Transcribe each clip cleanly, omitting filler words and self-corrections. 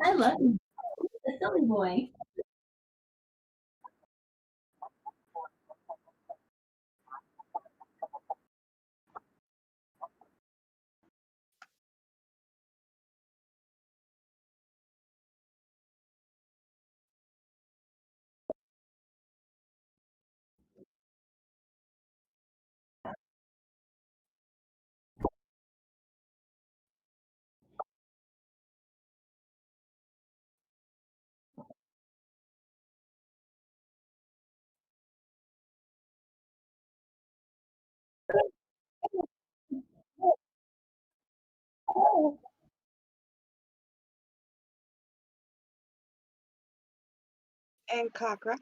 I love him. He's a silly boy. And Cockra.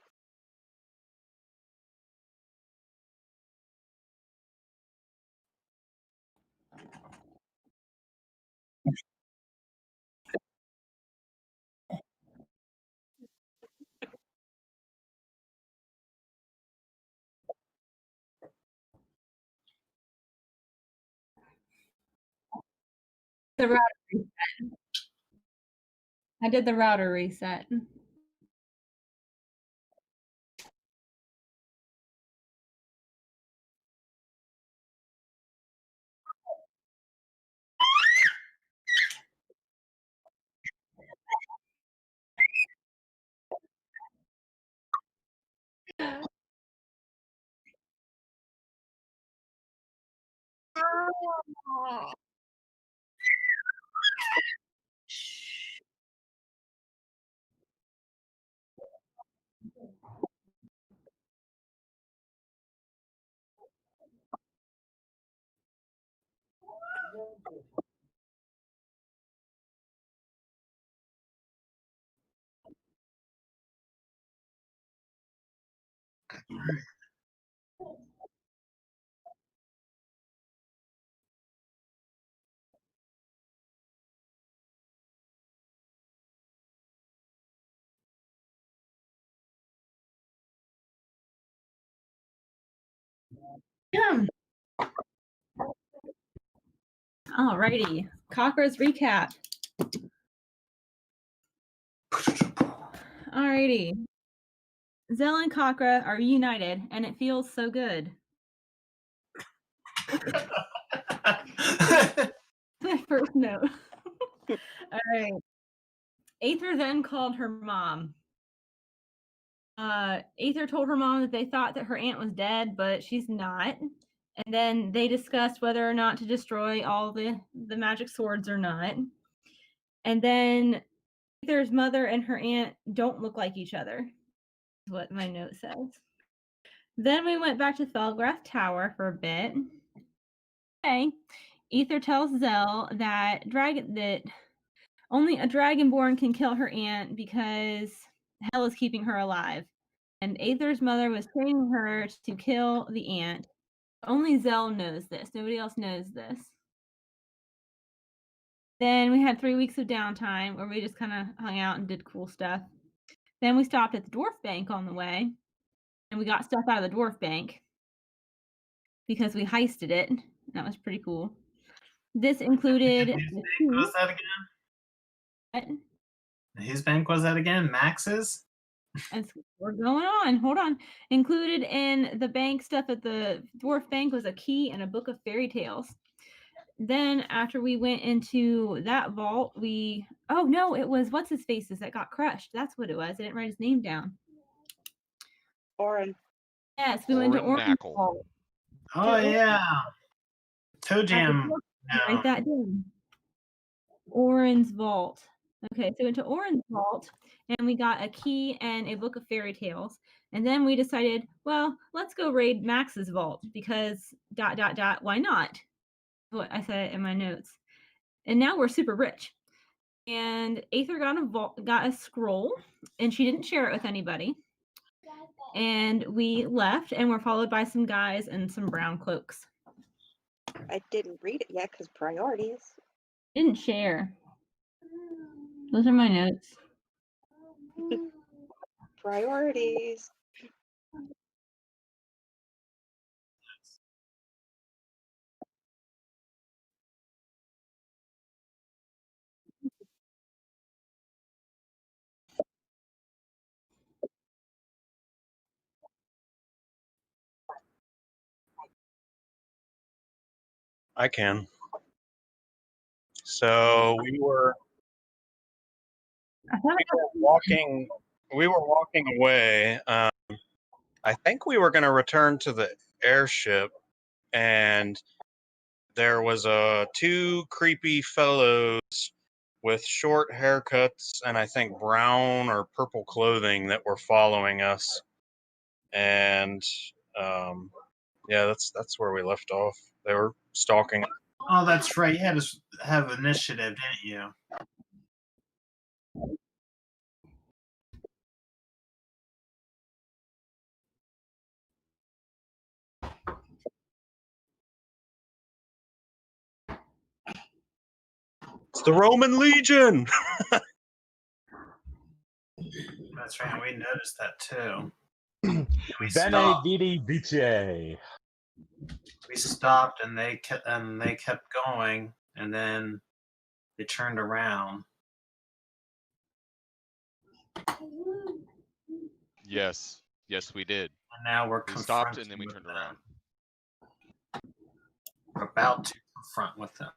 The router reset. I did the router reset. Alrighty, Cockroach recap. Alrighty. Zell and Cockra are united, and it feels so good. My first note. All right. Aether then called her mom. Aether told her mom that they thought that her aunt was dead, but she's not. And then they discussed whether or not to destroy all the magic swords or not. And then Aether's mother and her aunt don't look like each other, is what my note says. Then we went back to Thelgrath Tower for a bit. Okay. Aether tells Zell that only a dragonborn can kill her aunt because hell is keeping her alive. And Aether's mother was training her to kill the aunt. Only Zell knows this. Nobody else knows this. Then we had 3 weeks of downtime where we just kind of hung out and did cool stuff. Then we stopped at the Dwarf Bank on the way, and we got stuff out of the Dwarf Bank because we heisted it. That was pretty cool. This included Whose bank was that again? Whose bank was that again? Max's? We're going on. Hold on. Included in the bank stuff at the Dwarf Bank was a key and a book of fairy tales. Then after we went into that vault, oh no, it was what's his faces that got crushed. That's what it was. I didn't write his name down. Orin. Yes, we went to Orin Vault. Oh yeah. Toe Jam. Write that down. Orin's Vault. Okay, so we went to Orin's Vault and we got a key and a book of fairy tales. And then we decided, well, let's go raid Max's vault because ... why not? What I said in my notes. And now we're super rich. And Aether got a scroll, and she didn't share it with anybody. And we left, and we're followed by some guys in some brown cloaks. I didn't read it yet because priorities. Didn't share. Those are my notes. Priorities. I can. So we were I thought walking. We were walking away. I think we were going to return to the airship, and there was two creepy fellows with short haircuts and I think brown or purple clothing that were following us. And yeah, that's where we left off. They were stalking. Oh, that's right. You had to have initiative, didn't you? It's the Roman Legion. That's right. We noticed that too. We Bene stopped. Vidi Vici. We stopped, and they kept going, and then they turned around. Yes, we did. And now we're We stopped confronting and then we with turned them. around. We're about to confront with them.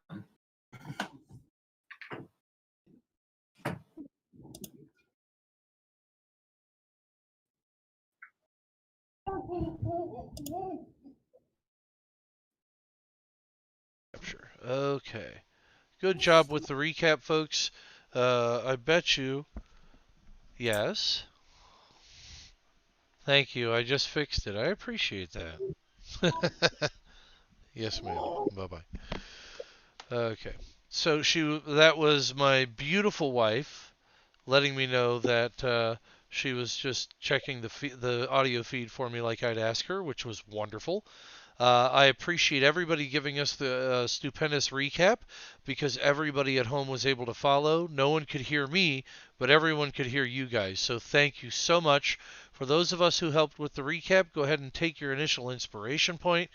Sure. Okay. Good job with the recap, folks. I bet you. Yes. Thank you. I just fixed it. I appreciate that. Yes, ma'am. Bye-bye. Okay. So that was my beautiful wife letting me know that she was just checking the audio feed for me like I'd ask her, which was wonderful. I appreciate everybody giving us the stupendous recap because everybody at home was able to follow. No one could hear me, but everyone could hear you guys. So thank you so much. For those of us who helped with the recap, go ahead and take your initial inspiration point.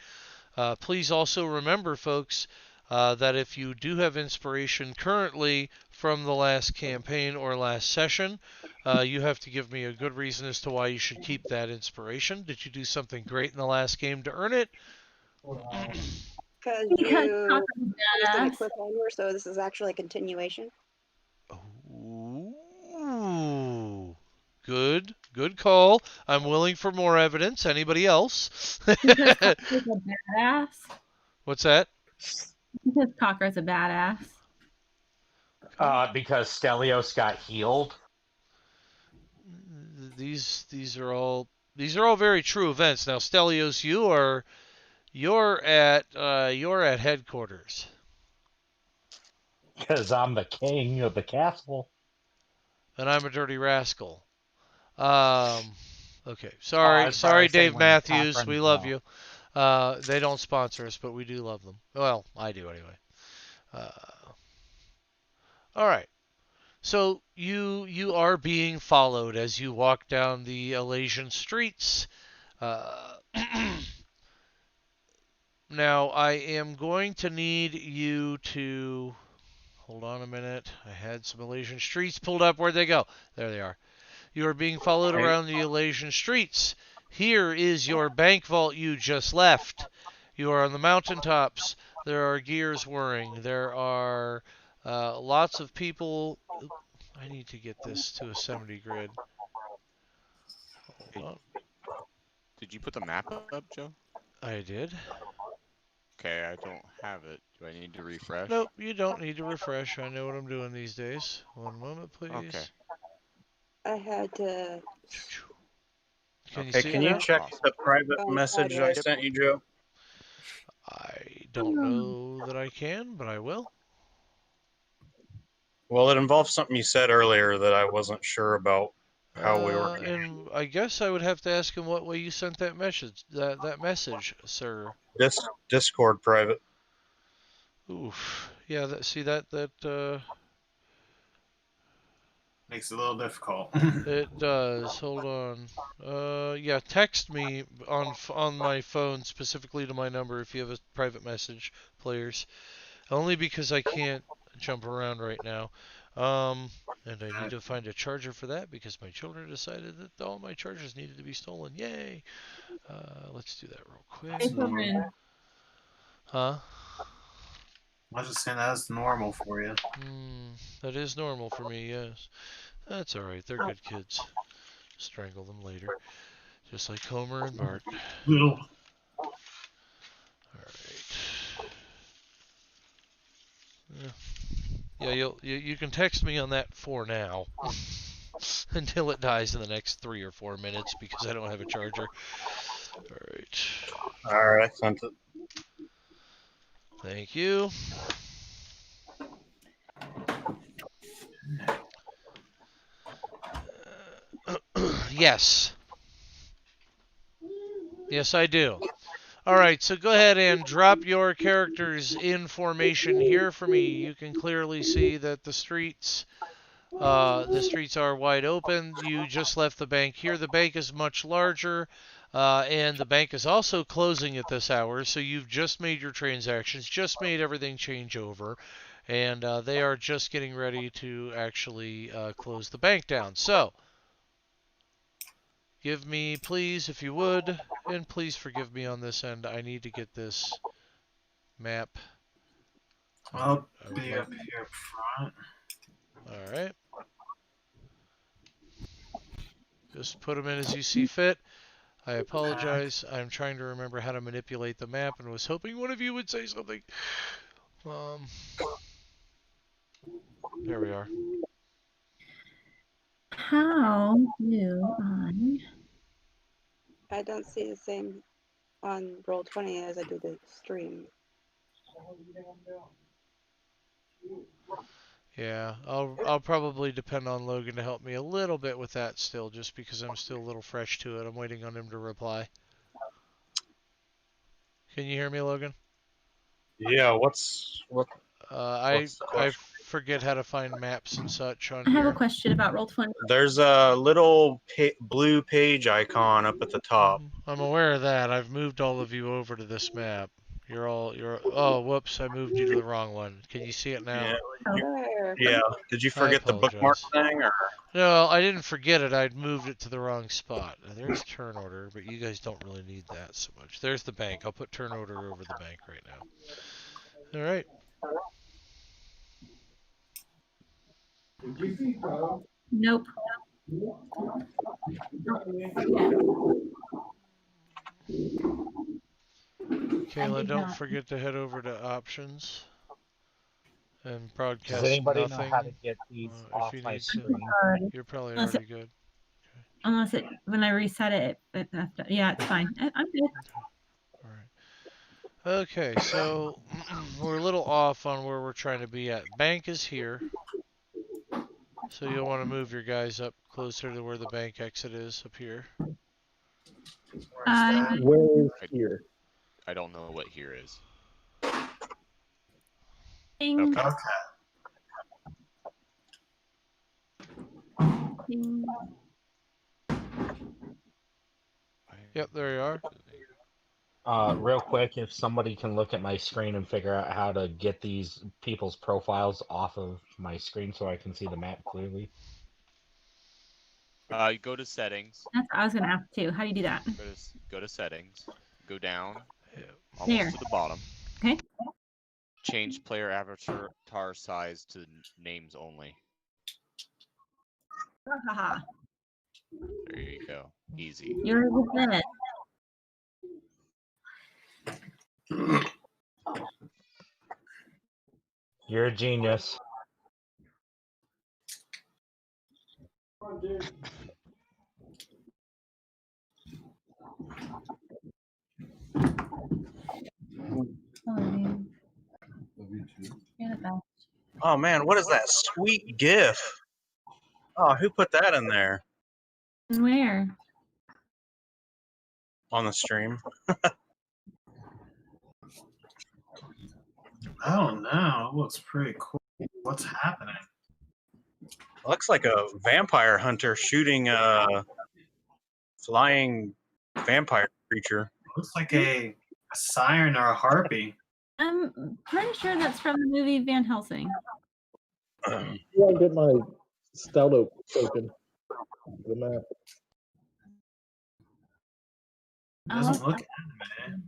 Please also remember, folks, that if you do have inspiration currently from the last campaign or last session, you have to give me a good reason as to why you should keep that inspiration. Did you do something great in the last game to earn it? Because because you Cocker's posted a badass. cliffhanger, so this is actually a continuation. Ooh, good call. I'm willing for more evidence. Anybody else? Because Cocker's a badass. What's that? Because Cocker's a badass. Because Stelios got healed. These are all very true events. Now, Stelios, you're at headquarters. Because I'm the king of the castle. And I'm a dirty rascal. Okay. I was Sorry, probably saying Dave when Matthews. Cochrane We was love out. you. They don't sponsor us, but we do love them. Well, I do anyway. All right. So you are being followed as you walk down the Elasian streets. Now I am going to need you to hold on a minute. I had some Elasian streets pulled up. Where'd they go? There they are. You are being followed around the Elasian streets. Here is your bank vault you just left. You are on the mountaintops. There are gears whirring. There are lots of people. I need to get this to a 70 grid. Hold on. Did you put the map up, Joe? I did. Okay, I don't have it. Do I need to refresh? Nope, you don't need to refresh. I know what I'm doing these days. One moment, please. Okay. I had to. Can you Okay, see can it you now? check the private Oh, message God, I yeah. sent you, Joe? I don't know that I can, but I will. Well, it involves something you said earlier that I wasn't sure about how we were. And I guess I would have to ask him what way you sent that message. That message, sir. Discord private. Oof. Yeah. Makes it a little difficult. It does. Hold on. Yeah. Text me on my phone specifically to my number if you have a private message, players. Only because I can't jump around right now. And I need to find a charger for that because my children decided that all my chargers needed to be stolen. Yay! Let's do that real quick. It's a win. Huh? I'm just saying that's normal for you. That is normal for me, yes. That's alright, they're good kids. Strangle them later. Just like Homer and Bart. Little. Alright. Yeah, you can text me on that for now. Until it dies in the next 3 or 4 minutes because I don't have a charger. Alright. Alright, I sent it. Thank you. Yes. Yes, I do. Alright, so go ahead and drop your characters in formation here for me. You can clearly see that the streets are wide open. You just left the bank here. The bank is much larger, and the bank is also closing at this hour, so you've just made your transactions, just made everything change over, and they are just getting ready to actually close the bank down. So, give me, please, if you would, and please forgive me on this end, I need to get this map. I'll I would be like- up here front. Alright. Just put them in as you see fit. I apologize. I'm trying to remember how to manipulate the map and was hoping one of you would say something. There we are. How do I? I don't see the same on Roll20 as I do the stream. Yeah, I'll probably depend on Logan to help me a little bit with that still, just because I'm still a little fresh to it. I'm waiting on him to reply. Can you hear me, Logan? Yeah, what? I What's the question? forget how to find maps and such on I have a here. question about Roll20. There's a little blue page icon up at the top. I'm aware of that. I've moved all of you over to this map. Oh, whoops, I moved you to the wrong one. Can you see it now? Yeah. There. Yeah. Did you I forget the bookmark apologize. thing, or? No, I didn't forget it. I'd moved it to the wrong spot. Now, there's turn order, but you guys don't really need that so much. There's the bank. I'll put turn order over the bank right now. All right. Nope. Kayla, don't not. forget to head over to options and Does broadcast anybody nothing. know how to get these if off you my need to. screen? You're probably Unless already good. Unless it, when I reset it, yeah, it's fine. I'm good. All right. Okay, so we're a little off on where we're trying to be at. Bank is here. So you'll want to move your guys up closer to where the bank exit is up here. Where's that? Where is here? I don't know what here is. Ding, Okay. Okay. ding. Yep, there you are. Real quick, if somebody can look at my screen and figure out how to get these people's profiles off of my screen so I can see the map clearly. You go to settings. That's what I was gonna ask too. How do you do that? Go to settings. Go down. Yeah. Almost There. to the bottom. Okay. Change player avatar size to names only. Haha. There you go. Easy. You're the best. You're a genius. You're the best. Oh man, what is that sweet GIF? Oh, who put that in there Where? on the stream? I don't know. It looks pretty cool. What's happening? Looks like a vampire hunter shooting a flying vampire creature. Looks like a siren or a harpy. I'm pretty sure that's from the movie Van Helsing. Yeah, I'll get my stout oak token for the map. It doesn't look animated.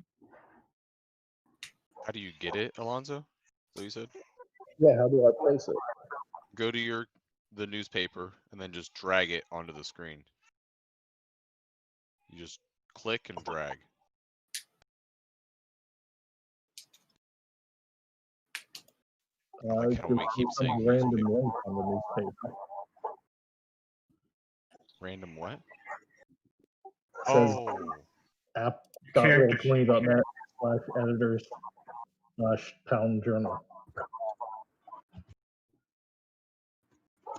How do you get it, Alonzo? So you said Yeah, how do I place it? go to the newspaper and then just drag it onto the screen. You just click and drag. I It's kinda wanna keep some saying random newspaper. link on the newspaper. Random what? It says Oh, app.roll20.net/editors/town journal.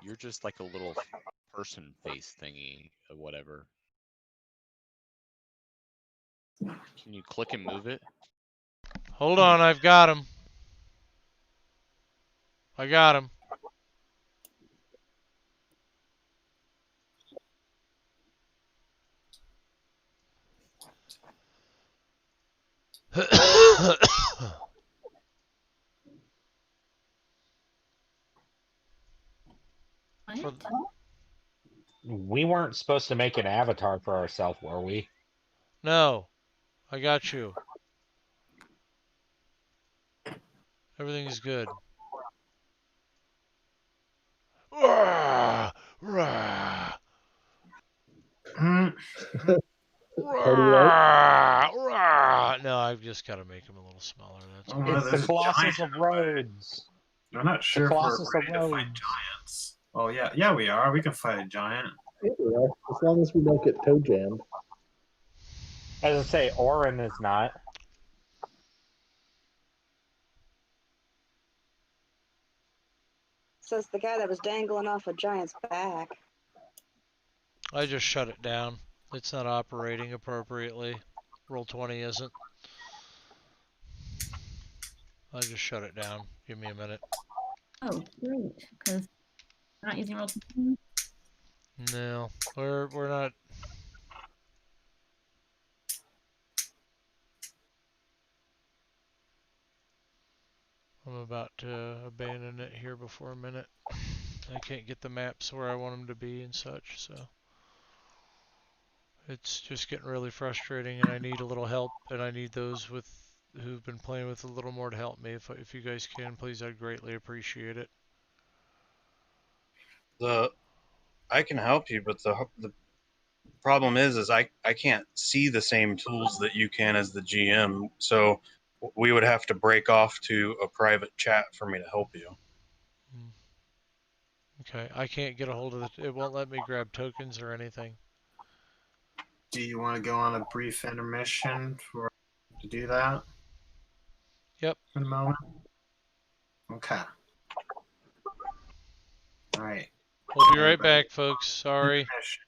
you're just like a little person face thingy or whatever. Can you click and move it? Hold on, I've got him. I got him. For What? We weren't supposed to make an avatar for ourselves, were we? No, I got you. Everything's good. Rah, rah, Hmm. rah, rah. No, I've just got to make him a little smaller. That's all. Oh, It's the there's a Colossus giant. of Rhodes. I'm not sure if we're Colossus of ready to fight Rhodes. giants. Oh yeah, yeah we are. We can fight a giant. Yeah, as long as we don't get toe jammed. As I say, Orin is not. Says the guy that was dangling off a giant's back. I just shut it down. It's not operating appropriately. Roll20 isn't. I just shut it down. Give me a minute. Oh, great. Because we're not using roll 20. No, we're not. I'm about to abandon it here before a minute. I can't get the maps where I want them to be and such, so it's just getting really frustrating, and I need a little help, and I need those with who've been playing with a little more to help me. If you guys can, please, I'd greatly appreciate it. I can help you, but the problem is I can't see the same tools that you can as the GM. So we would have to break off to a private chat for me to help you. Okay, I can't get a hold of it. It won't let me grab tokens or anything. Do you want to go on a brief intermission to do that? Yep. In a moment. Okay. All right. We'll be right Everybody. back, folks. Sorry. Intermission.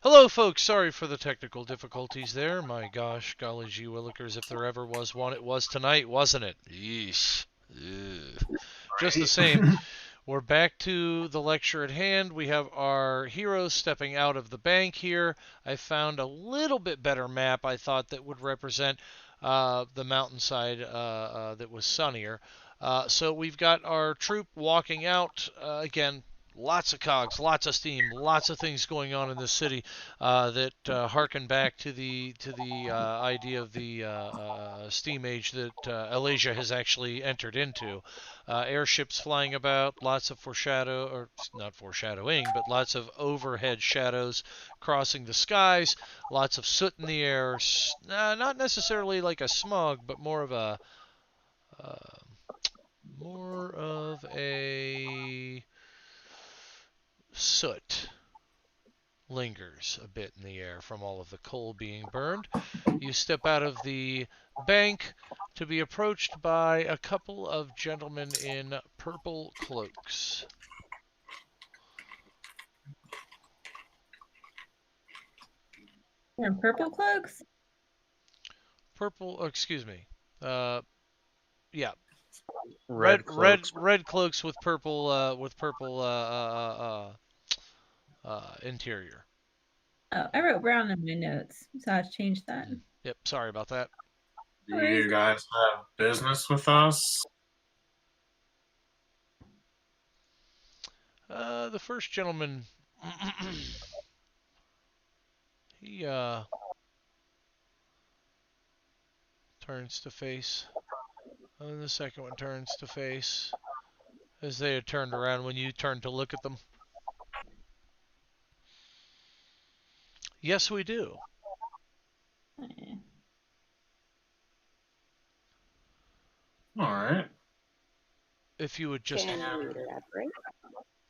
Hello, folks. Sorry for the technical difficulties there. My gosh, golly gee willikers, if there ever was one, it was tonight, wasn't it? Yeesh. Ugh. Just the same, we're back to the lecture at hand. We have our heroes stepping out of the bank here. I found a little bit better map, I thought, that would represent the mountainside that was sunnier. So we've got our troop walking out. Again, lots of cogs, lots of steam, lots of things going on in this city that harken back to the idea of the steam age that Alasia has actually entered into. Airships flying about, lots of or not foreshadowing, but lots of overhead shadows crossing the skies, lots of soot in the air. Not necessarily like a smog, but more of a soot lingers a bit in the air from all of the coal being burned. You step out of the bank to be approached by a couple of gentlemen in purple cloaks. They're in purple cloaks? Excuse me. Yeah. Red cloaks. Red cloaks with purple interior. Oh, I wrote brown in my notes, so I changed that. Yep, sorry about that. Do you guys have business with us? The first gentleman, he turns to face, and then the second one turns to face as they had turned around when you turned to look at them. Yes, we do. All right. If you would just Can you elaborate?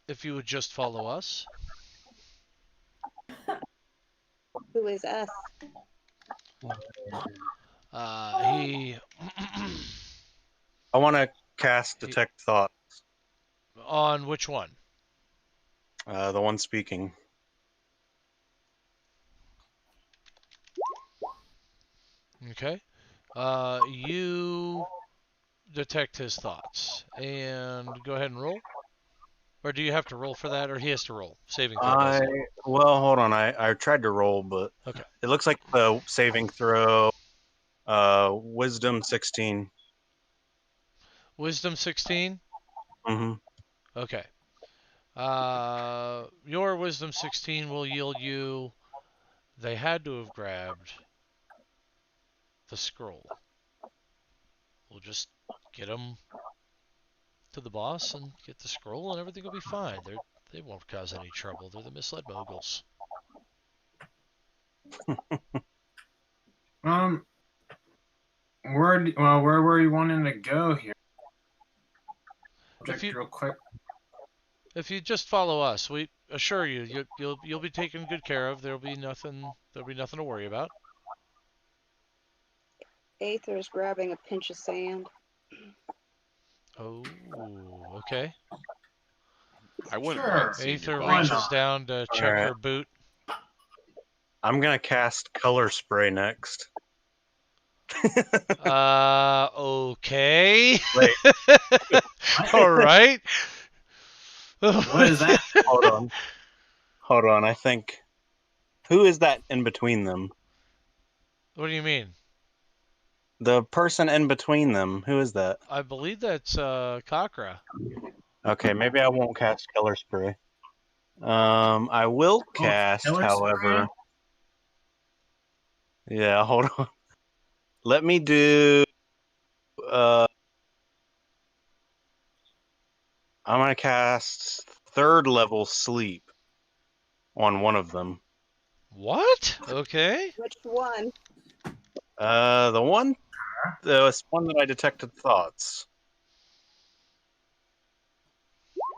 if you would just follow us. Who is us? He I want to cast Detect Thought. on which one? The one speaking. Okay. You detect his thoughts and go ahead and roll. Or do you have to roll for that, or he has to roll? Saving throw. Well, hold on. I tried to roll, but Okay. It looks like the saving throw. Wisdom 16. Wisdom 16? Mm-hmm. Okay. Your Wisdom 16 will yield you... They had to have grabbed the scroll. We'll just get them to the boss and get the scroll, and everything will be fine. They won't cause any trouble. They're the misled moguls. Where were you wanting to go here? Real quick. If you just follow us, we assure you, you'll be taken good care of. There'll be nothing to worry about. Aether is grabbing a pinch of sand. Oh, okay. I wouldn't Sure. mind seeing Aether your body. reaches down to check Alright. her boot. I'm gonna cast Color Spray next. Okay. Wait. All right. What is that? Hold on. I think. Who is that in between them? What do you mean? The person in between them. Who is that? I believe that's Kakra. Okay, maybe I won't cast Color Spray. I will cast, Color however. Spray? Yeah, hold on. Let me do. I'm gonna cast 3rd level Sleep on one of them. What? Okay. Which one? The one that I detected thoughts.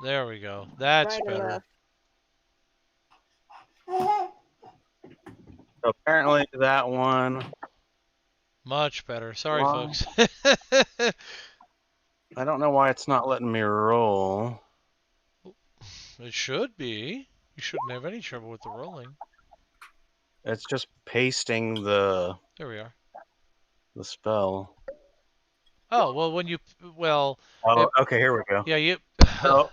There we go. That's Right or better. left? So apparently that one. Much better. Sorry, Wow. folks. I don't know why it's not letting me roll. It should be. You shouldn't have any trouble with the rolling. It's just pasting the There we are. spell. Oh, well, when you, well, Oh, It- okay, here we go. yeah, you, Oh.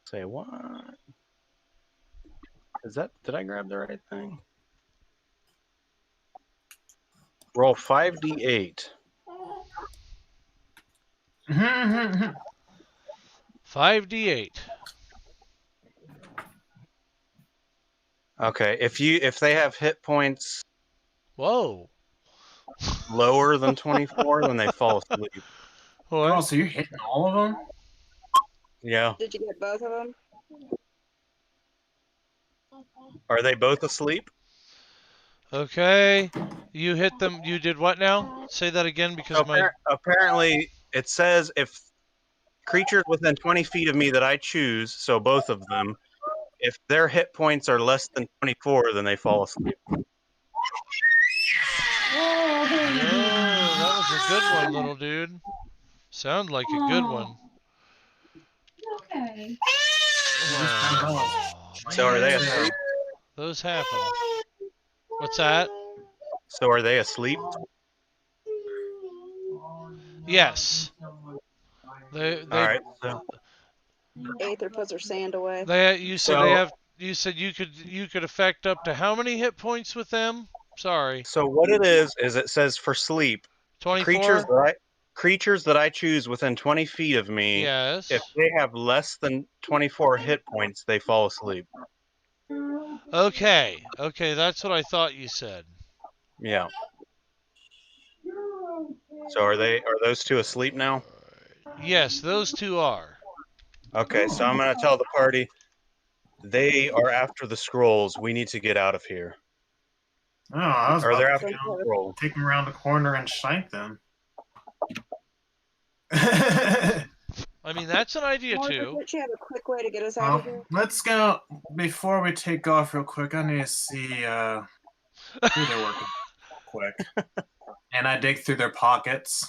Say what? Is that, did I grab the right thing? Roll 5d8. 5d8. Okay, if they have hit points Whoa. lower than 24, then they fall asleep. Oh, What? so you're hitting all of them? Yeah. Did you get both of them? Are they both asleep? Okay. You hit them. You did what now? Say that again because my. Apparently, it says if creatures within 20 feet of me that I choose, so both of them, if their hit points are less than 24, then they fall asleep. Oh, that was a good one, little dude. Sound like a good one. Okay. Oh, So are they man. asleep? Those happen. What's that? So are they asleep? Yes. They All right. So, Aether puts her sand away. you said So- they have. You said you could affect up to how many hit points with them? Sorry. so what it is it says for sleep, 24. creatures that I choose within 20 feet of me, Yes. if they have less than 24 hit points, they fall asleep. Okay. Okay, that's what I thought you said. Yeah. So are those two asleep now? Yes, those two are. Okay, so I'm gonna tell the party they are after the scrolls. We need to get out of here. Oh, I was Or about they're to after the scroll. take them around the corner and shank them. I mean, that's an idea Martha, too. don't you have a quick way to get us out of here? Well, let's go. Before we take off real quick, I need to see who they're working quick. And I dig through their pockets.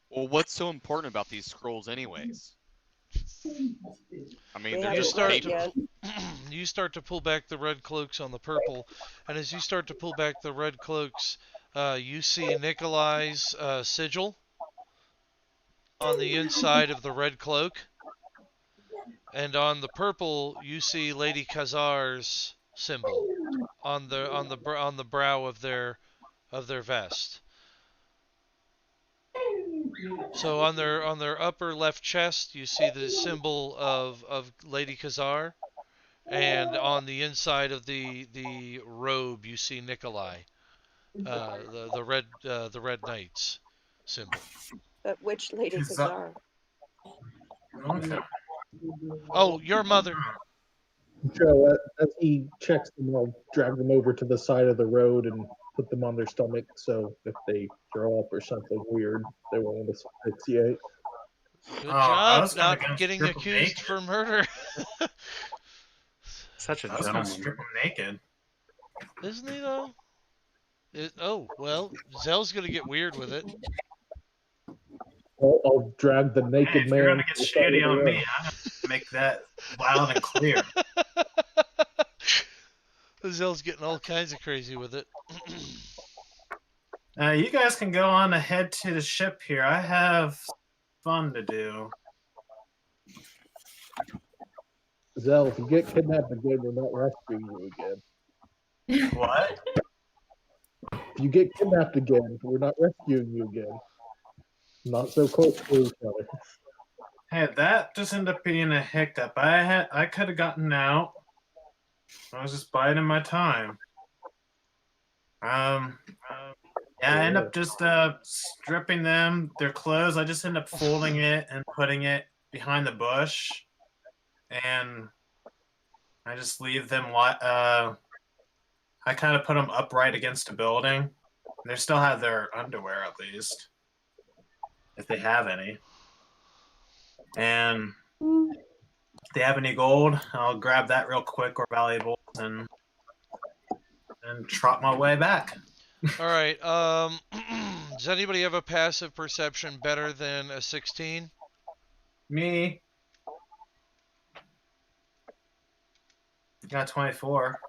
Well, what's so important about these scrolls, anyways? I mean, They they're haven't just start read to- paper. yet. You start to pull back the red cloaks on the purple, and as you start to pull back the red cloaks, you see Nikolai's sigil on the inside of the red cloak, and on the purple you see Lady Khazar's symbol on the brow of their vest. So on their upper left chest you see the symbol of Lady Khazar. And on the inside of the robe, you see Nikolai, the red knight's symbol. But which Lady Is that- Khazar? Okay. Oh, your mother. Joe, as he checks them, I'll drag them over to the side of the road and put them on their stomach, so if they throw up or something weird, they won't asphyxiate. Good I job was gonna not go getting strip 'em accused naked. for murder. Such a I was gonna gentleman. strip them naked. Isn't he though? Oh well, Zell's gonna get weird with it. I'll drag the Hey, naked if you're man. gonna get to the side of shitty the on road. me, I'm gonna make that loud and clear. Zell's getting all kinds of crazy with it. You guys can go on ahead to the ship here. I have fun to do. Zell, if you get kidnapped again, we're not rescuing you again. What? If you get kidnapped again, we're not rescuing you again. Not so close to each other. Hey, that just ended up being a hiccup. I could have gotten out. I was just biding my time. Yeah, I end up just stripping them their clothes. I just end up folding it and putting it behind the bush, and I just leave them. I kind of put them upright against a building. They still have their underwear, at least, if they have any. And if they have any gold, I'll grab that real quick or valuables and trot my way back. All right. Does anybody have a passive perception better than a 16? Me? Got 24.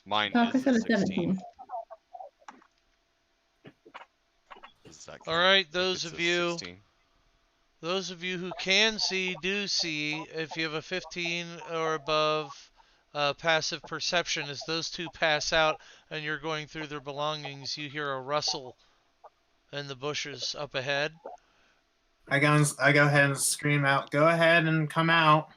Mine Cocker is said a a 16. 17. Does that All count? right, If those it's of a you 16? Those of you who can see, do see. If you have a 15 or above passive perception, as those two pass out and you're going through their belongings, you hear a rustle in the bushes up ahead. I go ahead and scream out, "Go ahead and come out."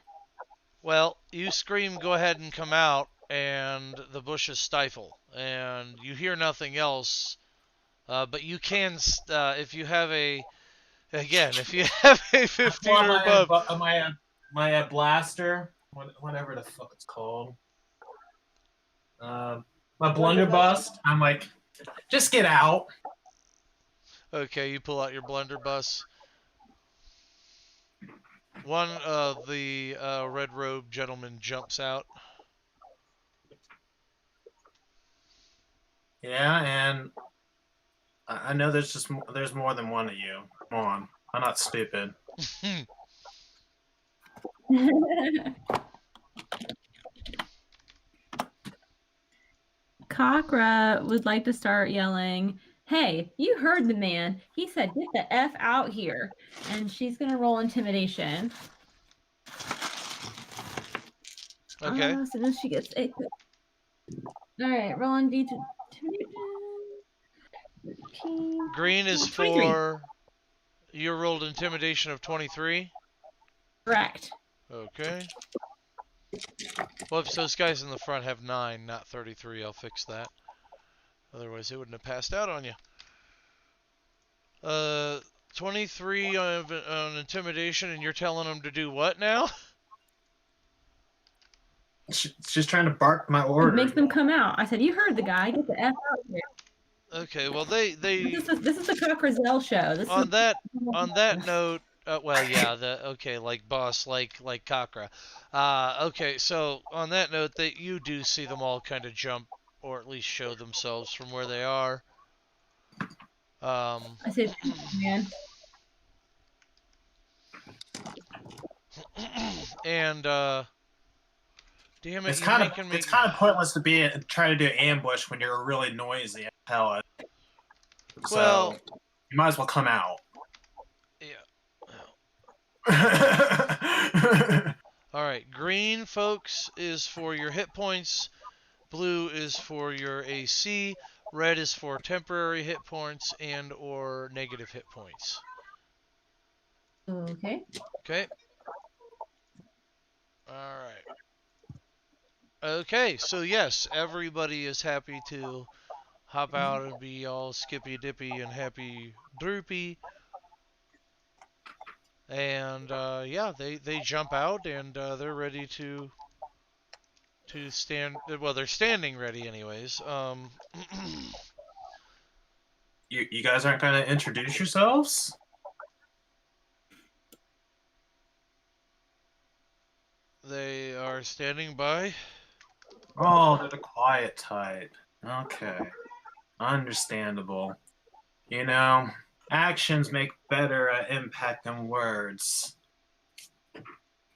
Well, you scream, "Go ahead and come out," and the bushes stifle, and you hear nothing else. But you can, if you have a, again, if you have a 15 I pull or above, out my blaster, whatever the fuck it's called. My blunderbuss. I'm like, just get out. okay, you pull out your blunderbuss. One of the red robe gentleman jumps out. Yeah, and I know there's more than one of you. Come on, I'm not stupid. Cockra would like to start yelling, "Hey, you heard the man. He said, get the F out here." And she's going to roll intimidation. Okay. So then she gets it. All right, rolling D2. Green is 23. for. You rolled intimidation of 23. Correct. Okay. Whoops, those guys in the front have 9, not 33. I'll fix that. Otherwise, they wouldn't have passed out on you. 23 on intimidation, and you're telling them to do what now? She's trying to bark my order. It makes them come out. I said, you heard the guy. Get the F out here. Okay, well they This is the Cockrazell show. This on is that note. Well, yeah, okay, like boss, like Cockra. Okay, so on that note, that you do see them all kind of jump, or at least show themselves from where they are. I said, man. And damn it, It's you're kind of making me. it's kind of pointless to try to do an ambush when you're really noisy as hell. So Well, you might as well come out. Yeah. All right, green, folks, is for your hit points. Blue is for your AC. Red is for temporary hit points and or negative hit points. Okay. Okay. All right. Okay, so yes, everybody is happy to hop out and be all skippy dippy and happy droopy. And yeah, they jump out and they're ready to stand. Well, they're standing ready anyways. You guys aren't going to introduce yourselves? They are standing by. Oh, they're the quiet type. Okay. Understandable. You know, actions make better impact than words.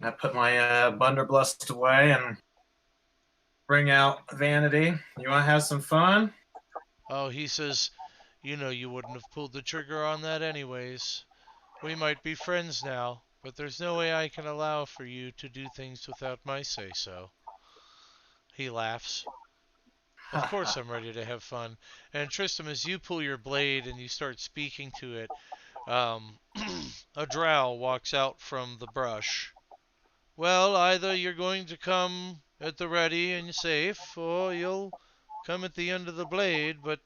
I put my blunderbuss away and bring out Vanity. You want to have some fun? Oh, he says, you know you wouldn't have pulled the trigger on that anyways. We might be friends now, but there's no way I can allow for you to do things without my say-so. He laughs. Of course I'm ready to have fun. And Tristram, as you pull your blade and you start speaking to it, a drow walks out from the brush. Well, either you're going to come at the ready and safe, or you'll come at the end of the blade, but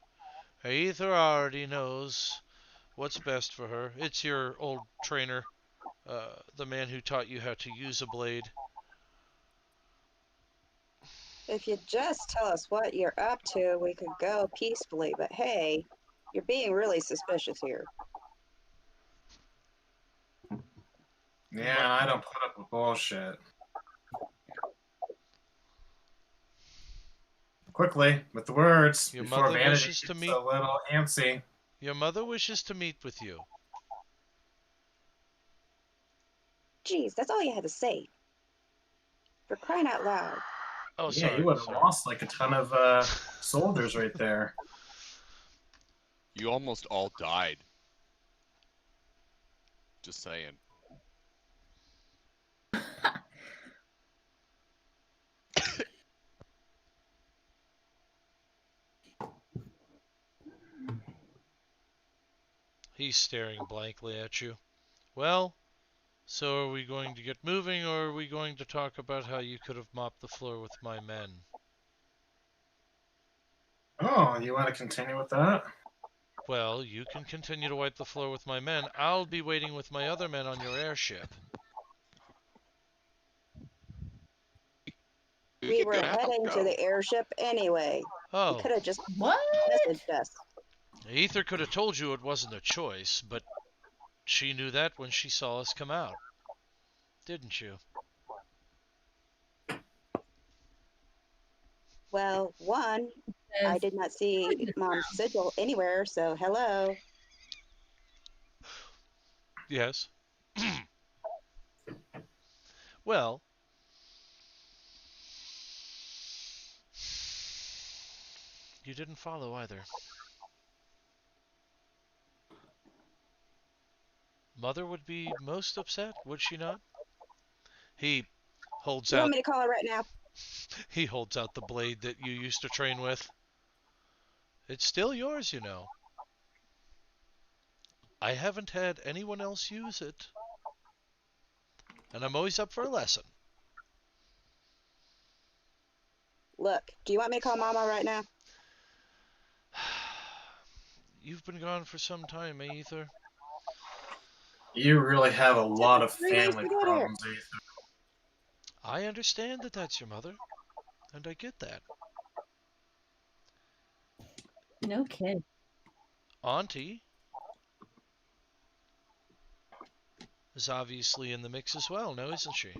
Aether already knows what's best for her. It's your old trainer, the man who taught you how to use a blade. If you just tell us what you're up to, we could go peacefully. But hey, you're being really suspicious here. Yeah, I don't put up with bullshit. Quickly, with the words, Your before mother Vanity wishes gets to meet. a little antsy. Your mother wishes to meet with you. Geez, that's all you had to say. For crying out loud. Oh, Yeah, sorry. you would have sorry. lost like a ton of soldiers right there. You almost all died. Just saying. He's staring blankly at you. Well, so are we going to get moving, or are we going to talk about how you could have mopped the floor with my men? Oh, you want to continue with that? Well, you can continue to wipe the floor with my men. I'll be waiting with my other men on your airship. We were heading to the airship anyway. You Oh, could have just What? messaged us. Ether could have told you it wasn't a choice, but she knew that when she saw us come out. Didn't you? Well, one, I did not see Mom's sigil anywhere, so hello. Yes. Well, you didn't follow either. Mother would be most upset, would she not? He holds You out want me to call her right now? he holds out the blade that you used to train with. It's still yours, you know. I haven't had anyone else use it. And I'm always up for a lesson. Look, do you want me to call Mama right now? You've been gone for some time, eh, Ether? You really have a lot of 3 days family to get here. problems, Ethan. I understand that that's your mother, and I get that. No kid. Auntie is obviously in the mix as well, no, isn't she?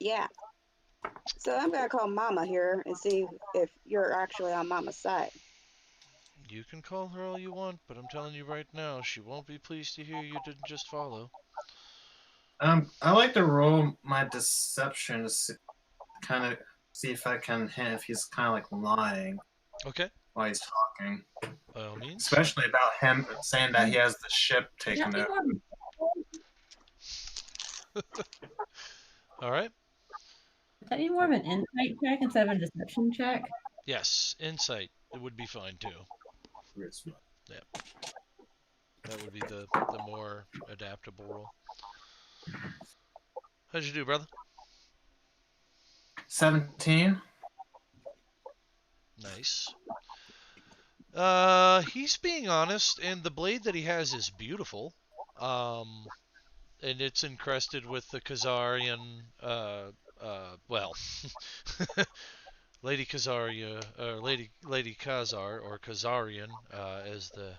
Yeah. So I'm gonna call Mama here and see if you're actually on Mama's side. You can call her all you want, but I'm telling you right now, she won't be pleased to hear you didn't just follow. I like to roll my deception to kind of see if I can hint if he's kind of like lying Okay, while he's talking, by all means. especially about him saying that he has the ship taken That'd be over. more- All right. that'd be more of an insight check instead of a deception check. Yes, insight. It would be fine too. That would be the more adaptable roll. How'd you do, brother? 17. Nice. He's being honest, and the blade that he has is beautiful. And it's encrusted with the Khazarian, well, Lady Khazaria, or Lady Khazar, or Khazarian, as the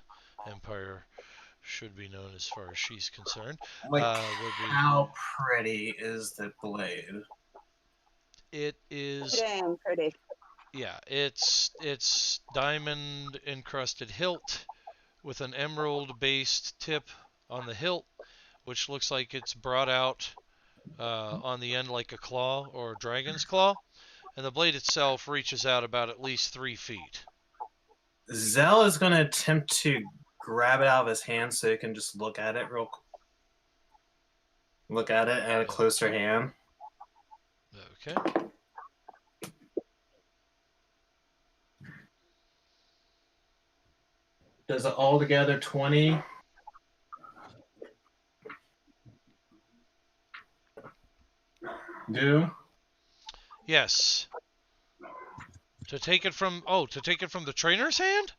Empire should be known as far as she's concerned. Like, Would be, how pretty is the blade? it is, Dang pretty. yeah, it's diamond encrusted hilt with an emerald based tip on the hilt, which looks like it's brought out on the end like a claw or a dragon's claw, and the blade itself reaches out about at least 3 feet. Zell is going to attempt to grab it out of his hand so he can just look at it look at it at a closer hand. Okay. Does it altogether 20? Do? Yes. To take it from the trainer's hand?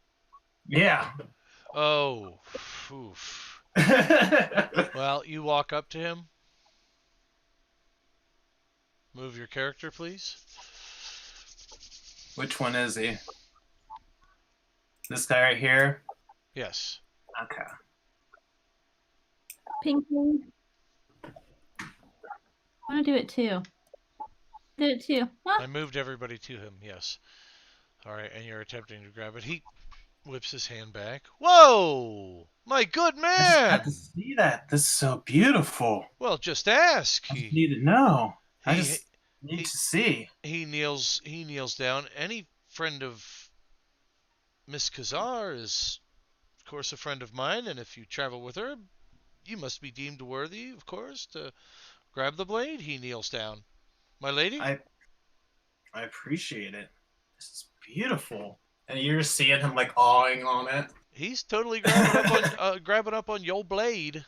Yeah. Oh. Oof. Well, you walk up to him. Move your character, please. Which one is he? This guy right here? Yes. Okay. Ping pong. I want to do it too. Do it too. Ah, I moved everybody to him, yes. Alright, and you're attempting to grab it. He whips his hand back. Whoa! My good I man! just had to see that. This is so beautiful. Well, just ask. I just need to know. I He just need he to see. he kneels down. Any friend of Miss Kazar is, of course, a friend of mine, and if you travel with her, you must be deemed worthy, of course, to grab the blade. He kneels down. My lady? I appreciate it. This is beautiful. And you're seeing him like awing on it. He's totally grabbing up on your blade.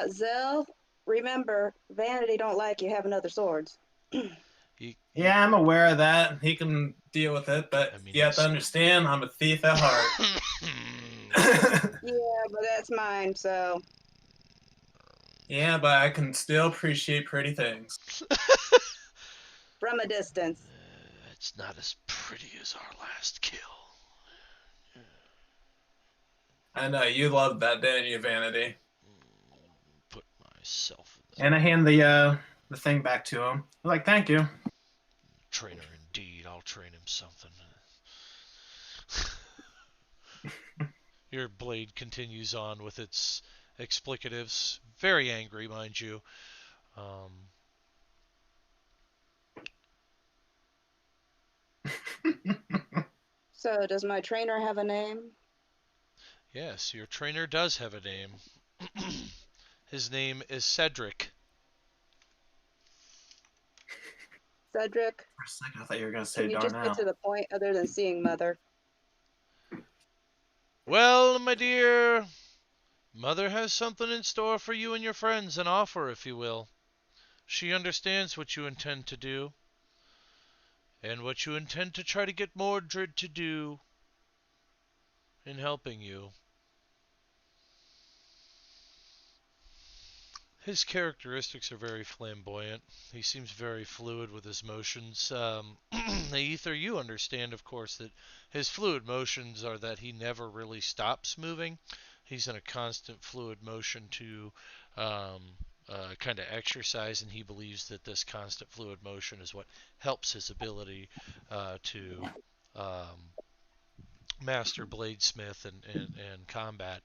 Zell, remember, Vanity don't like you having other swords. Yeah, I'm aware of that. He can deal with it, but I mean, you have to it's- understand, I'm a thief at heart. Yeah, but that's mine, so. Yeah, but I can still appreciate pretty things. From a distance. It's not as pretty as our last kill. I know you loved that, didn't you, Vanity? Put myself in the And I hand the thing back to him. I'm like, thank you. trainer indeed. I'll train him something. Your blade continues on with its explicatives. Very angry, mind you. So, does my trainer have a name? Yes, your trainer does have a name. His name is Cedric. Cedric, For a second, I thought you were going to say can you just Darnell. get to the point other than seeing Mother? Well, my dear, Mother has something in store for you and your friends, an offer, if you will. She understands what you intend to do, and what you intend to try to get Mordred to do in helping you. His characteristics are very flamboyant. He seems very fluid with his motions. Aether, you understand, of course, that his fluid motions are that he never really stops moving. He's in a constant fluid motion to kind of exercise, and he believes that this constant fluid motion is what helps his ability to master bladesmith and combat.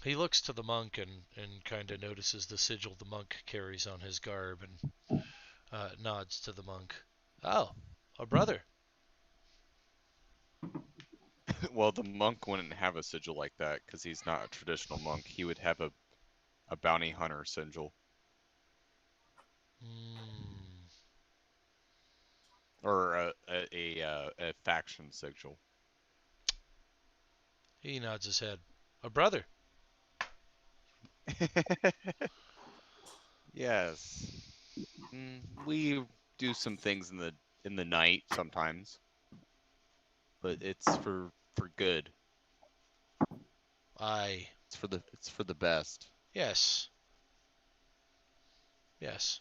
He looks to the monk and kind of notices the sigil the monk carries on his garb and nods to the monk. Oh, a brother. Well, the monk wouldn't have a sigil like that because he's not a traditional monk. He would have a bounty hunter sigil or a faction sigil. He nods his head. A brother. Yes. We do some things in the night sometimes, but it's for good. Aye. It's for the best. Yes. Yes.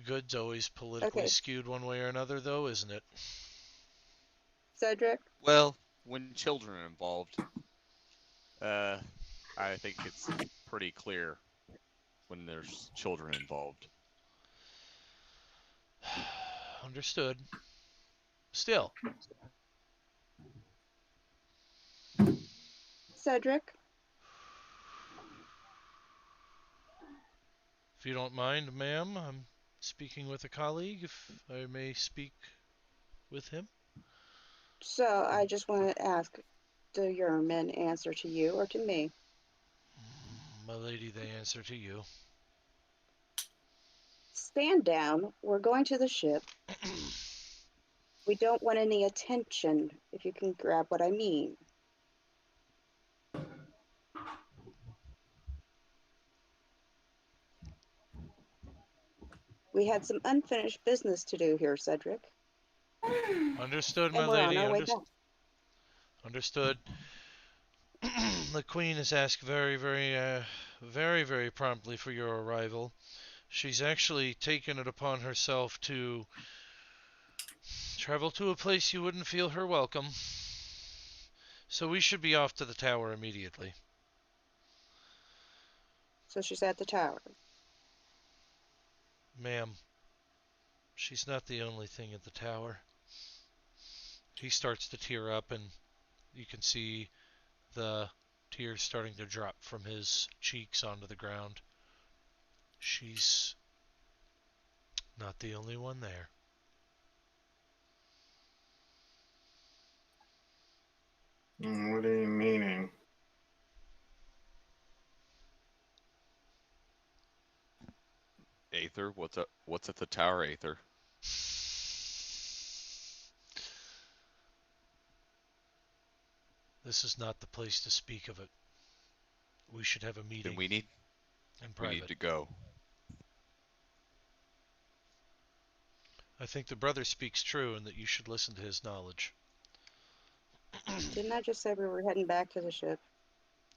Good's always politically Okay. skewed one way or another, though, isn't it? Cedric? Well, when children are involved, I think it's pretty clear when there's children involved. Understood. Still. Cedric? If you don't mind, ma'am, I'm speaking with a colleague, if I may speak with him. So, I just want to ask, do your men answer to you or to me? My lady, they answer to you. Stand down. We're going to the ship. We don't want any attention, if you can grab what I mean. We had some unfinished business to do here, Cedric. Understood, my And we're on lady. our way back. Understood. The Queen has asked very, very promptly for your arrival. She's actually taken it upon herself to travel to a place you wouldn't feel her welcome. So we should be off to the tower immediately. So she's at the tower. Ma'am, she's not the only thing at the tower. He starts to tear up, and you can see the tears starting to drop from his cheeks onto the ground. She's Not the only one there. What are you meaning? Aether, what's up? What's at the tower, Aether? This is not the place to speak of it. We should have a meeting Then we need in private. to go. I think the brother speaks true and that you should listen to his knowledge. Didn't I just say we were heading back to the ship?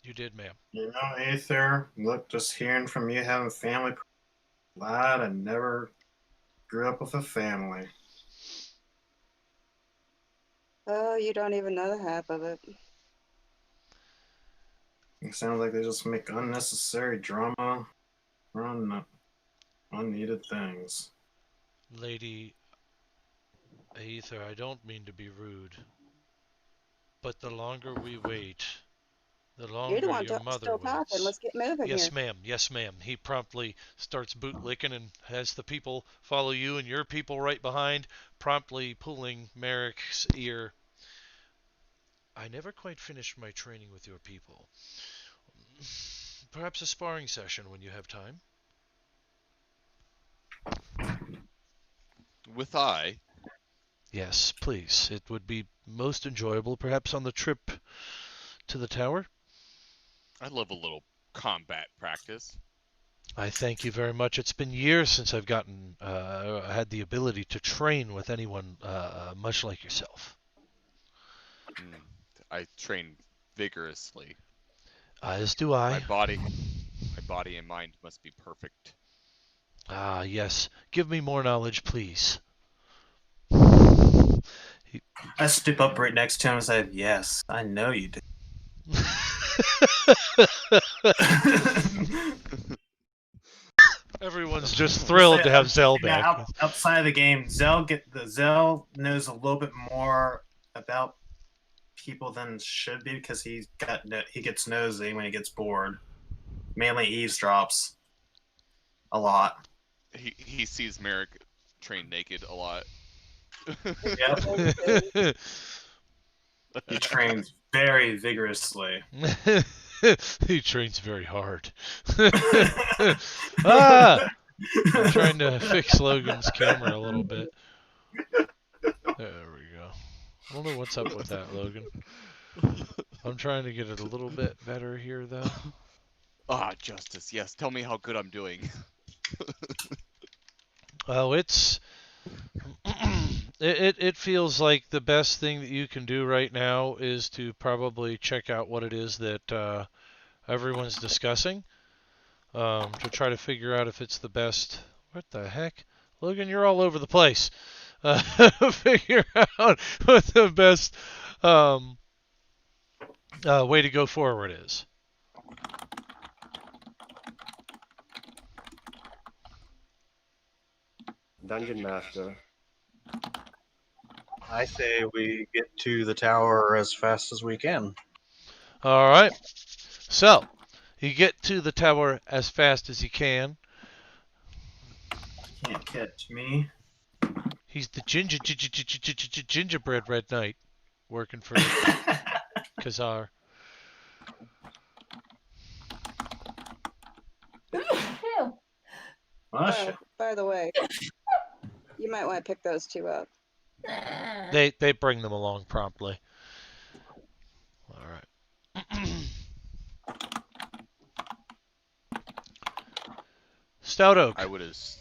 You did, ma'am. You know, Aether, look, just hearing from you having family, glad I never grew up with a family. Oh, you don't even know the half of it. It sounds like they just make unnecessary drama around unneeded things. Lady Aether, I don't mean to be rude, but the longer we wait, the longer You're the one your mother still talking. waits. Let's get moving Yes, here. ma'am. Yes, ma'am. He promptly starts bootlicking and has the people follow you and your people right behind, promptly pulling Merrick's ear. I never quite finished my training with your people. Perhaps a sparring session when you have time? With I. Yes, please. It would be most enjoyable, perhaps on the trip to the tower. I love a little combat practice. I thank you very much. It's been years since I've had the ability to train with anyone much like yourself. I train vigorously. As do I. My body and mind must be perfect. Ah, yes. Give me more knowledge, please. I stoop up right next to him and say, "Yes, I know you do." Everyone's just thrilled to have Zell back. Outside of the game, Zell knows a little bit more about people than should be because he gets nosy when he gets bored. Mainly eavesdrops a lot. He sees Merrick train naked a lot. Yep. He trains very vigorously. He trains very hard. Ah! I'm trying to fix Logan's camera a little bit. There we go. I don't know what's up with that, Logan. I'm trying to get it a little bit better here, though. Ah, Justice, yes. Tell me how good I'm doing. Oh, it feels like the best thing that you can do right now is to probably check out what it is that everyone's discussing, to try to figure out if it's the best. What the heck? Logan, you're all over the place. Figure out what the best way to go forward is. Dungeon Master. I say we get to the tower as fast as we can. All right. So, you get to the tower as fast as you can. Can't catch me. He's the gingerbread Red Knight working for Kazar. Oh, by the way, you might want to pick those two up. They bring them along promptly. All right. Stout Oak. I was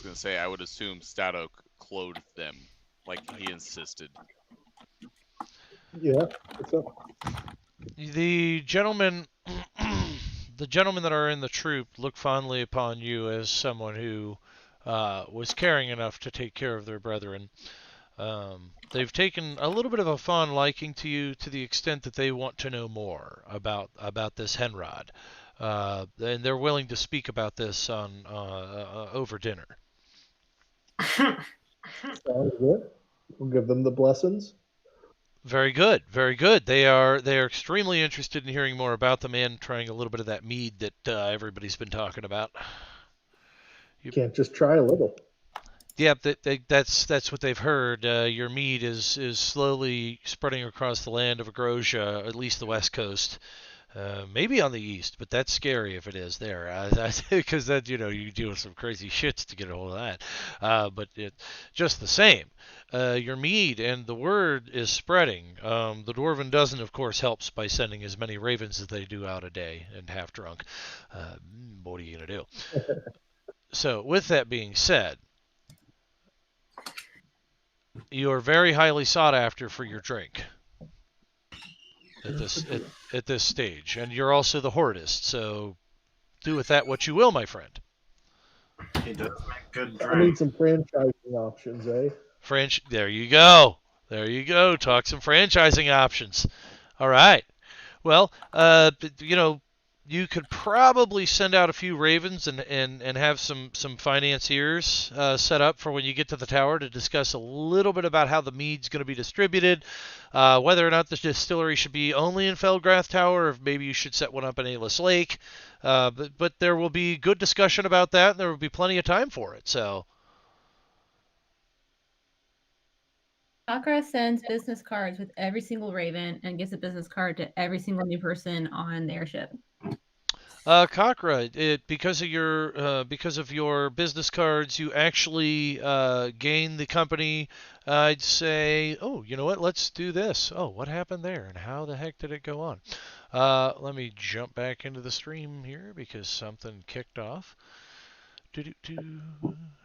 gonna say I would assume Stout Oak clothed them like he insisted. Yeah, what's up? The gentlemen that are in the troop look fondly upon you as someone who was caring enough to take care of their brethren. They've taken a little bit of a fond liking to you to the extent that they want to know more about this Henrod. And they're willing to speak about this on over dinner. Sounds good. We'll give them the blessings. Very good, very good. They are extremely interested in hearing more about the man, trying a little bit of that mead that everybody's been talking about. You can't just try a little. Yep, that's what they've heard. Your mead is slowly spreading across the land of Agrosia, at least the west coast. Maybe on the east, but that's scary if it is there, because that you deal with some crazy shits to get a hold of that. But just the same, your mead and the word is spreading. The Dwarven dozen, of course, helps by sending as many ravens as they do out a day and half drunk. What are you gonna do? So, with that being said, you are very highly sought after for your drink at this stage, and you're also the Hordist, so do with that what you will, my friend. He does make good I need drink. some franchising options, eh? There you go. There you go. Talk some franchising options. All right. Well, you could probably send out a few ravens and have some financiers set up for when you get to the tower to discuss a little bit about how the mead's going to be distributed, whether or not the distillery should be only in Felgrath Tower, or if maybe you should set one up in Ayless Lake. But there will be good discussion about that, and there will be plenty of time for it. So. Chakra sends business cards with every single raven and gives a business card to every single new person on the airship. Kakra, because of your business cards, you actually gain the company. I'd say, oh, you know what? Let's do this. Oh, what happened there, and how the heck did it go on? Let me jump back into the stream here because something kicked off.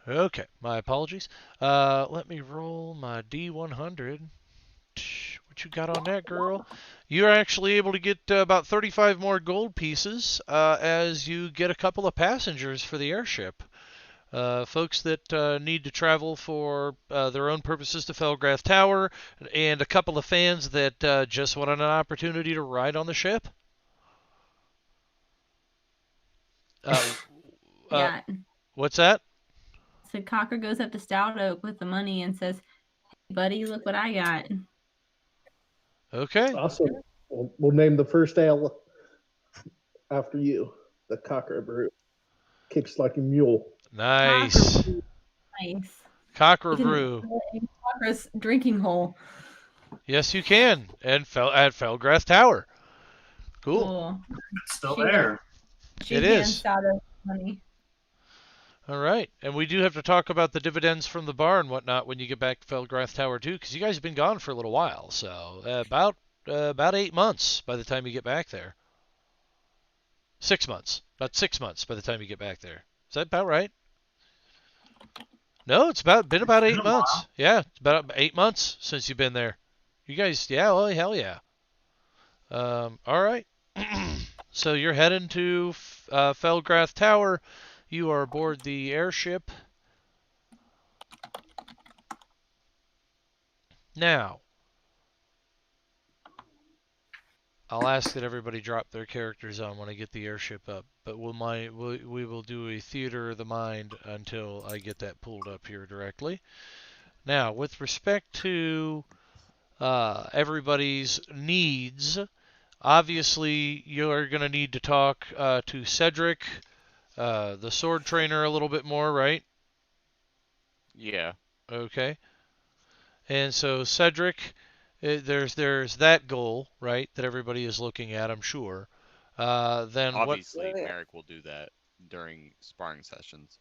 Okay, my apologies. Let me roll my D100. What you got on that, girl? You're actually able to get about 35 more gold pieces as you get a couple of passengers for the airship. Folks that need to travel for their own purposes to Felgrath Tower, and a couple of fans that just wanted an opportunity to ride on the ship. Yeah. What's that? So Cocker goes up to Stout Oak with the money and says, "Hey, buddy, look what I got." Okay. Awesome. We'll name the first ale after you, the Cocker Brew. Kicks like a mule. Nice. Nice. Cocker Brew. Cocker's drinking hole. Yes, you can. And at Felgrath Tower. Cool. It's still there. It is. Stout Oak money. All right, and we do have to talk about the dividends from the bar and whatnot when you get back to Felgrath Tower too, because you guys have been gone for a little while. So about 8 months by the time you get back there. 6 months, about 6 months by the time you get back there. Is that about right? No, it's been about 8 months. Yeah, it's about 8 months since you've been there. You guys, yeah, well, hell yeah. All right, so you're heading to Felgrath Tower. You are aboard the airship. Now, I'll ask that everybody drop their characters on when I get the airship up, but we will do a theater of the mind until I get that pulled up here directly. Now, with respect to everybody's needs, obviously you're going to need to talk to Cedric, the sword trainer, a little bit more, right? Yeah. Okay. And so Cedric, there's that goal, right, that everybody is looking at, I'm sure. Then obviously Merrick will do that during sparring sessions.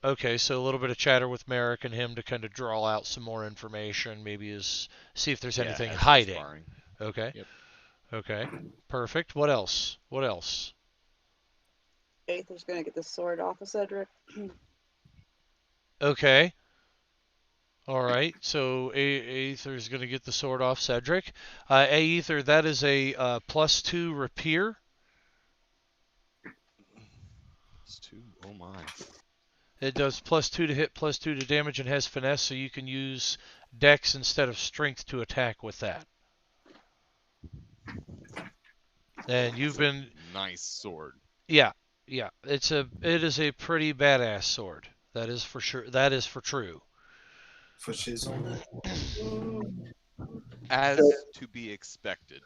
Okay, so a little bit of chatter with Merrick and him to kind of draw out some more information, maybe see if there's anything hiding. Okay. Yep. Okay. Perfect. What else? What else? Aether's gonna get the sword off of Cedric. Okay. All right. So Aether's going to get the sword off Cedric. Aether, that is a +2 rapier. +2. Oh my. It does +2 to hit, +2 to damage, and has finesse, so you can use dex instead of strength to attack with that. And you've been nice sword. Yeah. It is a pretty badass sword. That is for sure. That is for true. For shizzle. As to be expected.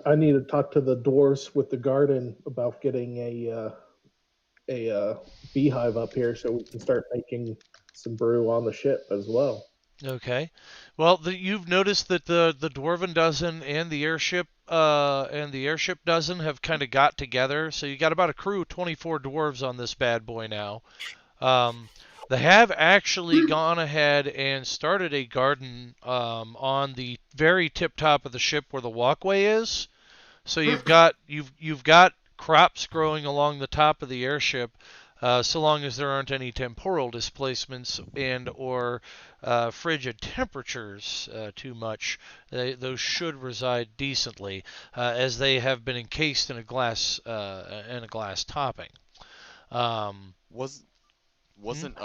I need to talk to the dwarves with the garden about getting a a beehive up here so we can start making some brew on the ship as well. Okay. Well, you've noticed that the Dwarven dozen and the airship dozen have kind of got together. So you got about a crew of 24 dwarves on this bad boy now. They have actually gone ahead and started a garden on the very tip top of the ship where the walkway is. So you've got crops growing along the top of the airship. So long as there aren't any temporal displacements and or frigid temperatures too much, those should reside decently, as they have been encased in a glass topping. Wasn't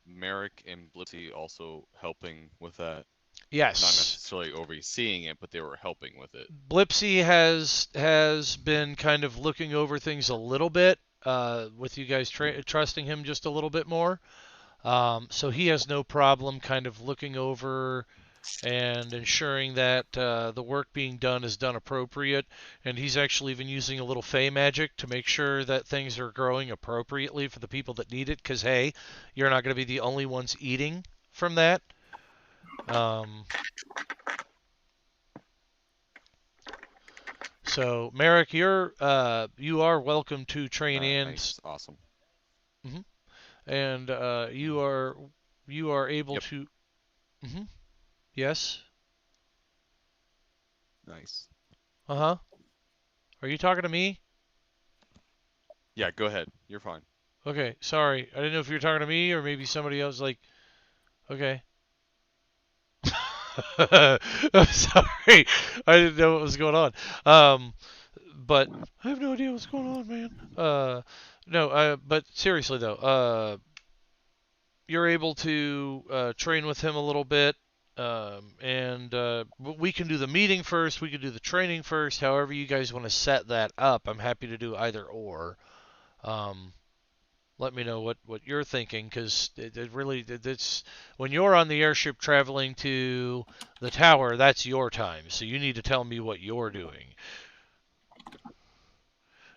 Merrick and Blipsy also helping with that? Yes. Not necessarily overseeing it, but they were helping with it. Blipsy has been kind of looking over things a little bit, with you guys trusting him just a little bit more. So he has no problem kind of looking over and ensuring that the work being done is done appropriate. And he's actually even using a little Fey magic to make sure that things are growing appropriately for the people that need it. Because, hey, you're not going to be the only ones eating from that. So, Merrick, you are welcome to train in. Nice. Awesome. And you are able to. Yes. Nice. Are you talking to me? Yeah, go ahead. You're fine. Okay, sorry. I didn't know if you were talking to me or maybe somebody else. Like, okay. I'm sorry. I didn't know what was going on. But I have no idea what's going on, man. No, but seriously though, you're able to train with him a little bit, and we can do the meeting first. We can do the training first. However you guys want to set that up, I'm happy to do either or. Let me know what you're thinking, because it's when you're on the airship traveling to the tower, that's your time. So you need to tell me what you're doing.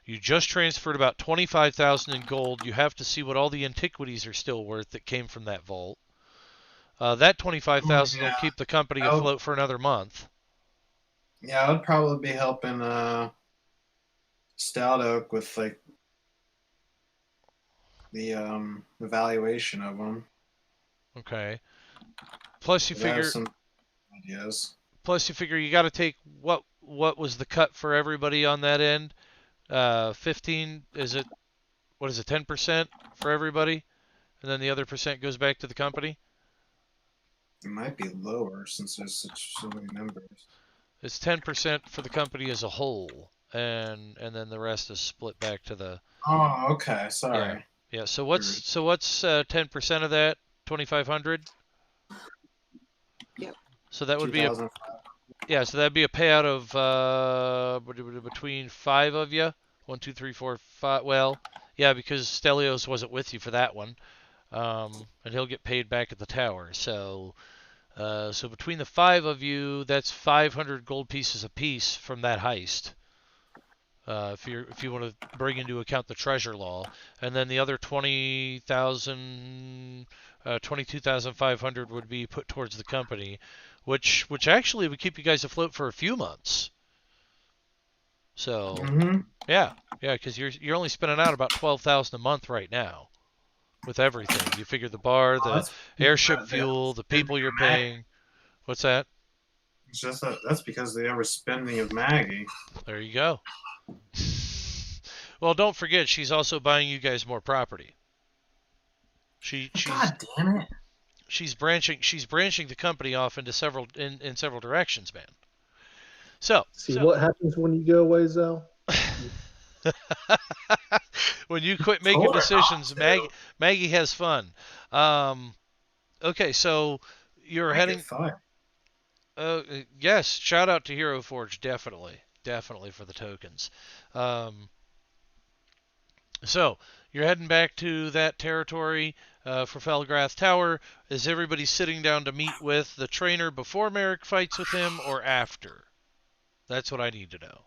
You just transferred about 25,000 in gold. You have to see what all the antiquities are still worth that came from that vault. That 25,000 will keep the company afloat for another month. Yeah, I would probably be helping Stout Oak with like the evaluation of them. Okay. Plus you I have figure some ideas. Plus you figure you got to take what was the cut for everybody on that end? 15, is it, what is it, 10% for everybody? And then the other percent goes back to the company? It might be lower since there's so many members. It's 10% for the company as a whole, and then the rest is split back to the. Oh, okay. Sorry. Yeah. So what's 10% of that? 2,500. Yep. So that would be a. Yeah, so that'd be a payout of between 5 of you. 1, 2, 3, 4, 5. Well, yeah, because Stelios wasn't with you for that one, and he'll get paid back at the tower. So between the 5 of you, that's 500 gold pieces apiece from that heist. If you want to bring into account the treasure law, and then the other 22,500 would be put towards the company. Which actually would keep you guys afloat for a few months. So yeah, because you're only spending out about 12,000 a month right now, with everything. You figure the bar, the airship fuel, the people you're paying. What's that? It's just that's because of the overspending of Maggie. There you go. Well, don't forget she's also buying you guys more property. She's God damn it. She's branching the company off into several directions, man. So what happens when you go away, Zell? When you quit making decisions, Maggie has fun. Okay, so you're heading. Yes, shout out to Hero Forge, definitely for the tokens. So you're heading back to that territory for Felgrath Tower. Is everybody sitting down to meet with the trainer before Merrick fights with him, or after? That's what I need to know.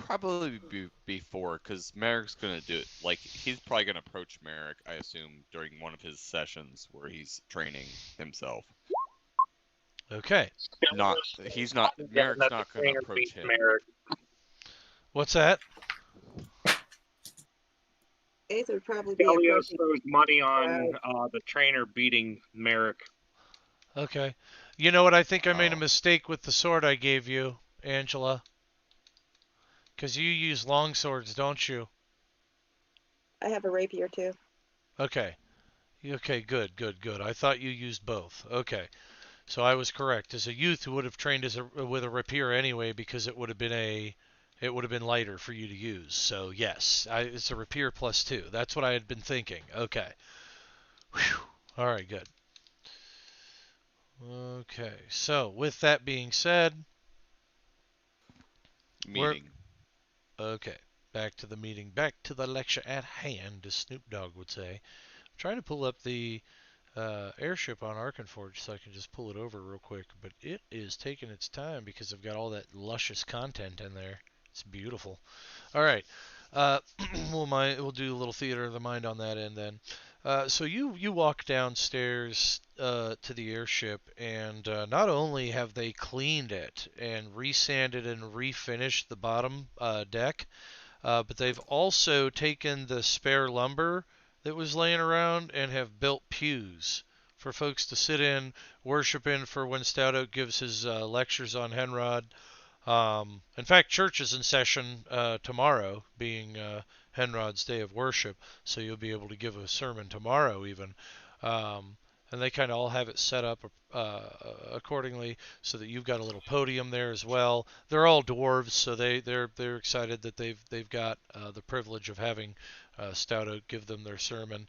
probably be before, because Merrick's gonna do it. Like, he's probably gonna approach Merrick, I assume, during one of his sessions where he's training himself. Okay. He's not. Merrick's not gonna approach him. What's that? Aether would probably be Delios approaching. throws money on the trainer beating Merrick. Okay. You know what? I think I made a Oh. mistake with the sword I gave you, Angela. Because you use long swords, don't you? I have a rapier too. Okay. Okay, good, good, good. I thought you used both. Okay. So I was correct. As a youth who would have trained with a rapier anyway, because it would have been lighter for you to use. So yes, it's a rapier +2. That's what I had been thinking. Okay. Whew. All right, good. Okay. So with that being said, Meeting. okay, back to the meeting, back to the lecture at hand, as Snoop Dogg would say. I'm trying to pull up the airship on Arkenforge so I can just pull it over real quick, but it is taking its time because I've got all that luscious content in there. It's beautiful. All right, we'll do a little theater of the mind on that end then. So you walk downstairs to the airship, and not only have they cleaned it and resanded and refinished the bottom deck, but they've also taken the spare lumber that was laying around and have built pews for folks to sit in, worship in for when Stout Oak gives his lectures on Henrod. In fact, church is in session tomorrow, being Henrod's day of worship, so you'll be able to give a sermon tomorrow even. And they kind of all have it set up accordingly so that you've got a little podium there as well. They're all dwarves, so they're excited that they've got the privilege of having Stout Oak give them their sermon.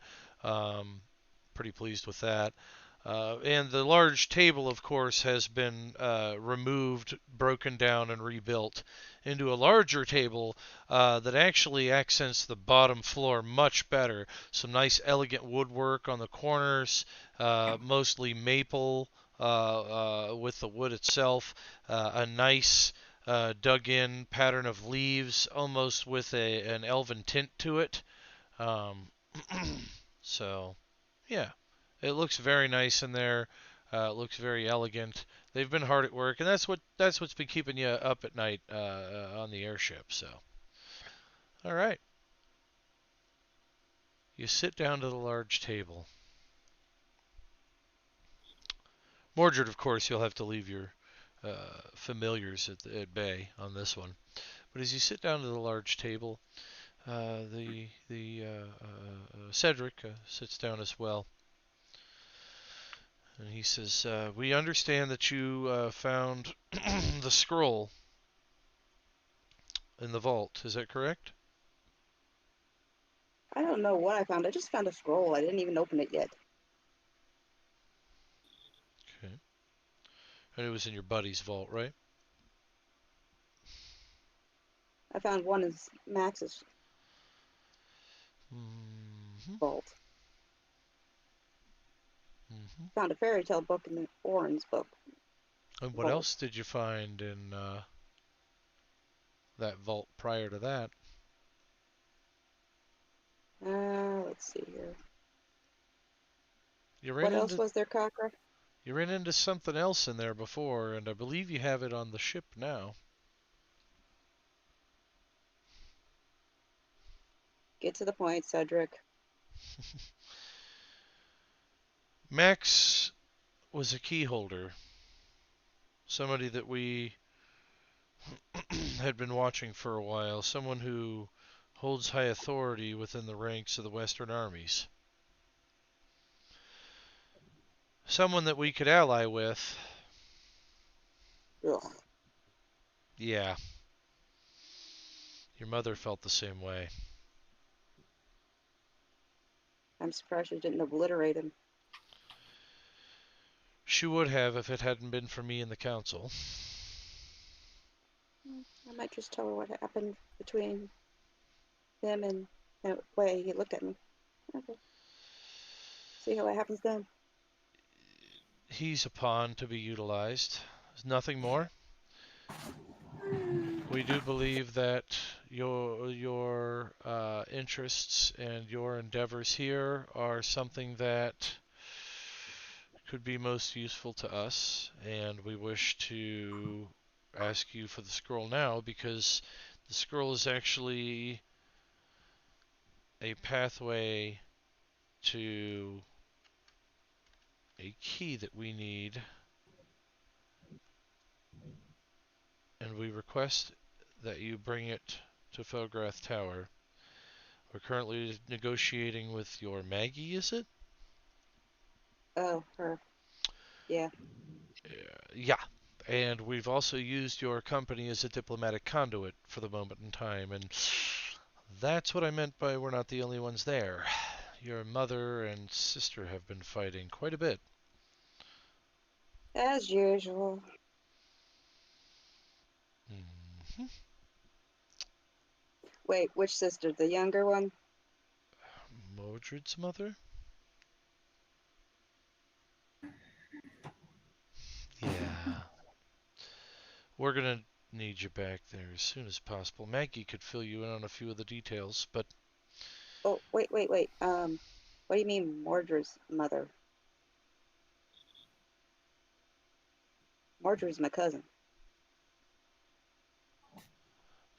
Pretty pleased with that. And the large table, of course, has been removed, broken down, and rebuilt into a larger table that actually accents the bottom floor much better. Some nice, elegant woodwork on the corners, mostly maple with the wood itself. A nice dug-in pattern of leaves, almost with an elven tint to it. So, yeah. It looks very nice in there. It looks very elegant. They've been hard at work, and that's what's been keeping you up at night on the airship. So, all right. You sit down to the large table. Mordred, of course, you'll have to leave your familiars at bay on this one. But as you sit down to the large table, Cedric sits down as well. And he says, we understand that you found the scroll in the vault. Is that correct? I don't know what I found. I just found a scroll. I didn't even open it yet. Okay. And it was in your buddy's vault, right? I found one in Max's vault. Found a fairy tale book in the Orin's book. And what else did you find in that vault prior to that? Let's see here. What else was there, Cockra? You ran into something else in there before, and I believe you have it on the ship now. Get to the point, Cedric. Max was a key holder. Somebody that we had been watching for a while. Someone who holds high authority within the ranks of the Western armies. Someone that we could ally with. Ugh. Yeah. Your mother felt the same way. I'm surprised you didn't obliterate him. She would have if it hadn't been for me and the council. I might just tell her what happened between him and the way he looked at me. Okay. See how it happens then. He's a pawn to be utilized. There's nothing more. We do believe that your interests and your endeavors here are something that could be most useful to us, and we wish to ask you for the scroll now because the scroll is actually a pathway to a key that we need, and we request that you bring it to Felgrath Tower. We're currently negotiating with your Maggie, is it? Oh, her. Yeah. Yeah. And we've also used your company as a diplomatic conduit for the moment in time, and that's what I meant by we're not the only ones there. Your mother and sister have been fighting quite a bit. As usual. Mhm. Wait, which sister? The younger one? Mordred's mother? Yeah. We're gonna need you back there as soon as possible. Maggie could fill you in on a few of the details, but Oh, wait. What do you mean Mordred's mother? Mordred's my cousin.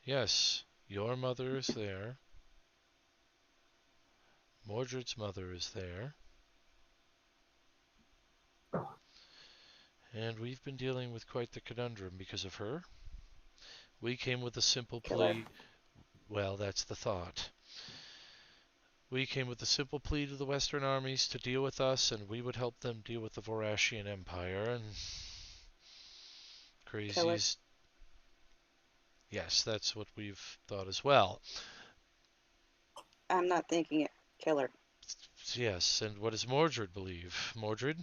yes, your mother is there. Mordred's mother is there. And we've been dealing with quite the conundrum because of her. We came with a simple Killer. plea. Well, that's the thought. We came with a simple plea to the Western armies to deal with us, and we would help them deal with the Vorashian Empire, and Killer. crazies. Yes, that's what we've thought as well. I'm not thinking it. Killer. Yes, and what does Mordred believe? Mordred?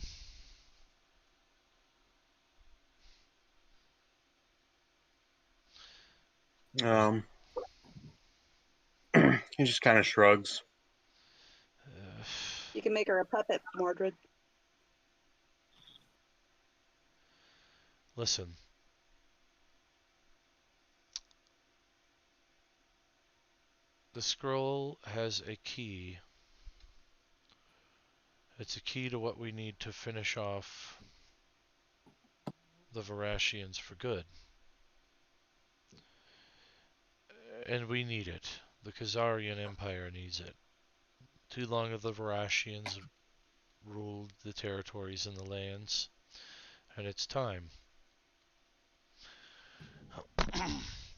He just kind of shrugs. You can make her a puppet, Mordred. Listen. The scroll has a key. It's a key to what we need to finish off the Vorashians for good. And we need it. The Khazarian Empire needs it. Too long have the Vorashians ruled the territories and the lands, and it's time.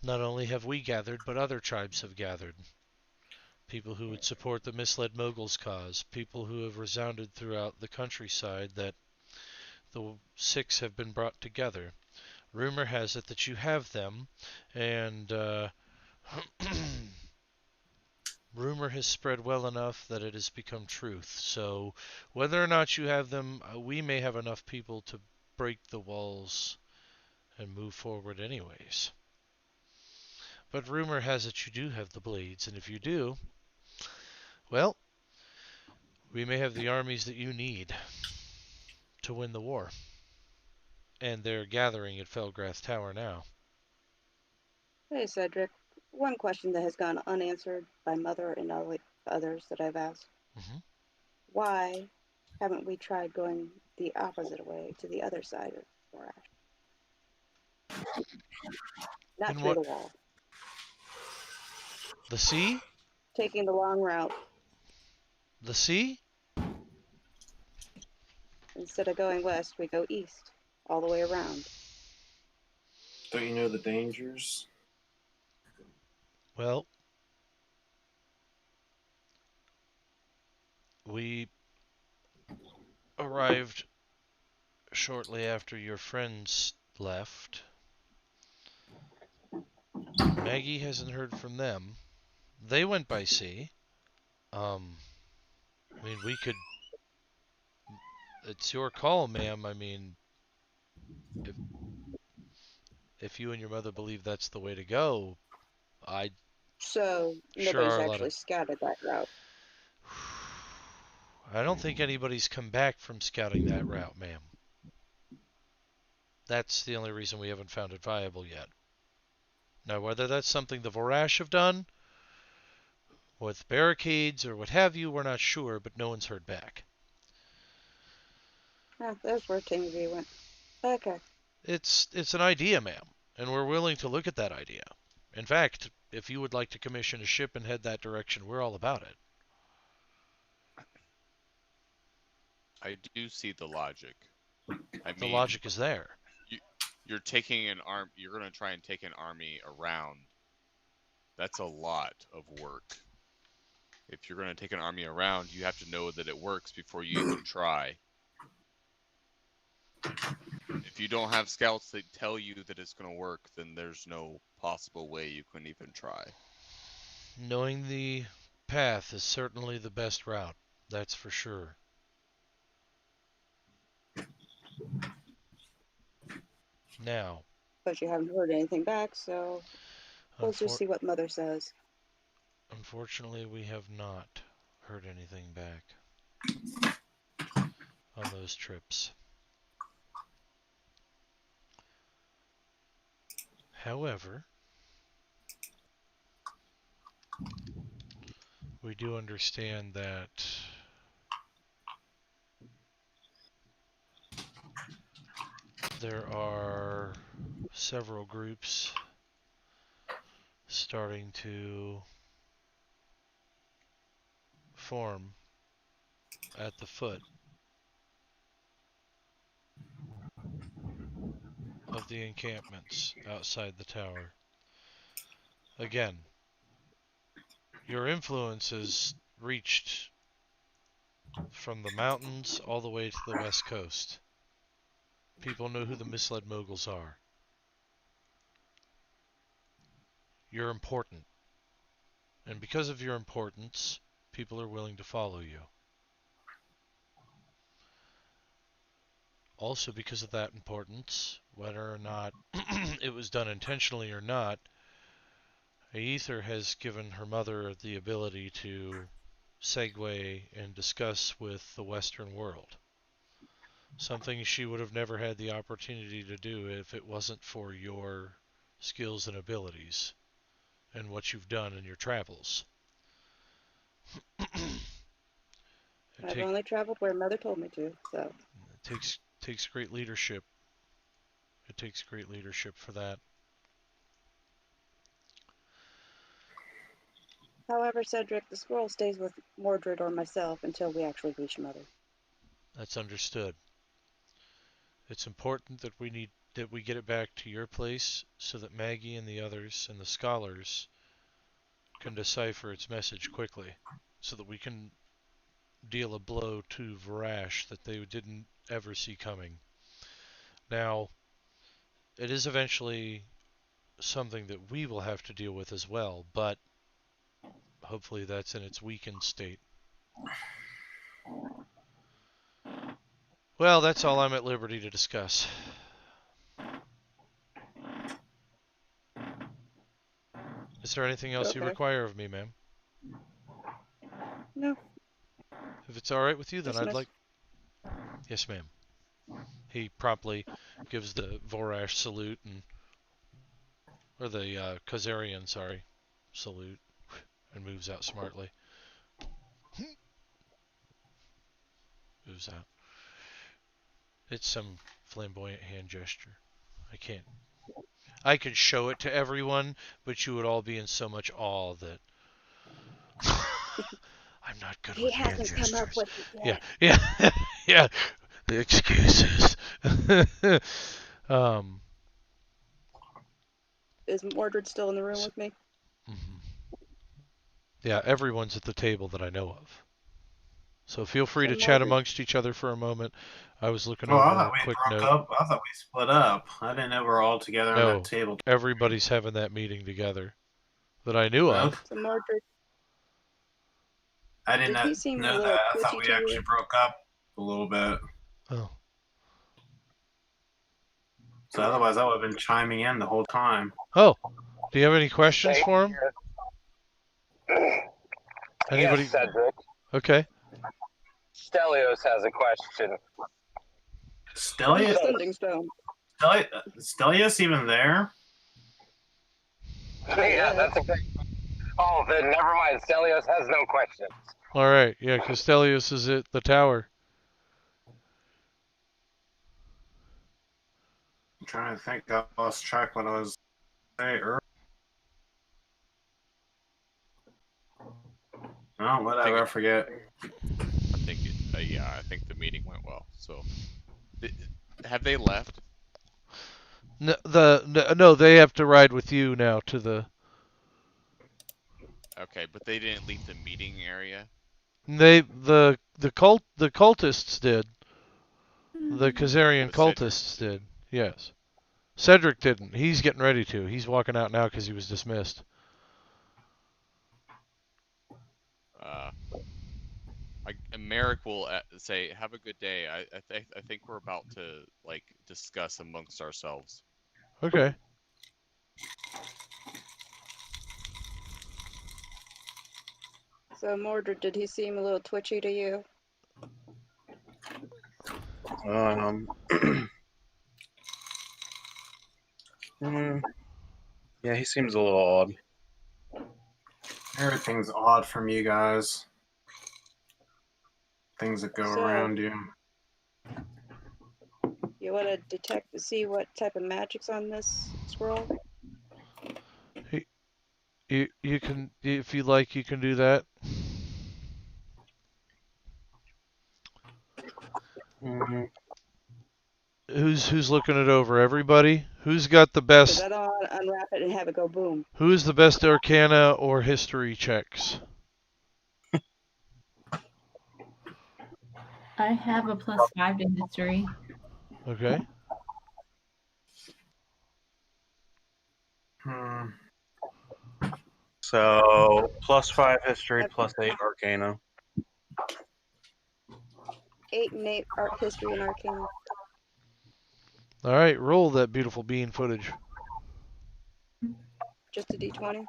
Not only have we gathered, but other tribes have gathered. People who would support the misled Mogul's cause, people who have resounded throughout the countryside that the six have been brought together. Rumor has it that you have them, and rumor has spread well enough that it has become truth. So whether or not you have them, we may have enough people to break the walls and move forward anyways. But rumor has it you do have the blades, and if you do, well, we may have the armies that you need to win the war. And they're gathering at Felgrath Tower now. Hey, Cedric. One question that has gone unanswered by Mother and all the others that I've asked. Mm-hmm. Why haven't we tried going the opposite way to the other side of Morash? Not In through what? the wall. The sea? Taking the long route. The sea? Instead of going west, we go east, all the way around. Don't you know the dangers? Well, we arrived shortly after your friends left. Maggie hasn't heard from them. They went by sea. I mean, we could... It's your call, ma'am. I mean, if you and your mother believe that's the way to go, I So sure nobody's are a lot actually of... scouted that route. I don't think anybody's come back from scouting that route, ma'am. That's the only reason we haven't found it viable yet. Now, whether that's something the Vorash have done with barricades or what have you, we're not sure, but no one's heard back. Oh, there's where Timothy went. Okay. It's an idea, ma'am, and we're willing to look at that idea. In fact, if you would like to commission a ship and head that direction, we're all about it. I do see the logic. I The mean, logic is there. you're taking an arm. You're gonna try and take an army around. That's a lot of work. If you're gonna take an army around, you have to know that it works before you even try. If you don't have scouts that tell you that it's gonna work, then there's no possible way you can even try. Knowing the path is certainly the best route. That's for sure. Now, But you haven't heard anything back, so we'll just see what Mother says. unfortunately, we have not heard anything back on those trips. However, we do understand that there are several groups starting to form at the foot of the encampments outside the tower. Again, your influence has reached from the mountains all the way to the west coast. People know who the Misled Moguls are. You're important. And because of your importance, people are willing to follow you. Also, because of that importance, whether or not it was done intentionally or not, Aether has given her mother the ability to segue and discuss with the Western world. Something she would have never had the opportunity to do if it wasn't for your skills and abilities and what you've done in your travels. I've only traveled where Mother told me to, so. It takes great leadership. It takes great leadership for that. However, Cedric, the squirrel stays with Mordred or myself until we actually reach Mother. That's understood. It's important that we get it back to your place so that Maggie and the others and the scholars can decipher its message quickly, so that we can deal a blow to Varash that they didn't ever see coming. Now, it is eventually something that we will have to deal with as well, but hopefully that's in its weakened state. Well, that's all I'm at liberty to discuss. Is there anything else you require of me, ma'am? No. If it's all right with you, then Dismiss. I'd like... Yes, ma'am. He promptly gives the Vorash salute, or the Khazarian, sorry, salute, and moves out smartly. Moves out. It's some flamboyant hand gesture. I could show it to everyone, but you would all be in so much awe that I'm not good with hand gestures. He hasn't come up with it yet. Yeah. The excuses. Is Mordred still in the room with me? Yeah, everyone's at the table that I know of. So feel free to Mordred. chat amongst each other for a moment. I was looking over a quick note. I thought we split up. I didn't know we were all together on that table. Everybody's having that meeting together that I knew of. So Mordred. I didn't know that. I thought we actually broke up a little bit. Oh. So otherwise I would have been chiming in the whole time. Oh. Do you have any questions for him? Anybody? Yes, Cedric. Okay. Stelios has a question. Stelios even there? Yeah, that's a big. Oh, then never mind. Stelios has no questions. All right, yeah, because Stelios is at the tower. I'm trying to think. I lost track what I was saying earlier. Oh, whatever. I forget. I think I think the meeting went well. So, have they left? No, they have to ride with you now to the. Okay, but they didn't leave the meeting area. The cultists did. The Khazarian But Cedric cultists did. Yes. Cedric didn't. He's getting ready to. He's walking out now because he was dismissed. Merrick will say, "Have a good day." I think we're about to like discuss amongst ourselves. Okay. So Mordred, did he seem a little twitchy to you? Yeah, he seems a little odd. Everything's odd from you guys. Things that go around you. You want to detect to see what type of magic's on this scroll? You can, if you like, you can do that. Who's looking it over? Everybody? Who's got the best? Because I don't want to unwrap it and have it go boom. Who's the best Arcana or History checks? I have a +5 to history. Okay. So +5 history, +8 arcana. 8 and 8 art history and arcana. All right, roll that beautiful bean footage. Just a d20.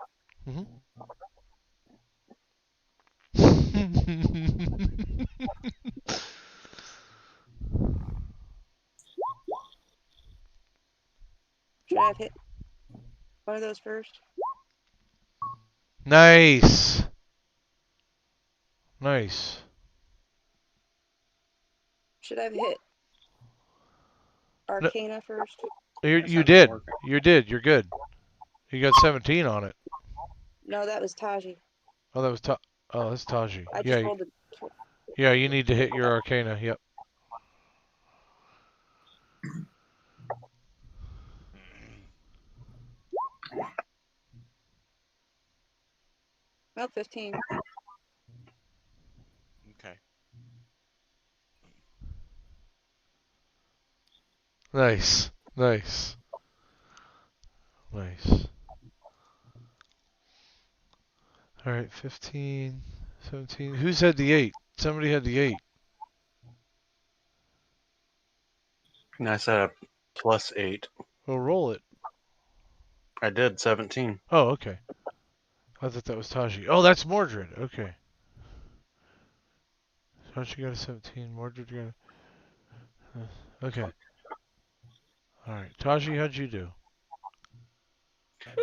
Should I have hit one of those first? Nice. Nice. Should I have hit arcana first? You did. You did. You're good. You got 17 on it. No, that was Taji. Oh, that was Oh, that's Taji. I just rolled a Yeah, you need to hit your Arcana. Yep. well, 15. Okay. Nice. Nice. Nice. All right, 15, 17. Who's had the 8? Somebody had the 8. And I said a +8. Well, roll it. I did 17. Oh, okay. I thought that was Taji. Oh, that's Mordred. Okay. Taji got a 17. Mordred got a... Okay. All right. Taji, how'd you do?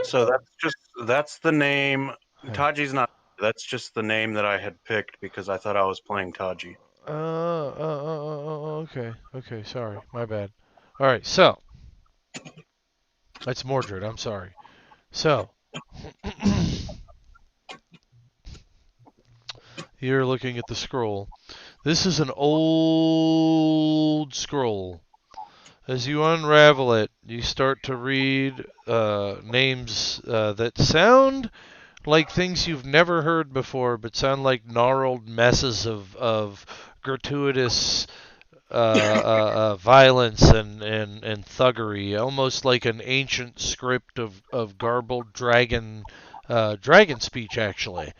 So that's the name. Taji's not. That's just the name that I had picked because I thought I was playing Taji. Okay. Okay, sorry. My bad. All right, so. That's Mordred. I'm sorry. So. You're looking at the scroll. This is an old scroll. As you unravel it, you start to read names that sound like things you've never heard before, but sound like gnarled messes of gratuitous violence and thuggery, almost like an ancient script of garbled dragon speech, actually.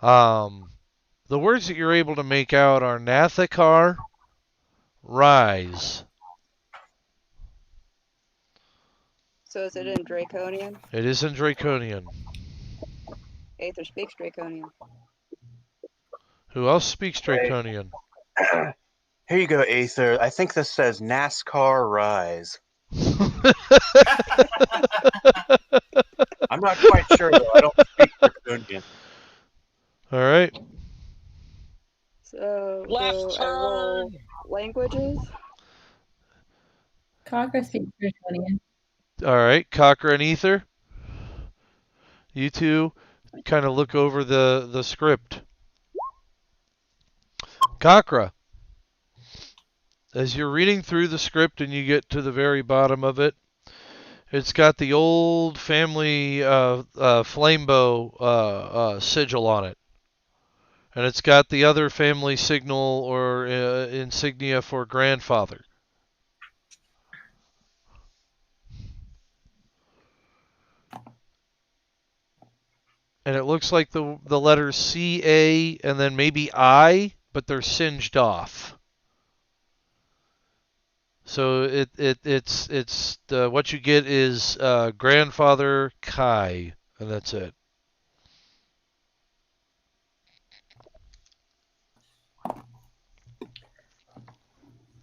The words that you're able to make out are Nathakar, rise. So is it in Draconian? It is in Draconian. Aether speaks Draconian. Who else speaks Draconian? Here you go, Aether. I think this says NASCAR Rise. I'm I'm not quite sure though. I don't speak Draconian. All right. So Left I roll turn. languages. Cocker speaks Draconian. All right. Cocker and Ether. You two kind of look over the script. Cockra, as you're reading through the script and you get to the very bottom of it, it's got the old family flamebow sigil on it. And it's got the other family signal or insignia for grandfather. And it looks like the letters C, A, and then maybe I, but they're singed off. So it's what you get is grandfather Kai, and that's it.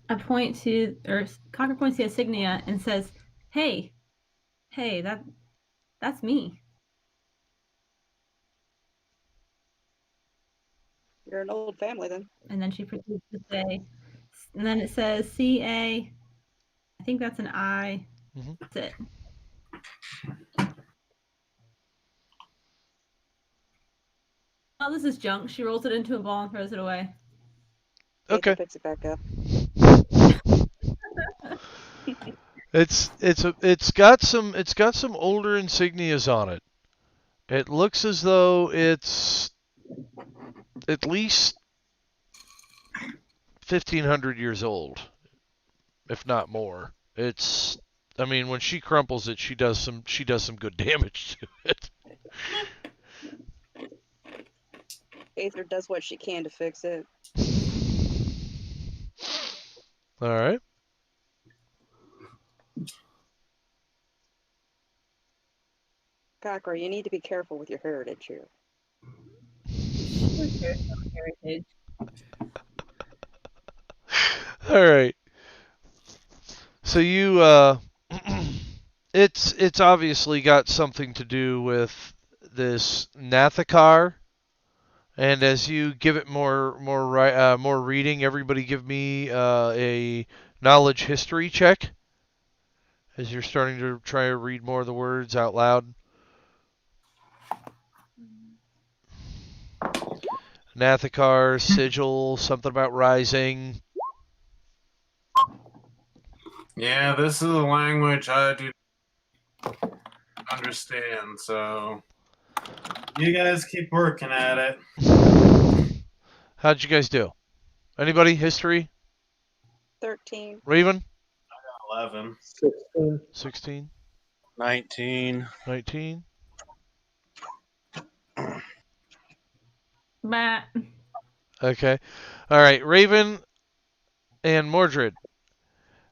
I point to, or Cocker points to the insignia and says, "Hey, that's me." You're an old family then. And then she proceeds to say, and then it says C-A. I think that's an I. Mhm. That's it. Oh, this is junk. She rolls it into a ball and throws it away. Okay. Picks it back up. It's got some older insignias on it. It looks as though it's at least 1,500 years old, if not more. It's, I mean, when she crumples it, she does some good damage to it. Aether does what she can to fix it. All right. Cocker, you need to be careful with your heritage here. Heritage. All right. So you it's obviously got something to do with this Nathakar, and as you give it more reading, everybody give me a knowledge history check as you're starting to try to read more of the words out loud. Nathakar, sigil, something about rising. Yeah, this is a language I do understand, so you guys keep working at it. How'd you guys do? Anybody? History? 13. Raven? 11. 16. 16? 19. 19? Matt. Okay. All right. Raven and Mordred.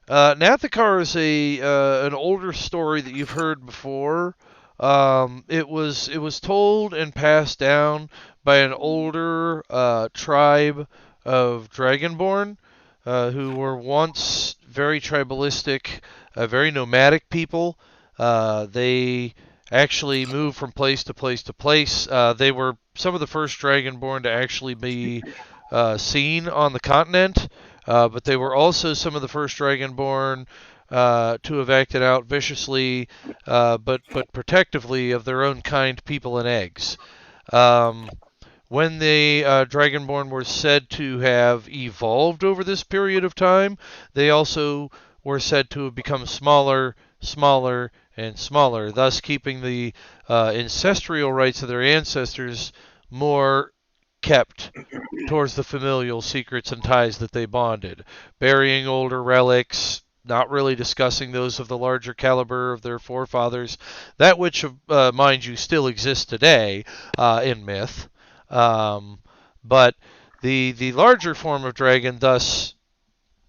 Nathakar is an older story that you've heard before. It was told and passed down by an older tribe of Dragonborn who were once very tribalistic, very nomadic people. They actually moved from place to place to place. They were some of the first Dragonborn to actually be seen on the continent. But they were also some of the first Dragonborn to have acted out viciously, but protectively of their own kind, people and eggs. When the Dragonborn were said to have evolved over this period of time, they also were said to have become smaller, smaller, and smaller, thus keeping the ancestral rights of their ancestors more kept towards the familial secrets and ties that they bonded, burying older relics, not really discussing those of the larger caliber of their forefathers, that which, mind you, still exists today in myth. But the larger form of dragon thus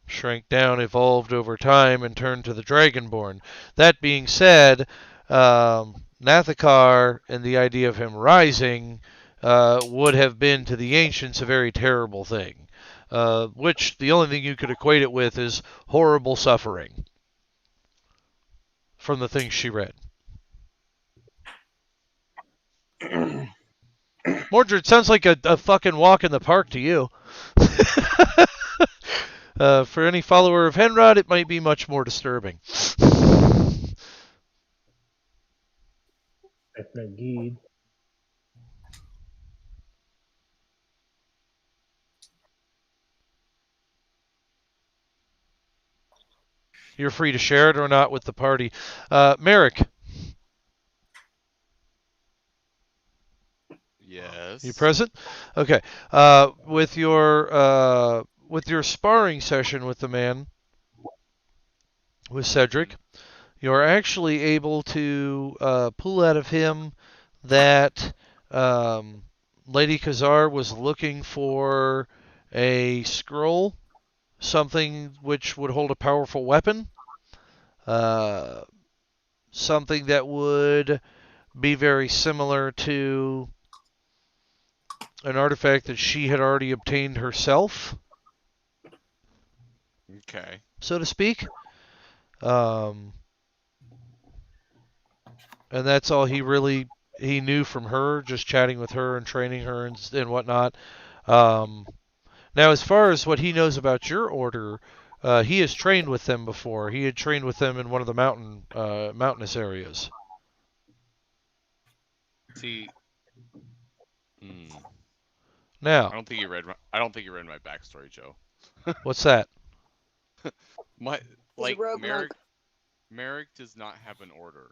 shrank down, evolved over time, and turned to the Dragonborn. That being said, Nathakar and the idea of him rising would have been to the ancients a very terrible thing, which the only thing you could equate it with is horrible suffering from the things she read. Mordred, sounds like a fucking walk in the park to you. For any follower of Henrod, it might be much more disturbing. Indeed. You're free to share it or not with the party. Merrick, Yes. you present? Okay. With your sparring session with the man, with Cedric, you're actually able to pull out of him that Lady Khazar was looking for a scroll, something which would hold a powerful weapon, something that would be very similar to an artifact that she had already obtained herself, Okay. so to speak. And that's all he knew from her, just chatting with her and training her and whatnot. Now, as far as what he knows about your order, he has trained with them before. He had trained with them in one of the mountainous areas. See. Now, I don't think you read my backstory, Joe. What's that? He's a rogue monk. Merrick does not have an order.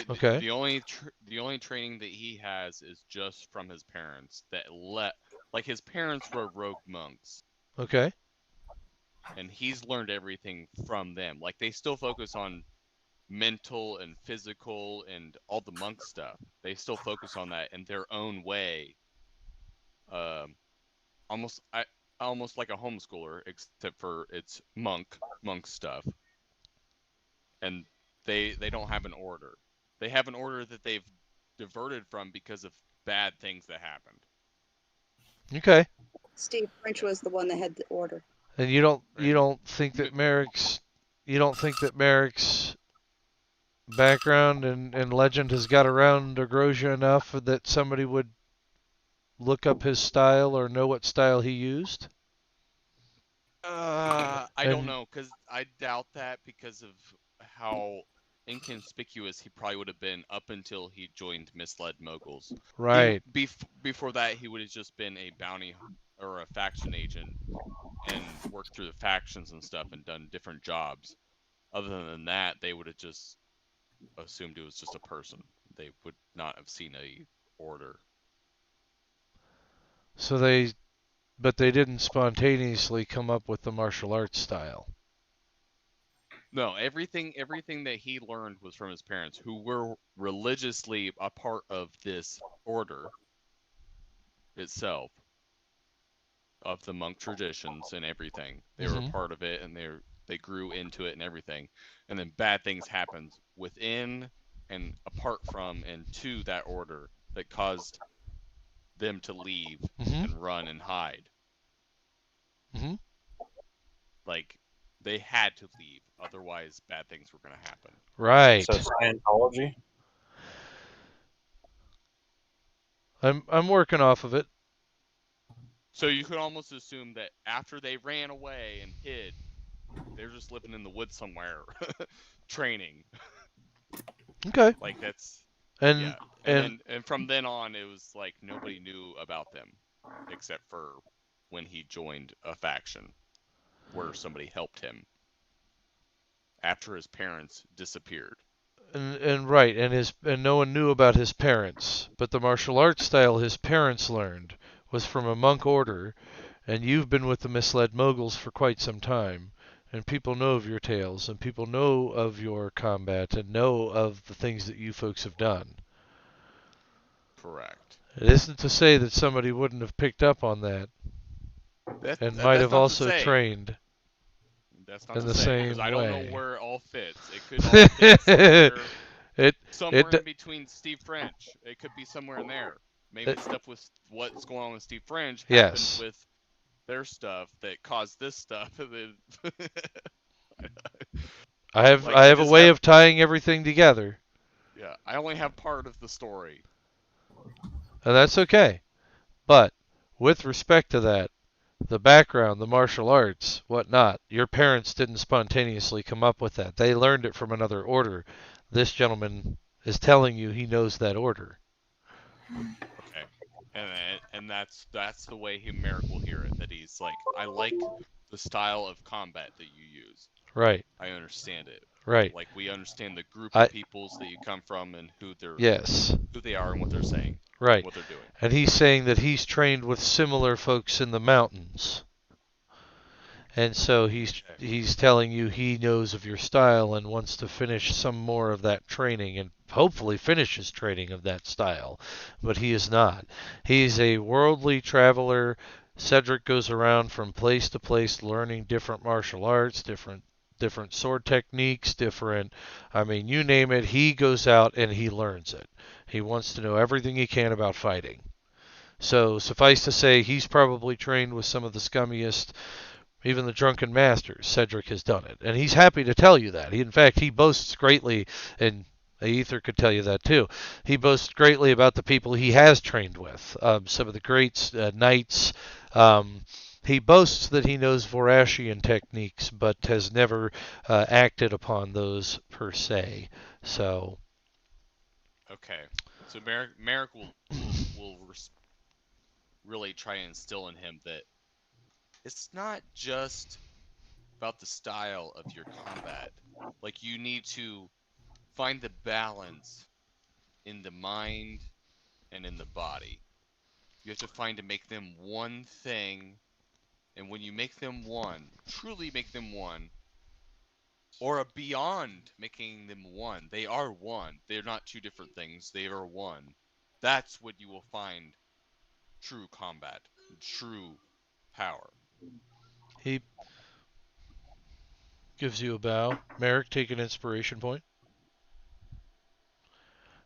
Okay. The only training that he has is just from his parents. Like his parents were rogue monks. Okay. And he's learned everything from them. Like they still focus on mental and physical and all the monk stuff. They still focus on that in their own way. Almost like a homeschooler, except for it's monk stuff. And they don't have an order. They have an order that they've diverted from because of bad things that happened. Okay. Steve French was the one that had the order. And you don't think that Merrick's background and legend has got around Agrosia enough that somebody would look up his style or know what style he used? I don't know, because I doubt that because of how inconspicuous he probably would have been up until he joined Misled Moguls. Right. Before that, he would have just been a bounty or a faction agent and worked through the factions and stuff and done different jobs. Other than that, they would have just assumed it was just a person. They would not have seen a order. But they didn't spontaneously come up with the martial arts style. No, everything that he learned was from his parents, who were religiously a part of this order itself, of the monk traditions and everything. They were a part of it, and they grew into it and everything. And then bad things happened within and apart from and to that order that caused them to leave and run and hide. Like, they had to leave, otherwise bad things were going to happen. Right. So Scientology? I'm working off of it. So you could almost assume that after they ran away and hid, they're just living in the woods somewhere, training. Okay. Like that's and from then on, it was like nobody knew about them, except for when he joined a faction, where somebody helped him after his parents disappeared. And right, and no one knew about his parents, but the martial arts style his parents learned was from a monk order, and you've been with the Misled Moguls for quite some time, and people know of your tales, and people know of your combat, and know of the things that you folks have done. Correct. It isn't to say that somebody wouldn't have picked up on that, and might have also trained. That's not in to the say, same because I way. don't know where it all fits. It could all fit somewhere in between Steve French. It could be somewhere in there. Maybe stuff with what's going on with Steve French happened with their stuff that caused this stuff. I have a way of tying everything together. Yeah, Yeah, I only have part of the story. And that's okay. But with respect to that, the background, the martial arts, whatnot, your parents didn't spontaneously come up with that. They learned it from another order. This gentleman is telling you he knows that order. Okay, and that's the way Merrick will hear it. That he's like, I like the style of combat that you use. Right. I understand it. Right. Like we understand the group of peoples that you come from and who they are and what they're saying. Right. What they're doing. And he's saying that he's trained with similar folks in the mountains. And so he's telling you he knows of your style and wants to finish some more of that training and hopefully finish his training of that style. But he is not. He's a worldly traveler. Cedric goes around from place to place learning different martial arts, different sword techniques, you name it, he goes out and he learns it. He wants to know everything he can about fighting. So suffice to say, he's probably trained with some of the scummiest, even the drunken masters. Cedric has done it, and he's happy to tell you that. In fact, he boasts greatly, and Aether could tell you that too. He boasts greatly about the people he has trained with, some of the great knights. He boasts that he knows Vorashian techniques, but has never acted upon those per se. So. Okay, so Merrick will really try and instill in him that it's not just about the style of your combat. Like you need to find the balance in the mind and in the body. You have to find to make them one thing. And when you make them one, truly make them one, or beyond making them one, they are one. They're not two different things. They are one. That's what you will find true combat, true power. He gives you a bow. Merrick, take an inspiration point.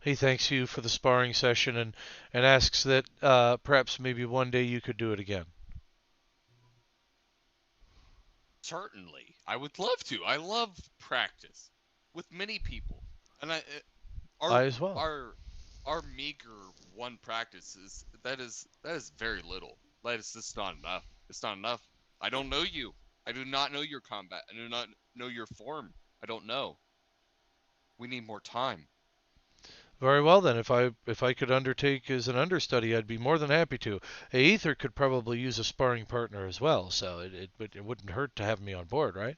He thanks you for the sparring session and asks that perhaps maybe one day you could do it again. Certainly, I would love to. I love practice with many people, and I as well. Our meager one practice is very little. That is just not enough. It's not enough. I don't know you. I do not know your combat. I do not know your form. I don't know. We need more time. Very well then. If I could undertake as an understudy, I'd be more than happy to. Aether could probably use a sparring partner as well, so it wouldn't hurt to have me on board, right?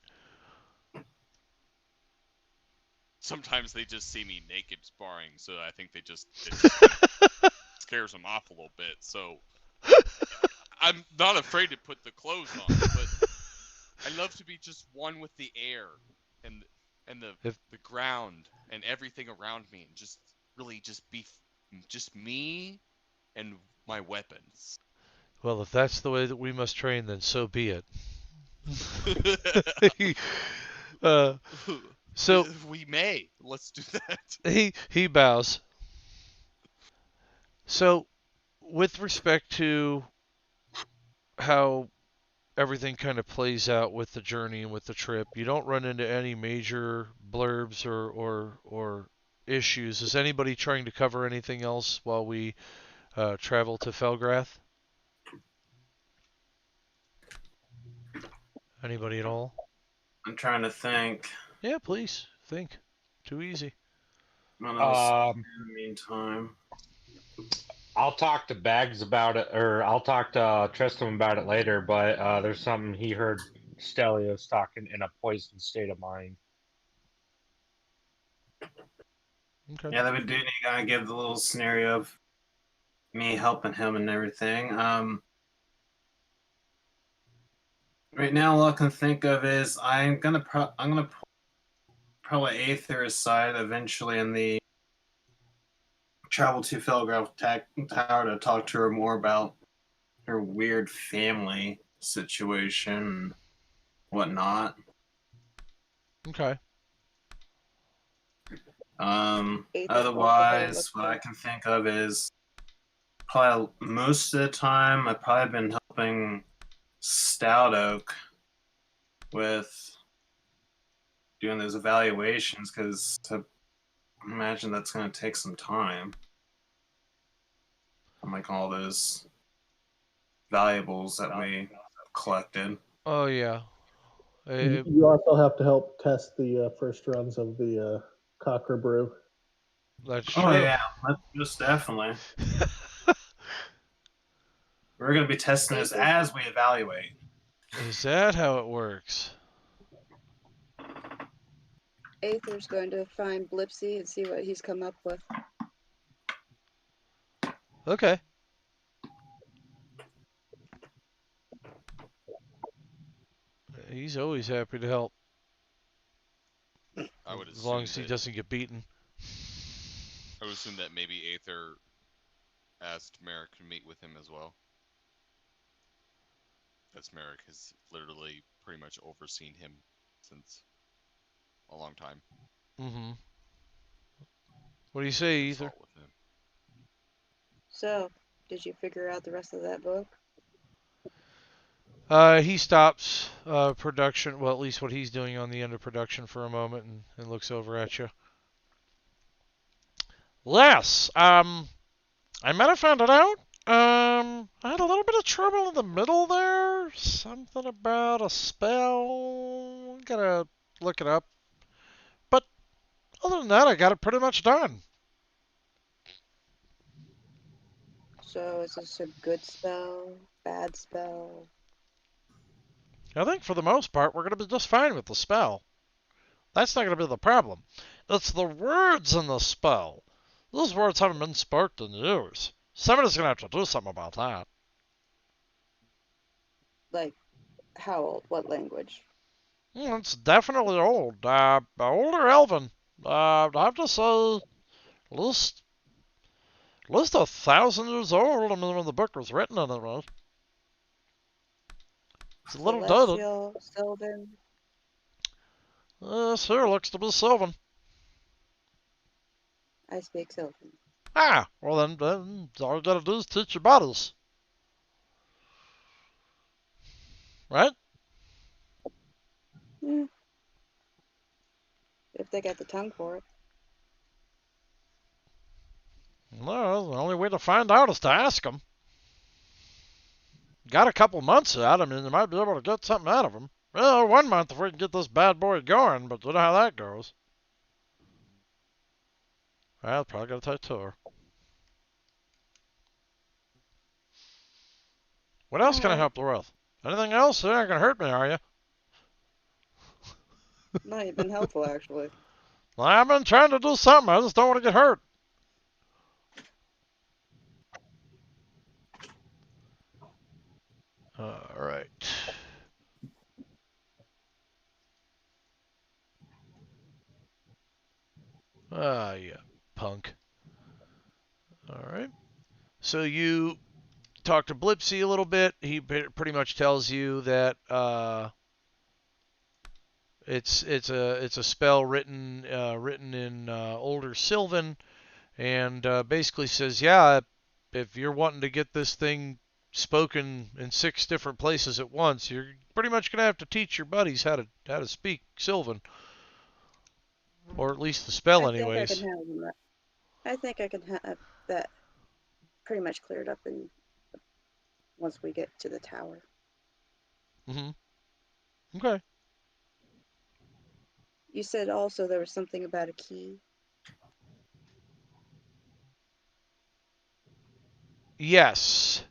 Sometimes they just see me naked sparring, so I think it scares them off a little bit. So I'm not afraid to put the clothes on, but I love to be just one with the air and the ground and everything around me, and just really just be just me and my weapons. Well, if that's the way that we must train, then so be it. So we may. Let's do that. He bows. So, with respect to how everything kind of plays out with the journey and with the trip, you don't run into any major blurbs or issues. Is anybody trying to cover anything else while we travel to Felgrath? Anybody at all? I'm trying to think. Yeah, please think. Too easy. What else in the meantime? I'll talk to Bags about it, or I'll talk to Tristram about it later, but there's something he heard Stelios talking in a poisoned state of mind. Okay. Yeah, that would do. You gotta give the little scenario of me helping him and everything. Right now, all I can think of is I'm gonna probably Aether aside eventually in the travel to Felgrath Tower to talk to her more about her weird family situation and whatnot. Okay. Otherwise, what I can think of is probably most of the time I've probably been helping Stout Oak with doing those evaluations, because imagine that's going to take some time. Like all those valuables that we collected. Oh yeah. You also have to help test the first runs of the Cocker Brew. That's true. Oh yeah, most definitely. We're going to be testing this as we evaluate. Is that how it works? Aether's going to find Blipsy and see what he's come up with. Okay. He's always happy to help. I would As long assume as he that- doesn't get beaten. I would assume that maybe Aether asked Merrick to meet with him as well. As Merrick has literally pretty much overseen him since a long time. Mm-hmm. What do you say, Ether? Consult with him. So, did you figure out the rest of that book? He stops production, well, at least what he's doing on the end of production for a moment and looks over at you. Les, I might have found it out. I had a little bit of trouble in the middle there. Something about a spell. Gotta look it up. But other than that, I got it pretty much done. So, is this a good spell? Bad spell? I think for the most part, we're going to be just fine with the spell. That's not going to be the problem. It's the words in the spell. Those words haven't been spoken in years. Somebody's going to have to do something about that. Like, how old? What language? It's definitely old. Older Elven. I'd have to say, at least 1,000 years old. I mean, when the book was written, anyway. It's a little dated. Celestial, Sylvan? This here looks to be Sylvan. I speak Sylvan. Ah, well then all you gotta do is teach your bodies. Right? Yeah. If they got the tongue for it. Well, the only way to find out is to ask them. Got a couple months out. I mean, you might be able to get something out of them. Well, 1 month if we can get this bad boy going, but you know how that goes. Well, probably gotta take 2. What else can I help you with? Anything else? You're not gonna hurt me, are you? No, you've been helpful, actually. Well, I've been trying to do something. I just don't want to get hurt. All right. Ah, yeah, punk. All right. So you talk to Blipsy a little bit. He pretty much tells you that it's a spell written in older Sylvan, and basically says, yeah, if you're wanting to get this thing spoken in 6 different places at once, you're pretty much gonna have to teach your buddies how to speak Sylvan, or at least the spell, anyways. I think I can have that pretty much cleared up in once we get to the tower. Mm-hmm. Okay. You said also there was something about a key. Yes.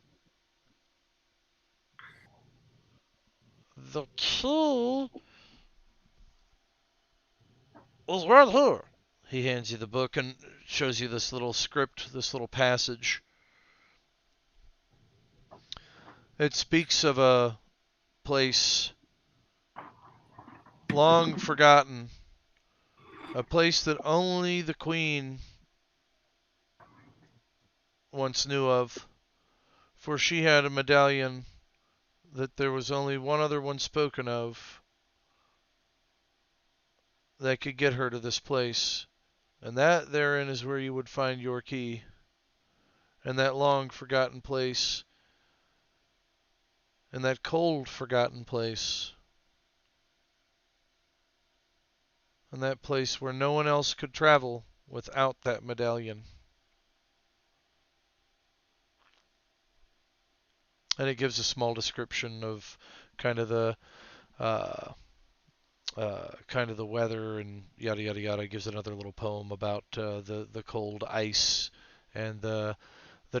The key is right here. He hands you the book and shows you this little script, this little passage. It speaks of a place long forgotten, a place that only the Queen once knew of, for she had a medallion that there was only one other one spoken of that could get her to this place, and that therein is where you would find your key, and that long forgotten place, and that cold forgotten place, and that place where no one else could travel without that medallion. And it gives a small description of kind of the weather and yada yada yada. It gives another little poem about the cold ice and the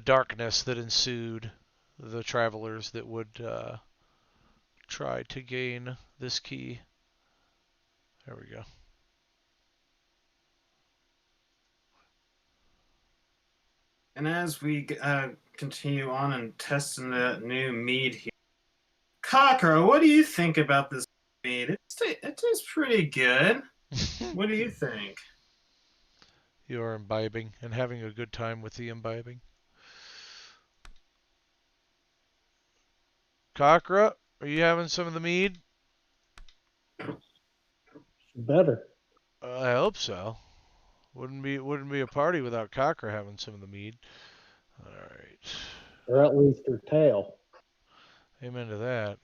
darkness that ensued the travelers that would try to gain this key. There we go. And as we continue on and testing the new mead here, Cockro, what do you think about this mead? It tastes pretty good. What do you think? You are imbibing and having a good time with the imbibing. Cockra, are you having some of the mead? Better. I hope so. Wouldn't be a party without Cockra having some of the mead. All right. Or at least her tail. Amen to that.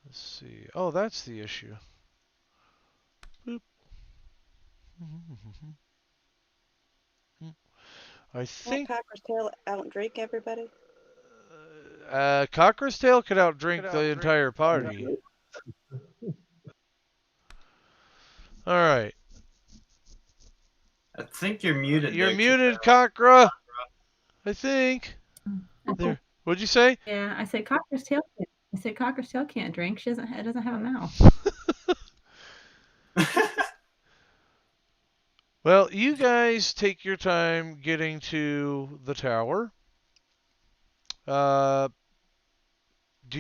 Let's see. Oh, that's the issue. Boop. I think Cocker's tail out and drink everybody. Cockra's tail could outdrink the entire party. All right. I think you're muted. You're there, muted, Cockra. I think. There. What'd you say? Yeah, I said Cocker's tail. I said Cocker's tail can't drink. It doesn't have a mouth. Well, you guys take your time getting to the tower. Do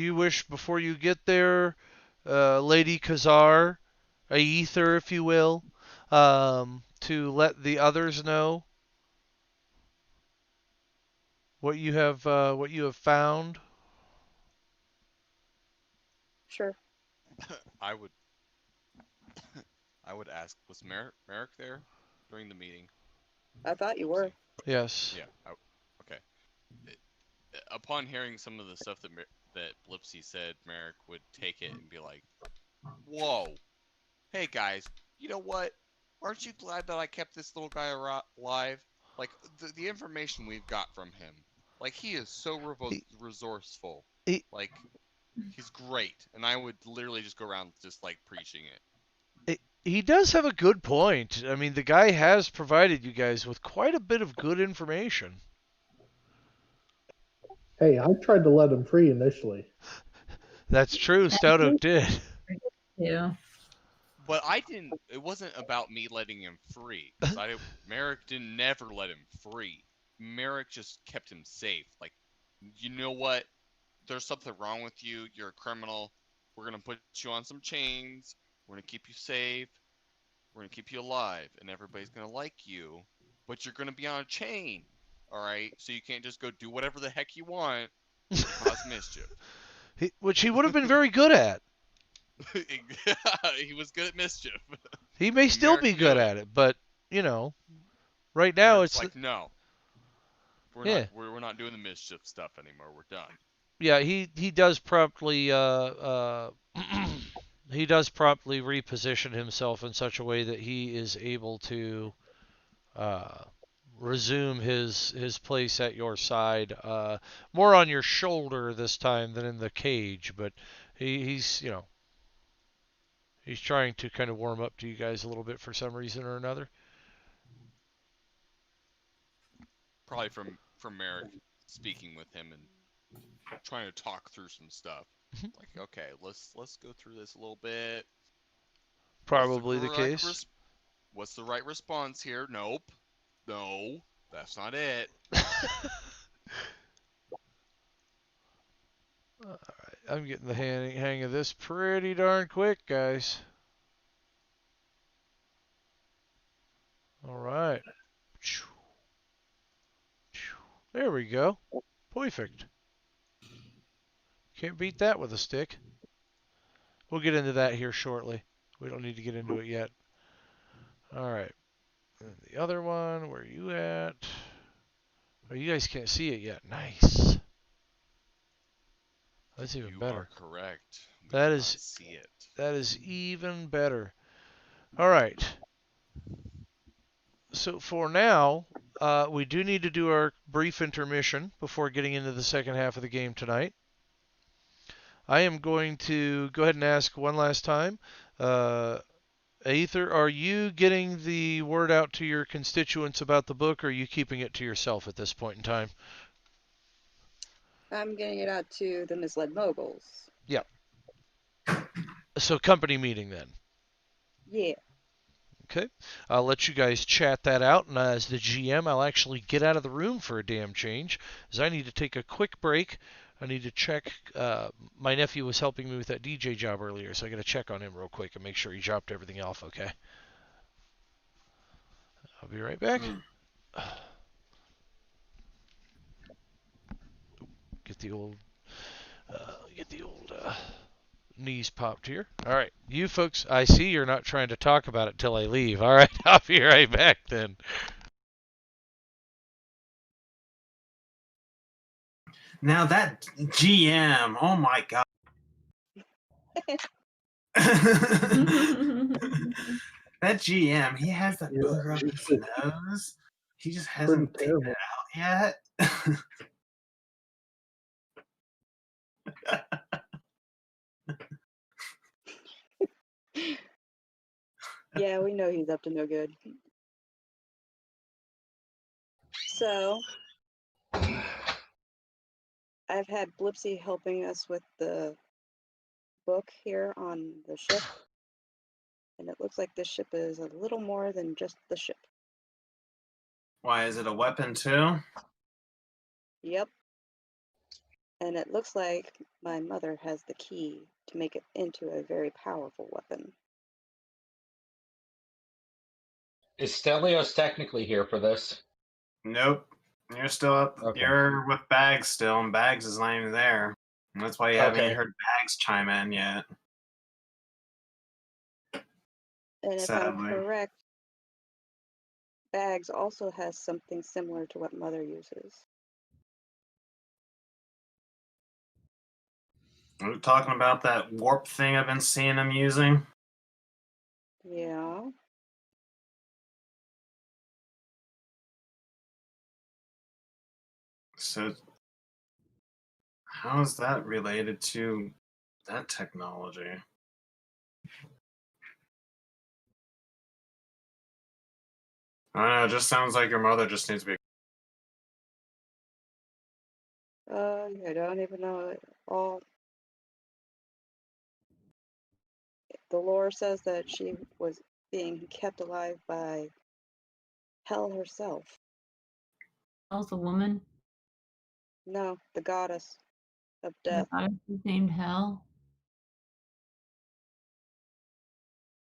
you wish, before you get there, Lady Khazar, Aether, if you will, to let the others know what you have found? Sure. I would ask, was Merrick there during the meeting? I thought you were. Yes. Yeah. Okay. Upon hearing some of the stuff that Blipsy said, Merrick would take it and be like, "Whoa, hey guys, you know what? Aren't you glad that I kept this little guy alive? Like the information we've got from him, like he is so resourceful. Like he's great." And I would literally just go around just like preaching it. He does have a good point. I mean, the guy has provided you guys with quite a bit of good information. Hey, I tried to let him free initially. That's true. Stout Oak did. Yeah. But I didn't. It wasn't about me letting him free. Merrick didn't never let him free. Merrick just kept him safe. Like, you know what? There's something wrong with you. You're a criminal. We're gonna put you on some chains. We're gonna keep you safe. We're gonna keep you alive, and everybody's gonna like you. But you're gonna be on a chain. All right, so you can't just go do whatever the heck you want and cause mischief. Which he would have been very good at. He was good at mischief. He may still be good at it, but you know, right now it's like no. We're not doing the mischief stuff anymore. We're done. Yeah, he does promptly he does promptly reposition himself in such a way that he is able to resume his place at your side, more on your shoulder this time than in the cage, but he's trying to kind of warm up to you guys a little bit for some reason or another. Probably from Merrick speaking with him and trying to talk through some stuff. Like, okay, let's go through this a little bit. Probably the case. What's the right response here? Nope. No, that's not it. Alright, I'm getting the hang of this pretty darn quick, guys. Alright. There we go. Perfect. Can't beat that with a stick. We'll get into that here shortly. We don't need to get into it yet. Alright. And the other one, where are you at? Oh, you guys can't see it yet. Nice. That's even better. You are correct. That is see it. That is even better. Alright. So for now, we do need to do our brief intermission before getting into the second half of the game tonight. I am going to go ahead and ask one last time. Aether, are you getting the word out to your constituents about the book, or are you keeping it to yourself at this point in time? I'm getting it out to the misled moguls. Yeah. So company meeting then. Yeah. Okay. I'll let you guys chat that out, and as the GM, I'll actually get out of the room for a damn change, as I need to take a quick break. I need to check. My nephew was helping me with that DJ job earlier, so I got to check on him real quick and make sure he dropped everything off. Okay. I'll be right back. Get the old knees popped here. All right, you folks, I see you're not trying to talk about it till I leave. All right, I'll be right back then. Now that GM, oh my god. That GM, he has that booger up his nose. He just hasn't taken it out yet. Yeah, we know he's up to no good. So, I've had Blipsy helping us with the book here on the ship. And it looks like this ship is a little more than just the ship. Why, is it a weapon too? Yep. And it looks like my mother has the key to make it into a very powerful weapon. Is Stelios technically here for this? Nope. You're still up. Okay. You're with Bags still, and Bags is not even there. And that's why you haven't Okay. heard Bags chime in yet. And if I'm Sadly. correct, Bags also has something similar to what Mother uses. Are we talking about that warp thing I've been seeing him using? Yeah. So, how is that related to that technology? I don't know, it just sounds like your mother just needs to be. I don't even know it all. The lore says that she was being kept alive by Hell herself. Hell's a woman. No, the goddess of The death. goddess is named Hell.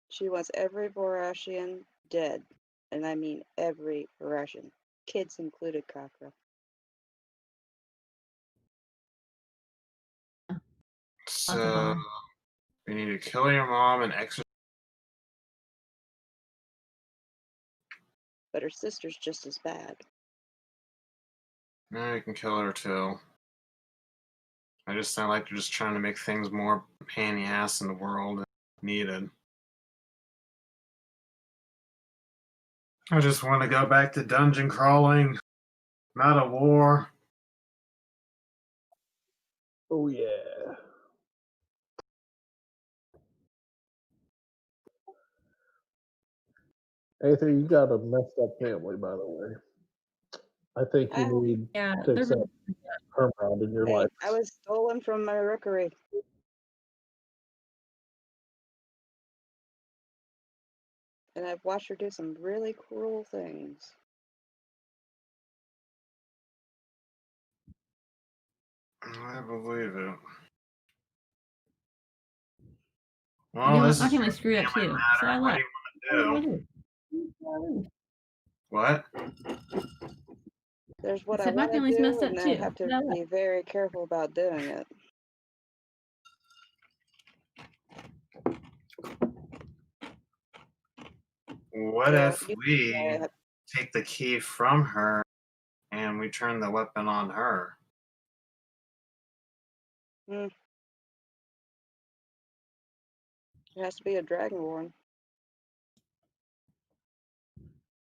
She wants every Vorashian dead. And I mean every Vorashian. Kids included, Kakra. So, you need to kill your mom and exorcise. But her sister's just as bad. No, you can kill her too. I just sound like you're just trying to make things more pain in the ass in the world than needed. I just want to go back to dungeon crawling, not a war. Oh yeah. Aether, you got a messed up family, by the way. I think you need to accept turnaround in your Hey, life. I was stolen from my rookery. And I've watched her do some really cruel things. I believe it. You Well, know this what? My is family screwed up too. So I what left. do you want to do? What? There's what I I said my want to family's do, messed up and I too. have to So I left. be very careful about doing it. What So if we take the key from her and we turn the weapon on her? It has to be a Dragonborn.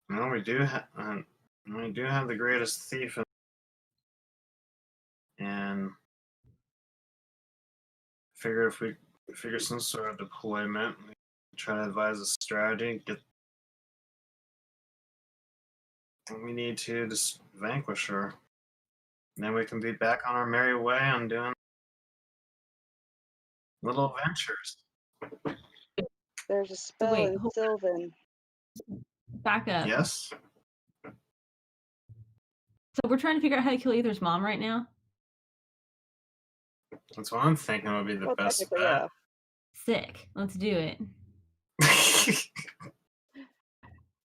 Well, we do have the greatest thief, and figure if we figure some sort of deployment, we try to advise a strategy, get. We need to just vanquish her. And then we can be back on our merry way on doing little adventures. There's a spell wait, in Sylvan. Back up. Yes? So we're trying to figure out how to kill Ether's mom right now. That's what I'm thinking would be the Well, best technically, bet. Sick. Let's do it.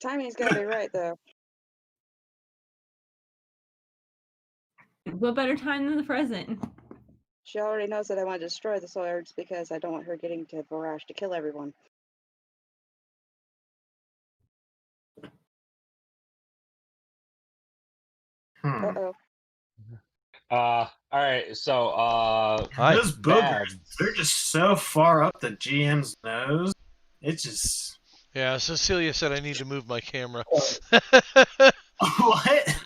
Timing's gotta be right, though. What better time than the present? She already knows that I want to destroy the swords because I don't want her getting to Varash to kill everyone. Uh-oh. All right. So, Those boogers, Bags. they're just so far up the GM's nose. It's just. Yeah, Cecilia said I need to move my camera. What?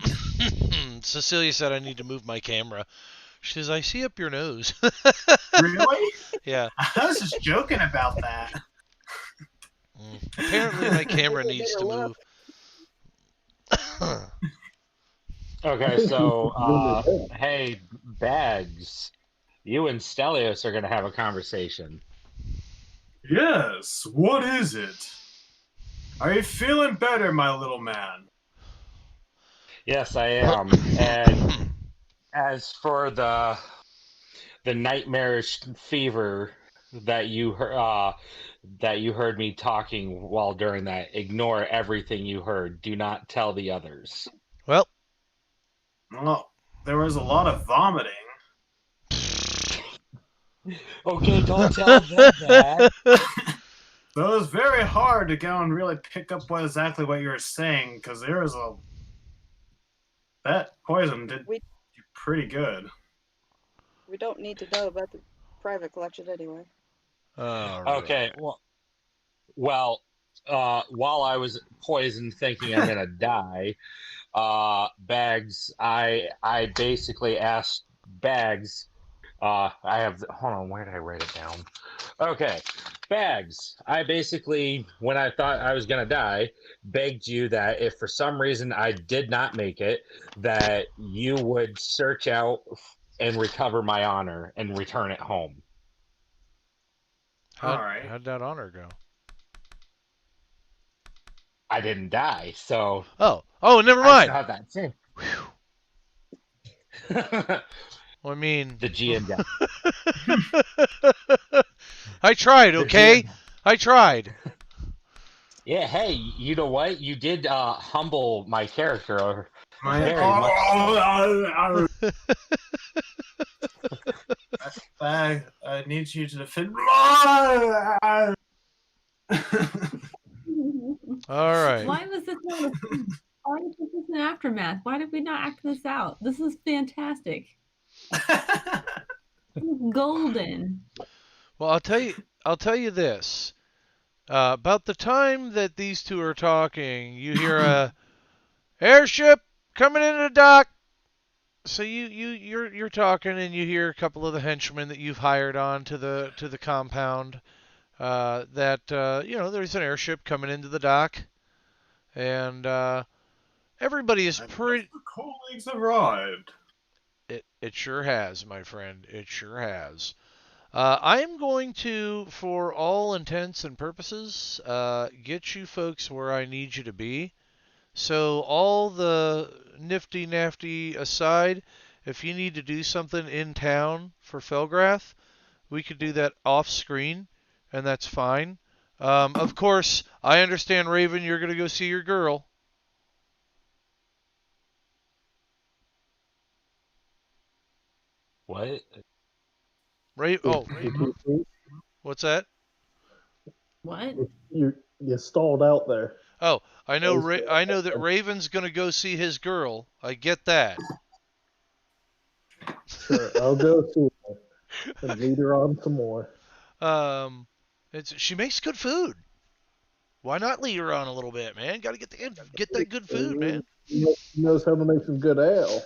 Cecilia said I need to move my camera. She says, I see up your nose. Really? Yeah. I was just joking about that. Apparently my camera needs to move. Okay, so, hey, Bags, you and Stelios are going to have a conversation. Yes, what is it? Are you feeling better, my little man? Yes, I am. And as for the nightmarish fever that you heard me talking while during that, ignore everything you heard. Do not tell the others. Well, there was a lot of vomiting. Okay, don't tell them that. So it was very hard to go and really pick up exactly what you were saying, because there was that poison did pretty good. We don't need to know about the private collection anyway. Okay, well, while I was poisoned thinking I'm gonna die, Bags, I basically asked Bags, hold on, where did I write it down? Okay, Bags, I basically, when I thought I was gonna die, begged you that if for some reason I did not make it, that you would search out and recover my honor and return it home. How'd that honor go? I didn't die, so. Oh, never I mind. still have that too. Well, I mean, the GM died. I tried, okay? I tried. Yeah, hey, you know what? You did humble my character very much. I need you to defend. All right. Why was this an aftermath? Why did we not act this out? This is fantastic. Golden. Well, I'll tell you this. About the time that these two are talking, you hear a airship coming into the dock. So you're talking, and you hear a couple of the henchmen that you've hired on to the compound. That there's an airship coming into the dock, and everybody is pretty. The colleagues arrived. It sure has, my friend. It sure has. I'm going to, for all intents and purposes, get you folks where I need you to be. So all the nifty-nafty aside, if you need to do something in town for Felgrath, we could do that off-screen, and that's fine. Of course, I understand, Raven, you're going to go see your girl. What? Raven. What's that? What? You stalled out there. Oh, I know. I know that Raven's gonna go see his girl. I get that. Sure, I'll go see her and lead her on some more. She makes good food. Why not lead her on a little bit, man? Got to get that good food, man. He knows how to make some good ale.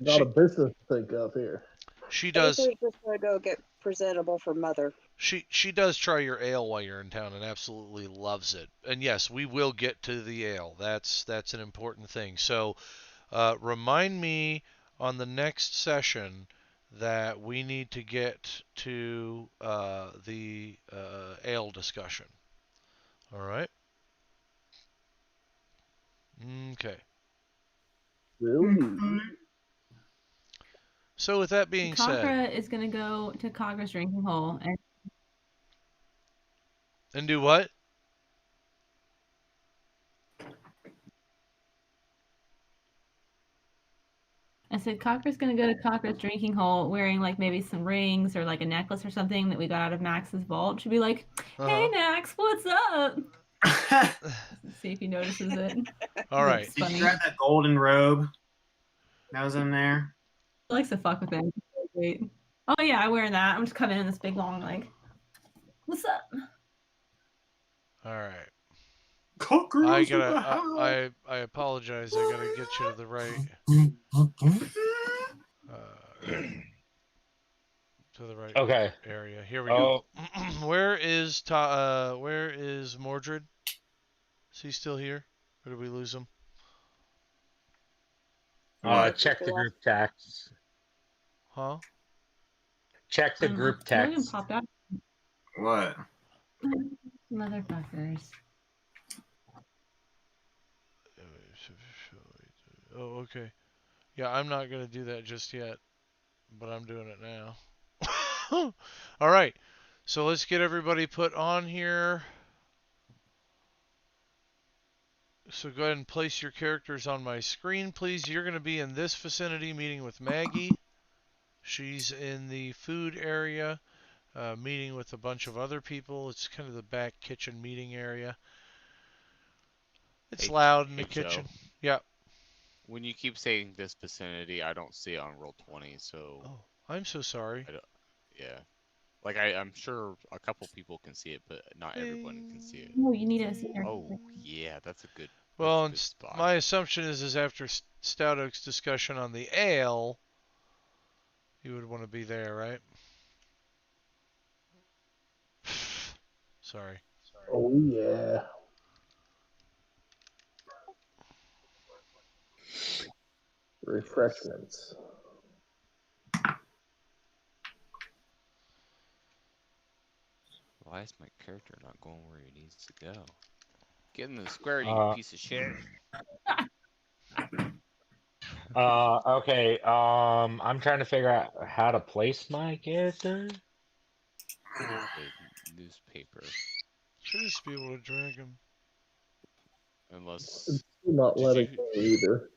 Got a business to think of here. She does. I think we're just gonna go get presentable for Mother. She does try your ale while you're in town and absolutely loves it. And yes, we will get to the ale. That's an important thing. So remind me on the next session that we need to get to the ale discussion. All right? Okay. Really? So with that being said, Kagra is going to go to Kagra's drinking hole and do what? I said Kagra's going to go to Kagra's drinking hole wearing like maybe some rings or like a necklace or something that we got out of Max's vault. She'll be like, "Hey Max, what's up?" See if he notices it. All right. Did you grab that golden robe that was in there? He likes to fuck with him. Wait. Oh yeah, I wear that. I'm just coming in this big long like, "What's up?" All right. Cockroach I apologize. I gotta get you to the right. To the right Okay. area. Here we go. Where is Mordred? Is he still here? Or did we lose him? Check the group text. Huh? Check the group text. Logan popped out. What? Motherfuckers. Oh, okay. Yeah, I'm not gonna do that just yet, but I'm doing it now. All right. So let's get everybody put on here. So go ahead and place your characters on my screen, please. You're going to be in this vicinity meeting with Maggie. She's in the food area meeting with a bunch of other people. It's kind of the back kitchen meeting area. It's loud in the kitchen. Joe, Yeah. when you keep saying this vicinity, I don't see it on Roll20, so... Oh, I'm so sorry. Yeah. Like, I'm sure a couple people can see it, but not everyone can see it. Oh, you need to see her. Oh, yeah, that's a good... Well, and my assumption is after Stout Oak's discussion on the ale, you would want to be there, right? Sorry. Oh, yeah. Refreshments. Why is my character not going where he needs to go? Get in the square, you piece of shit. Okay. I'm trying to figure out how to place my character. The newspaper. Should just be able to drag him. Unless... Not letting go either.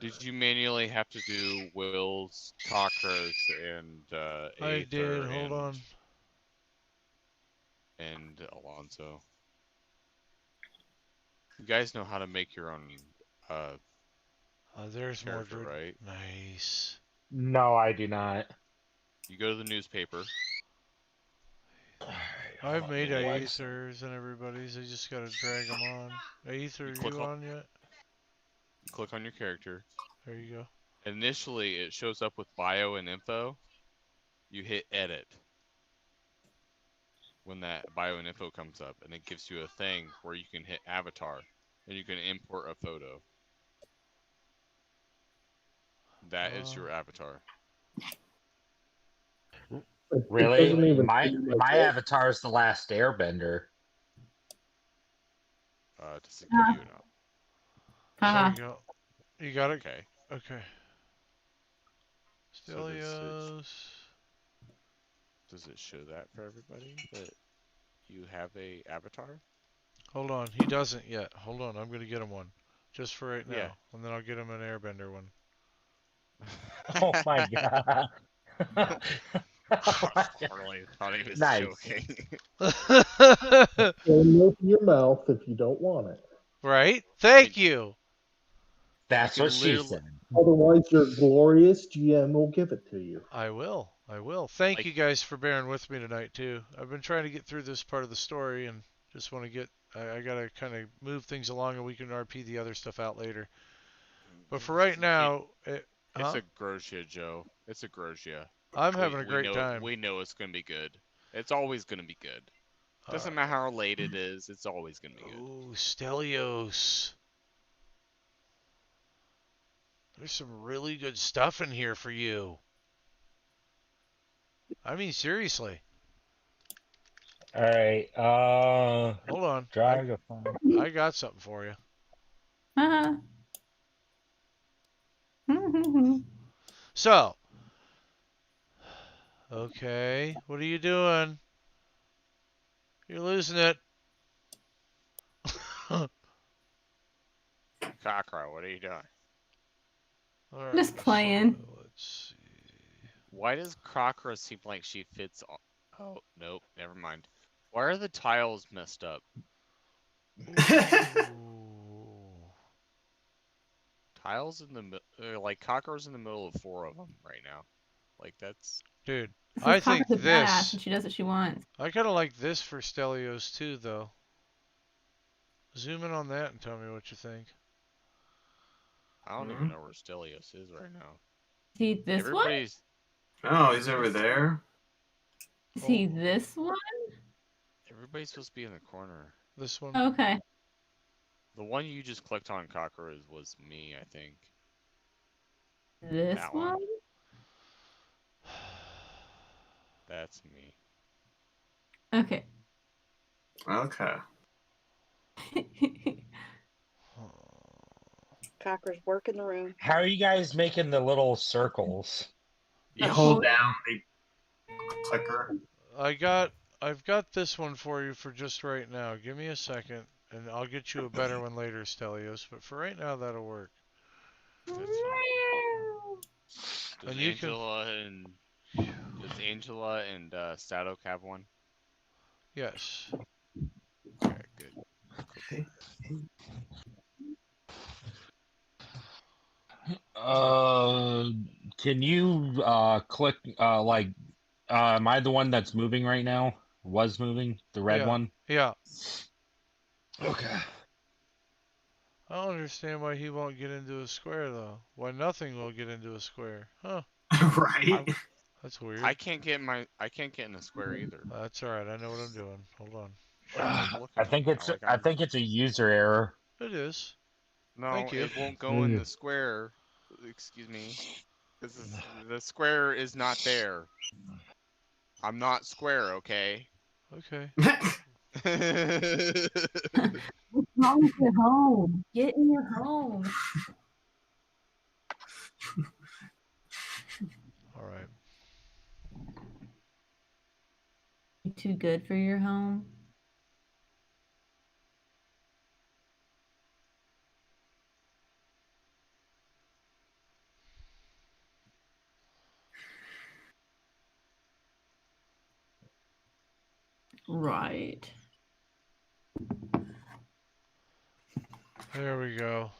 Did you manually have to do Will's, Cockroach, and I did. Hold on. And Alonso? You guys know how to make your own there's character, Mordred. right? Nice. No, I do not. You go to the newspaper. I've made Aethers and everybody's. I just gotta drag them on. Aether, are you on yet? You click on your character. There you go. Initially, it shows up with bio and info. You hit edit when that bio and info comes up, and it gives you a thing where you can hit avatar, and you can import a photo. That is your avatar. Really? My avatar is the last Airbender. Does it give you or not? There you go. You got it? Okay. Okay. So Stelios. does it show that for everybody that you have a avatar? Hold on, he doesn't yet. Hold on, I'm gonna get him one, just for right now, Yeah. and then I'll get him an Airbender one. Oh my god! Harley thought he was Nice. joking. Don't open your mouth if you don't want it. Right? Thank you. That's what she said. Otherwise, your glorious GM will give it to you. I will. I will. Thank Like- you guys for bearing with me tonight too. I've been trying to get through this part of the story and just want to get. I gotta kind of move things along, and we can RP the other stuff out later. But for right now, It's huh? a Grocia, Joe. It's a Grocia. I'm having a great know, time. We know it's gonna be good. It's always gonna be good. Doesn't Alright. matter how late it is. It's always gonna be good. Oh, Stelios. There's some really good stuff in here for you. I mean, seriously. All right. Hold on. Dragophone. I got something for you. Uh-huh. So. Okay. What are you doing? You're losing it. Cockroach, what are you doing? All right, Just playing. so let's see. Why does Cockroach seem like she fits? Oh, nope. Never mind. Why are the tiles messed up? Tiles in the middle, like Cockroach in the middle of 4 of them right now. Like that's. Dude, This I is think Cockroach's badass, this. and she does what she wants. I kind of like this for Stelios too, though. Zoom in on that and tell me what you think. I don't even know where Stelios is right now. See this Everybody's. Oh, he's over there. one? See this one? Everybody's supposed to be in the corner. This one? Okay. The one you just clicked on, Cockroach, was me, I think. This That one? That's me. Okay. Okay. Cockroach, work in the room. How are you guys making the little circles? You hold down the clicker. I've got this one for you for just right now. Give me a second, and I'll get you a better one later, Stelios. But for right now, that'll work. Does And you can- Angela and Statok have one? Yes. Okay, good. Can you click like am I the one that's moving right now? Was moving? The red Yeah. one? Yeah. Okay. I don't understand why he won't get into a square though. Why nothing will get into a square? Huh? Right. That's weird. I can't get in a square either. That's all right. I know what I'm doing. Hold on. I think it's a user error. It is. No, Thank you. it won't go in the square. Excuse me. The square is not there. I'm not square, okay? Okay. What's wrong with your home? Get in your home. All right. You too good for your home? Right. There we go.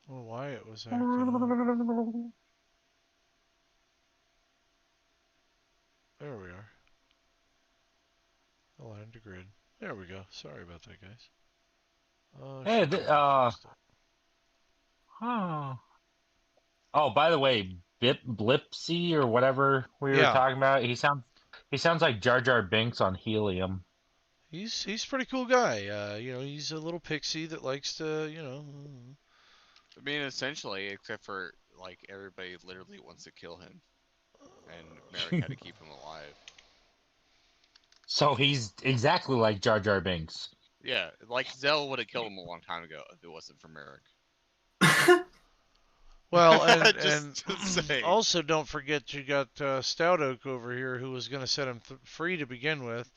Well, Wyatt was acting up. There we are. Align to grid. There we go. Sorry about that, guys. Hey, Oh, by the way, Blipsy or whatever we were Yeah. talking about, he sounds like Jar Jar Binks on helium. He's a pretty cool guy. You know, he's a little pixie that likes to, you know. I mean, essentially, except for like everybody literally wants to kill him, and Merrick had to keep him alive. So he's exactly like Jar Jar Binks. Yeah, like Zell would have killed him a long time ago if it wasn't for Merrick. Well, and Just saying. also don't forget you got Stout Oak over here who was going to set him free to begin with.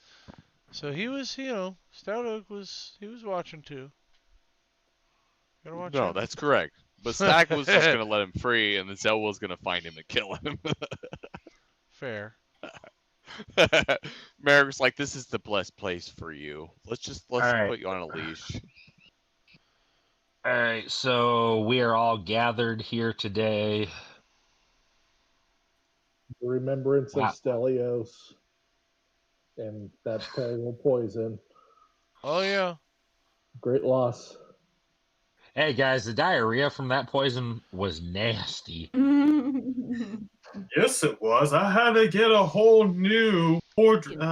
So he was, you know, Stout Oak was watching too. Gotta watch No, out. that's correct. But Stack was just gonna let him free, and then Zell was gonna find him and kill him. Fair. Merrick's like, "This is the blessed place for you. Let's All right. put you on a leash." All right, so we are all gathered here today. The remembrance of Wow. Stelios and that terrible poison. Oh yeah. Great loss. Hey guys, the diarrhea from that poison was nasty. Yes, it was. I had to get a whole new clothing.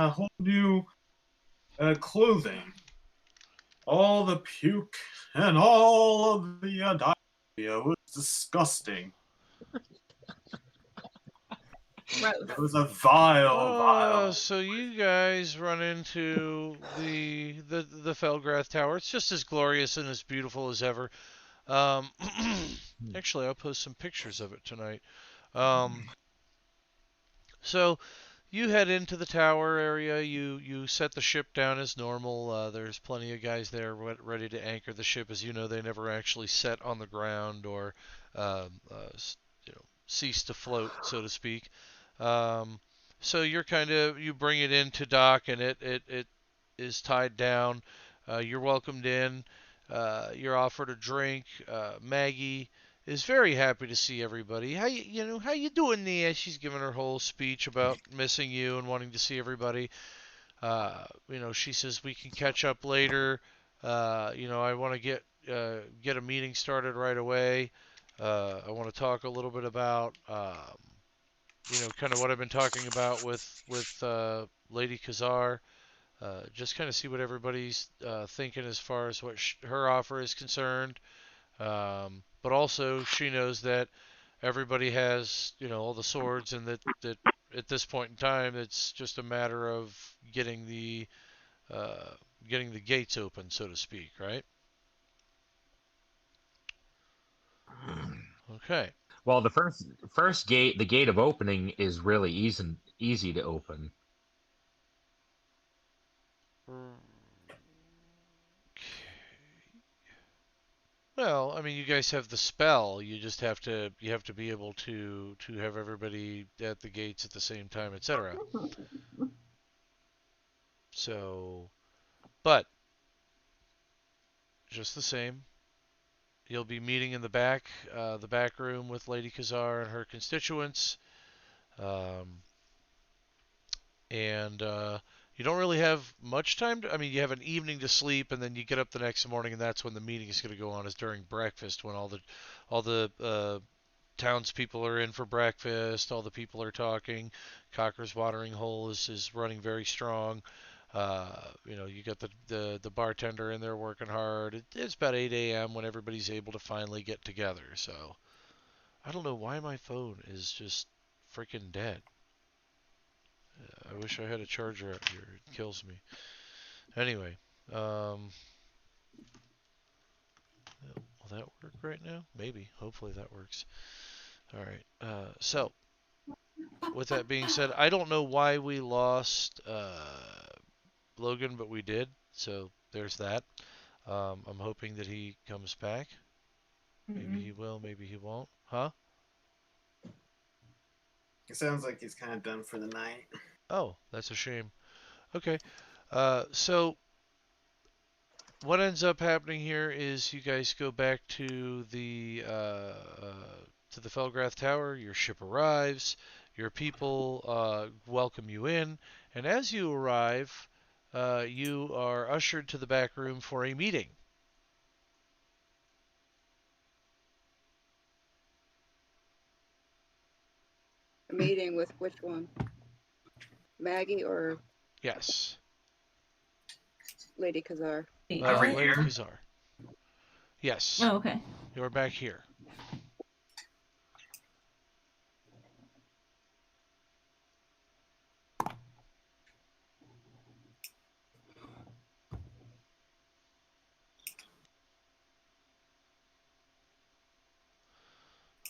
All the puke and all of the diarrhea was disgusting. It was a vile. So you guys run into the Felgrath Tower. It's just as glorious and as beautiful as ever. Actually, I'll post some pictures of it tonight. So you head into the tower area. You set the ship down as normal. There's plenty of guys there ready to anchor the ship. As you know, they never actually set on the ground or cease to float, so to speak. So you bring it into dock and it is tied down. You're welcomed in. You're offered a drink. Maggie is very happy to see everybody. How you doing, Nia? She's giving her whole speech about missing you and wanting to see everybody. She says we can catch up later. I want to get a meeting started right away. I want to talk a little bit about kind of what I've been talking about with Lady Kazar. Just kind of see what everybody's thinking as far as what her offer is concerned. But also she knows that everybody has, all the swords, and that at this point in time, it's just a matter of getting the gates open, so to speak, right? Okay. Well, the first gate, the gate of opening, is really easy to open. Well, I mean, you guys have the spell. You just have to be able to have everybody at the gates at the same time, etc. So, but just the same, you'll be meeting in the back room with Lady Kazar and her constituents, and you don't really have much time you have an evening to sleep, and then you get up the next morning, and that's when the meeting is going to go on, is during breakfast, when all the townspeople are in for breakfast, all the people are talking. Cocker's Watering Hole is running very strong. You got the bartender in there working hard. It's about 8 a.m. when everybody's able to finally get together. So I don't know why my phone is just freaking dead. I wish I had a charger up here. It kills me. Anyway, will that work right now? Maybe. Hopefully that works. All right. So, with that being said, I don't know why we lost Logan, but we did. So there's that. I'm hoping that he comes back. Maybe he will. Maybe he won't. Huh? It sounds like he's kind of done for the night. Oh, that's a shame. Okay. So what ends up happening here is you guys go back to the Felgrath Tower. Your ship arrives. Your people welcome you in, and as you arrive, you are ushered to the back room for a meeting. A meeting with which one? Maggie or? Yes. Lady Kazar. Lady Kazar. Yes. Oh, okay. You're back here.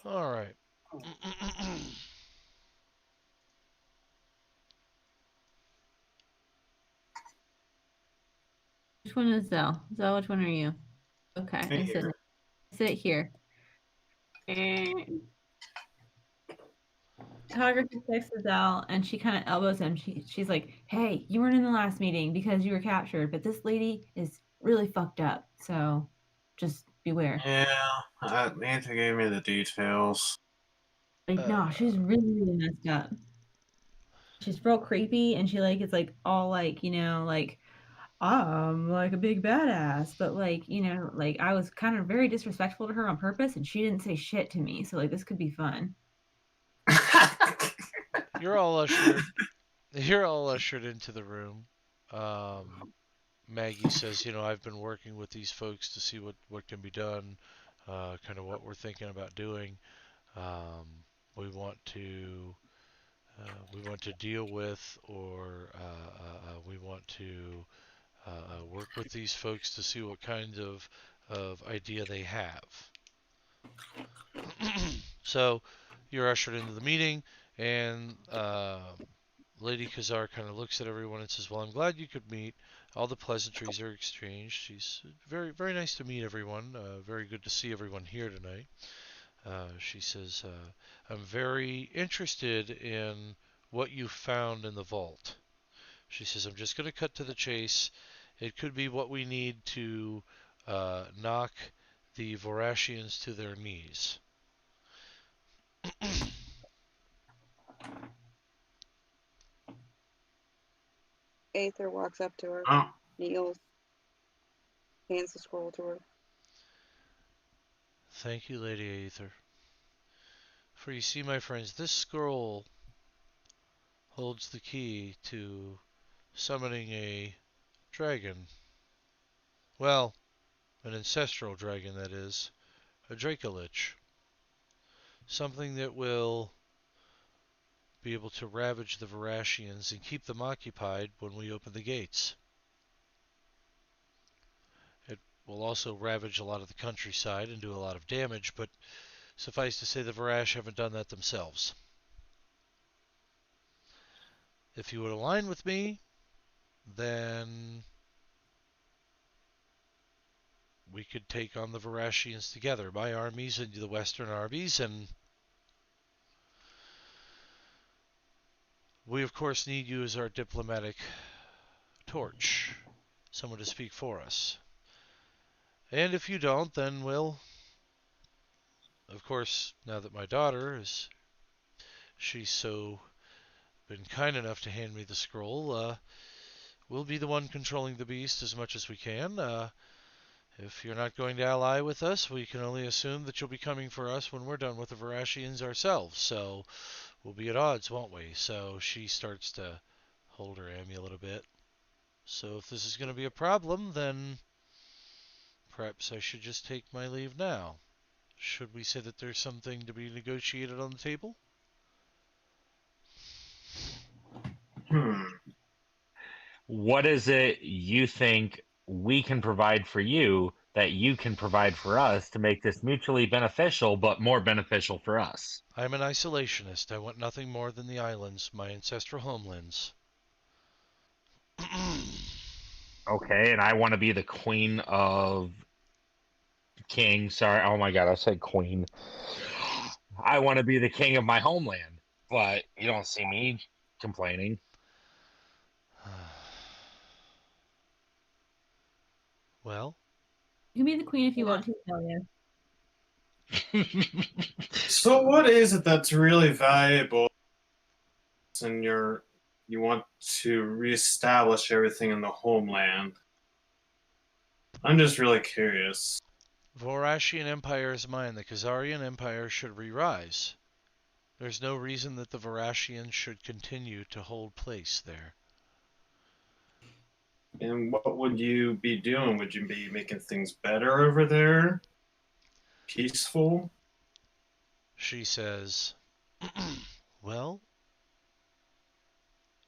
All right. Which one is Zell? Zell, which one are you? Okay, I sit here. Cogger takes Zell, and she kind of elbows him. She's like, "Hey, you weren't in the last meeting because you were captured, but this lady is really fucked up. So just Beware. Yeah, Nathan gave me the details. Like, no, she's really, really messed up. She's real creepy, and she like is like all like, you know, like I'm like a big badass, but like, you know, like I was kind of very disrespectful to her on purpose, and she didn't say shit to me. So like this could be fun. You're all ushered. You're all ushered into the room. Maggie says, you know, I've been working with these folks to see what can be done, kind of what we're thinking about doing. We want to deal with, or we want to work with these folks to see what kind of idea they have. So you're ushered into the meeting, and Lady Kazar kind of looks at everyone and says, well, I'm glad you could meet. All the pleasantries are exchanged. She's very, very nice to meet everyone. Very good to see everyone here tonight. She says, I'm very interested in what you found in the vault. She says, I'm just going to cut to the chase. It could be what we need to knock the Vorashians to their knees. Aether walks up to her, Oh. kneels, hands the scroll to her. Thank you, Lady Aether. For you see, my friends, this scroll holds the key to summoning a dragon. Well, an ancestral dragon, that is. A Dracolich. Something that will be able to ravage the Vorashians and keep them occupied when we open the gates. It will also ravage a lot of the countryside and do a lot of damage, but suffice to say the Vorash haven't done that themselves. If you would align with me, then we could take on the Vorashians together. My armies and the Western armies, and we of course need you as our diplomatic torch. Someone to speak for us. And if you don't, then we'll, of course, now that my daughter she's so been kind enough to hand me the scroll, we'll be the one controlling the beast as much as we can. If you're not going to ally with us, we can only assume that you'll be coming for us when we're done with the Vorashians ourselves. So we'll be at odds, won't we? So she starts to hold her amulet a bit. So if this is going to be a problem, then perhaps I should just take my leave now. Should we say that there's something to be negotiated on the table? What is it you think we can provide for you that you can provide for us to make this mutually beneficial, but more beneficial for us? I'm an isolationist. I want nothing more than the islands, my ancestral homelands. Okay, and I want to be the queen of king. Sorry, oh my god, I said queen. I want to be the king of my homeland, but you don't see me complaining. Well, you can be the queen if you want to, Celia. So what is it that's really valuable and you want to reestablish everything in the homeland? I'm just really curious. Vorashian Empire is mine. The Khazarian Empire should re-rise. There's no reason that the Vorashians should continue to hold place there. And what would you be doing? Would you be making things better over there? Peaceful? She says, well,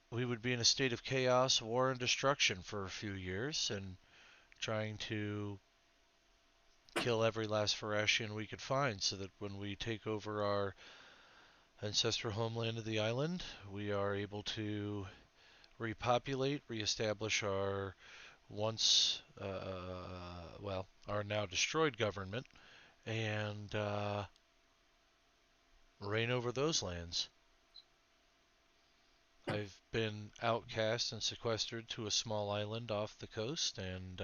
we would be in a state of chaos, war, and destruction for a few years, and trying to kill every last Vorashian we could find, so that when we take over our ancestral homeland of the island, we are able to repopulate, reestablish our once, our now destroyed government, and reign over those lands. I've been outcast and sequestered to a small island off the coast, and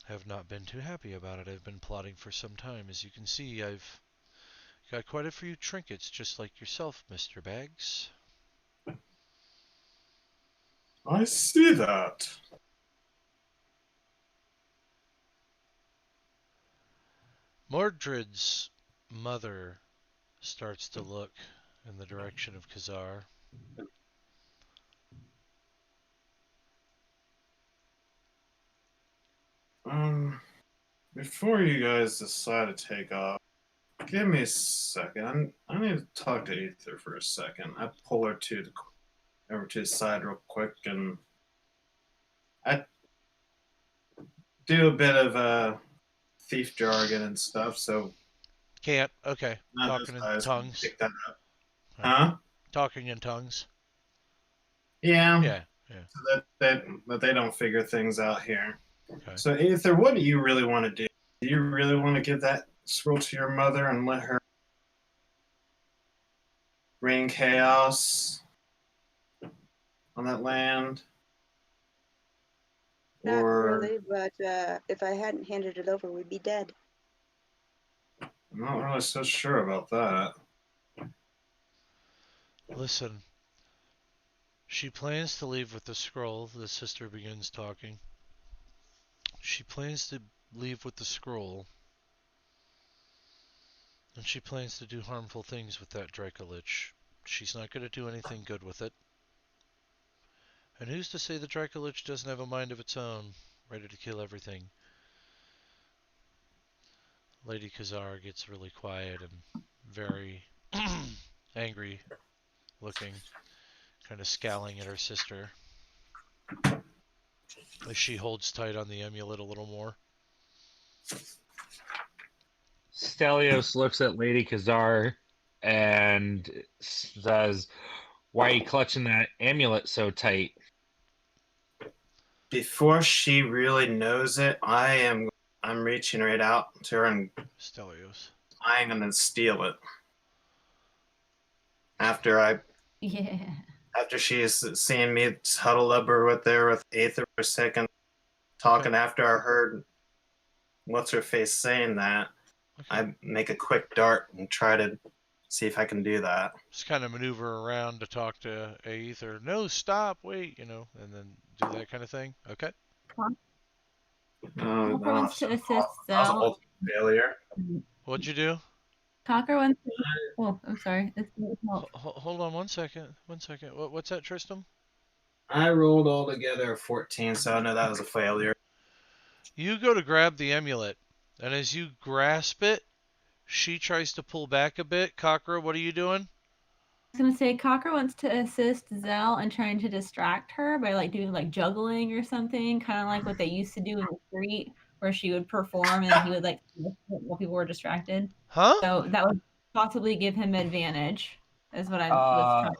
have not been too happy about it. I've been plotting for some time. As you can see, I've got quite a few trinkets, just like yourself, Mr. Bags. I see that. Mordred's mother starts to look in the direction of Kazar. Before you guys decide to take off, give me a second. I need to talk to Aether for a second. I pull her over to the side real quick, and I do a bit of thief jargon and stuff. So Can't. Okay. none of Talking those in guys can tongues. pick that up. Right. Huh? Talking in tongues. Yeah. Yeah. So that they don't figure things out here. Okay. So Aether, what do you really want to do? Do you really want to give that scroll to your mother and let her bring chaos on that land? Not Or really, but if I hadn't handed it over, we'd be dead. I'm not really so sure about that. Listen. She plans to leave with the scroll. The sister begins talking. She plans to leave with the scroll. And she plans to do harmful things with that Dracolich. She's not going to do anything good with it. And who's to say the Dracolich doesn't have a mind of its own, ready to kill everything? Lady Kazar gets really quiet and very angry looking, kind of scowling at her sister as she holds tight on the amulet a little more. Stelios looks at Lady Kazar and says, "Why are you clutching that amulet so tight?" Before she really knows it, I'm reaching right out to her and Stelios. I'm gonna steal it. After she's seeing me huddle up or with Aether for a second, talking after I heard what's her face saying that, I make a quick dart and try to see if I can do that. Just kind of maneuver around to talk to Aether. No, stop, wait, and then do that kind of thing. Okay. Cocker wants to assist That was an Zell. ultimate failure. What'd you do? Cocker wants to... Oh, I'm sorry. Hold on 1 second. 1 second. What's that, Tristram? I rolled all together a 14, so I know that was a failure. You go to grab the amulet, and as you grasp it, she tries to pull back a bit. Cocker, what are you doing? I was gonna say Cocker wants to assist Zell in trying to distract her by doing juggling or something, kind of like what they used to do in the street, where she would perform and he would while people were distracted. Huh? So that would possibly give him advantage, is what I was trying.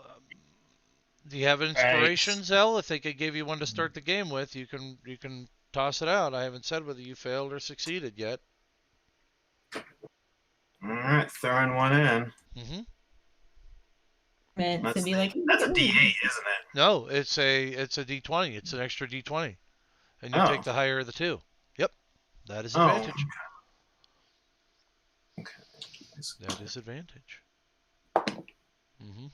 Do you have inspiration, Zell? If they could give you one to start the game with, you can toss it out. I haven't said whether you failed or succeeded yet. All right, throwing one in. Mm-hmm. To be like, that's a D8, isn't it? No, it's a D20. It's an extra D20, and you take the higher of the two. Yep, that is advantage. Okay. That is advantage. Mm-hmm.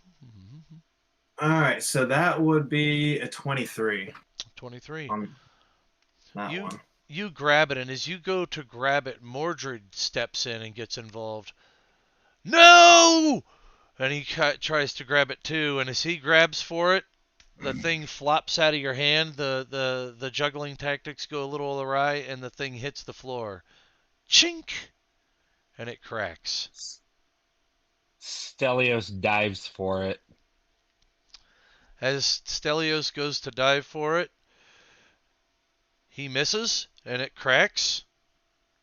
All right, so that would be a 23. 23. That one. You grab it, and as you go to grab it, Mordred steps in and gets involved. No! And he tries to grab it too, and as he grabs for it, the thing flops out of your hand. The juggling tactics go a little awry, and the thing hits the floor. Chink! And it cracks. Stelios dives for it. As Stelios goes to dive for it, he misses, and it cracks.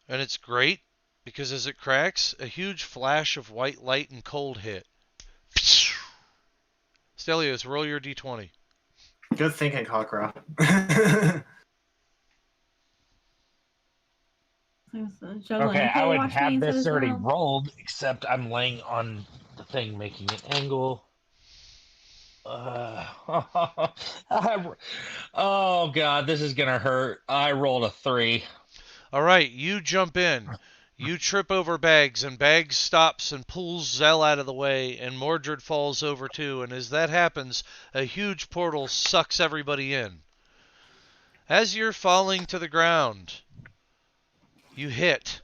And it's great, because as it cracks, a huge flash of white light and cold hit. Stelios, roll your D20. Good thinking, Cockra. Okay, I would have this already rolled, except I'm laying on the thing, making an angle. Oh god, this is gonna hurt. I rolled a 3. All right, you jump in. You trip over Bags, and Bags stops and pulls Zell out of the way, and Mordred falls over too. And as that happens, a huge portal sucks everybody in. As you're falling to the ground, you hit.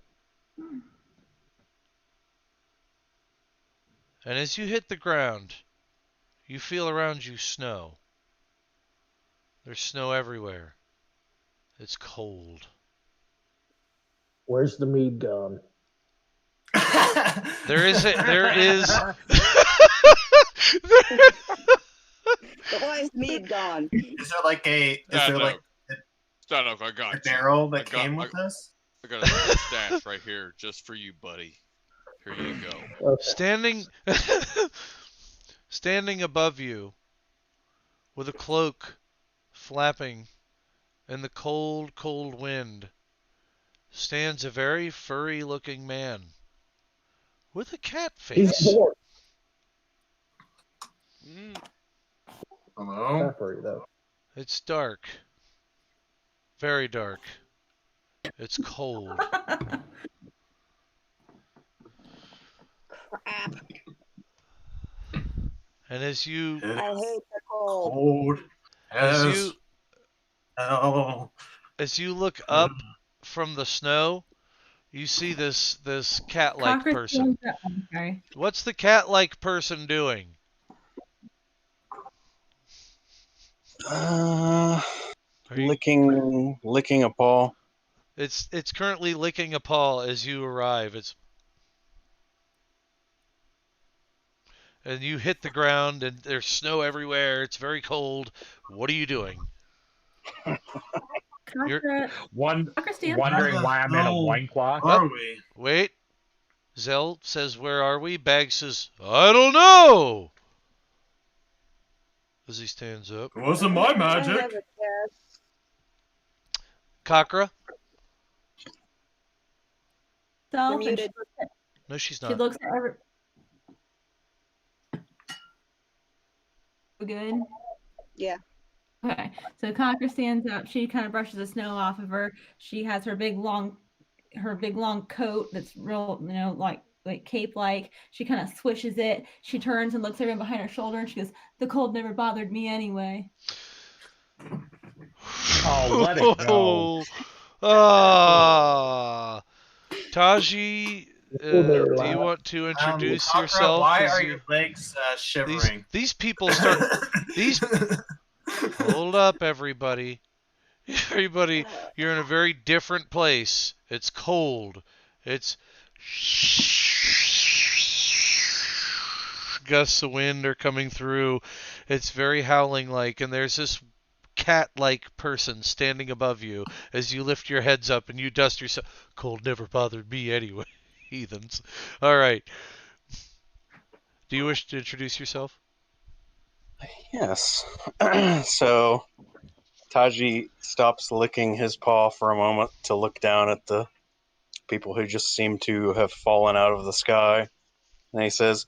And as you hit the ground, you feel around you snow. There's snow everywhere. It's cold. Where's the mead gone? There is. Why is mead gone? Is there like a? Is there like Stano, I got a barrel that I came with this? I got a stash right here just for you, buddy. Here you go. Standing above you, with a cloak flapping in the cold, cold wind, stands a very furry-looking man with a cat face. He's bored. Hello? Not furry, though. It's dark. Very dark. It's cold. Crap. And as you I hate the cold. Cold as as you hell. as you look up from the snow, you see this cat-like Cocker person. stands up. I'm sorry. What's the cat-like person doing? Are you- Licking a paw. It's currently licking a paw as you arrive. And you hit the ground, and there's snow everywhere. It's very cold. What are you doing? Cocker, Wondering stands why I'm in a loincloth. Are we? Wait. Zell says, "Where are we?" Bag says, "I don't know." As he stands up. It wasn't my I have magic. a guess. Cockra? herself You're and muted. No, she's she not. looks at every. We good? Yeah. Okay. So Cocker stands up. She kind of brushes the snow off of her. She has her big long coat that's real, like cape-like. She kind of swishes it. She turns and looks everyone behind her shoulder, and she goes, "The cold never bothered me anyway." Oh, let it go. Taji, do you want to introduce Cockra, yourself? why 'Cause are your legs shivering? These people start. Hold up, everybody. Everybody, you're in a very different place. It's cold. It's gusts of wind are coming through. It's very howling like, and there's this cat-like person standing above you as you lift your heads up and you dust yourself. Cold never bothered me anyway, heathens. All right. Do you wish to introduce yourself? Yes. So Taji stops licking his paw for a moment to look down at the people who just seem to have fallen out of the sky. And he says,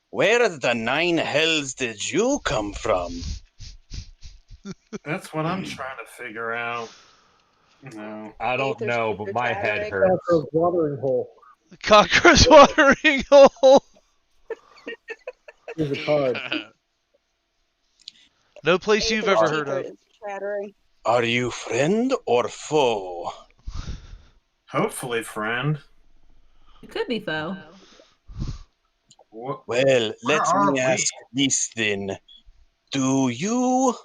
where the nine hells did you come from? That's what I'm trying to figure out. No. I don't Aether's know, but my head chattering. hurts. Cocker's watering hole. Cocker's watering hole. Here's a card. No place you've Aether's ever heard teeth of. is chattering. Are you friend or foe? Hopefully, friend. It could be foe. What? Well, let are me we? ask this then. Do you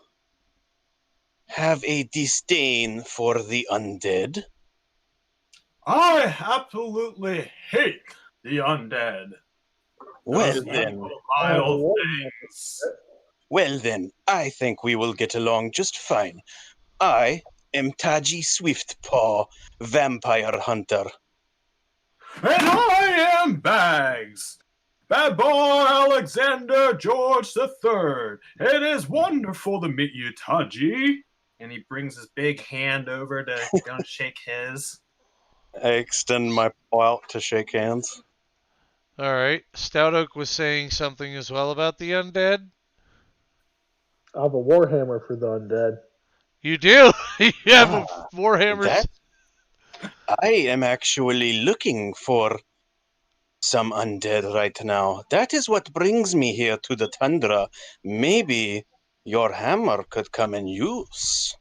have a disdain for the undead? I absolutely hate the undead. Well Those then, evil, vile things. well then, I think we will get along just fine. I am Taji Swiftpaw, vampire hunter. And I am Bags, Bad Boy Alexander George III. It is wonderful to meet you, Taji. And he brings his big hand over to go and shake his. I extend my paw out to shake hands. All right. Stout Oak was saying something as well about the undead. I have a warhammer for the undead. You do? You have Warhammers? That I am actually looking for some undead right now. That is what brings me here to the tundra. Maybe your hammer could come in use.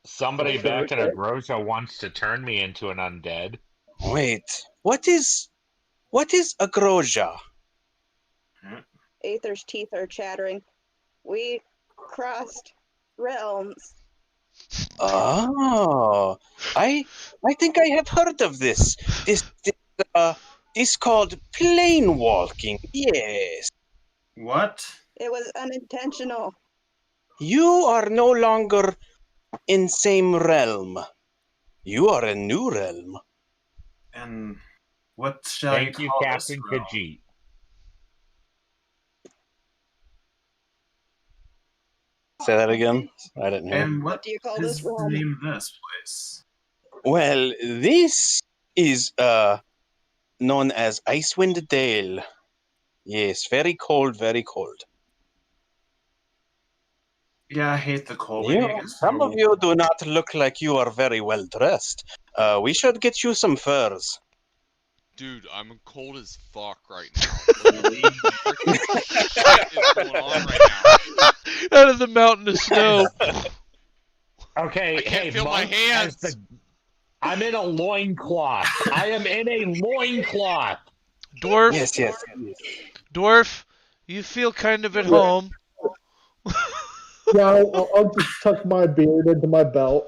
Somebody back at Agroja wants to turn me into an undead. Wait, what is Agroja? Aether's teeth are chattering. We crossed realms. Oh, I think I have heard of this. This called plane walking. Yes. What? It was unintentional. You are no longer in same realm. You are in new realm. And what shall Thank you you, call Captain this realm? Khajiit. Say that again. I didn't hear. And What do you call is this the realm? name of this place? Well, this is known as Icewind Dale. Yes, very cold, very cold. Yeah, I hate the cold. We need to get Some of you do not look like you are very well dressed. We should get you some furs. Dude, I'm cold as fuck right now. What the freaking shit is going on right now? Out of the mountain of snow. Okay, I can't hey, feel my Monk, hands. I'm in a loincloth. I am in a loincloth. Dwarf, Yes. Dwarf, you feel kind of at home. Yeah, I'll just tuck my beard into my belt,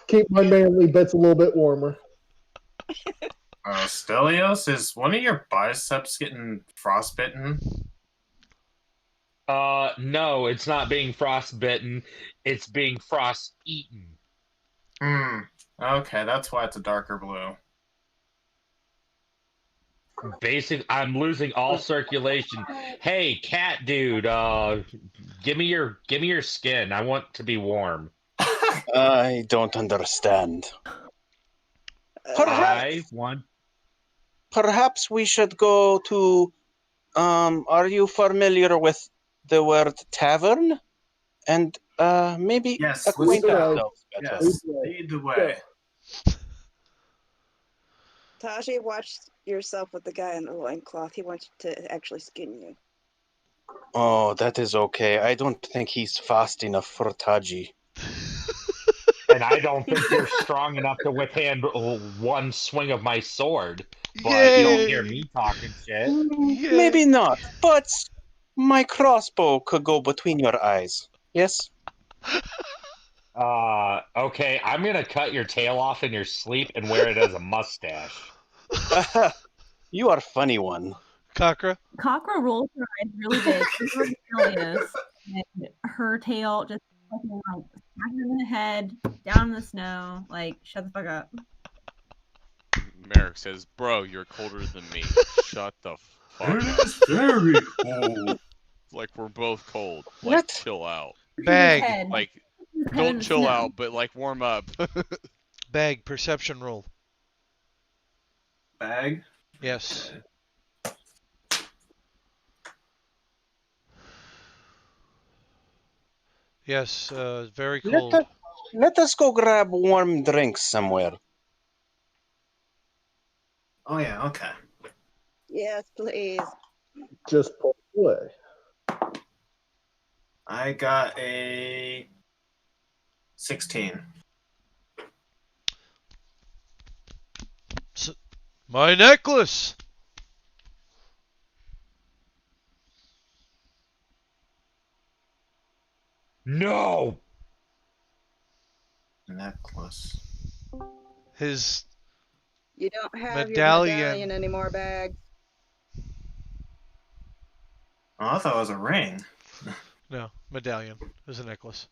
keep my manly bits a little bit warmer. Stelios, is one of your biceps getting frostbitten? No, it's not being frostbitten. It's being frost-eaten. Okay, that's why it's a darker blue. I'm losing all circulation. Hey, cat dude, give me your skin. I want to be warm. I don't understand. Perhaps we should go to. Are you familiar with the word tavern? And maybe Yes, acquaint let's go. ourselves better. Yes, lead the way. Taji, watch yourself with the guy in the loincloth. He wants to actually skin you. Oh, that is okay. I don't think he's fast enough for Taji. And I don't think you're strong enough to withstand one swing of my sword. But you don't hear me talking shit. Maybe not, but my crossbow could go between your eyes. Yes? Okay, I'm gonna cut your tail off in your sleep and wear it as a mustache. You are a funny one. Cockra? Cockra rolls her eyes really big. She's really rebellious, and her tail just fucking like smack her in the head, down in the snow. Like, shut the fuck up. Merrick says, "Bro, you're colder than me. Shut the fuck It up." is very cold. Like we're both cold. Like, What? chill out. Bag. Like, Head in don't the chill snow. out, but like warm up. Bag, perception roll. Bag? Yes. Yes, very cold. Let us go grab warm drinks somewhere. Oh yeah, okay. Yes, please. Just pull away. I got a 16. My necklace! No! Necklace. His You don't have Medallion. your medallion anymore, Bag. Oh, I thought it was a ring. no, medallion. It was a necklace.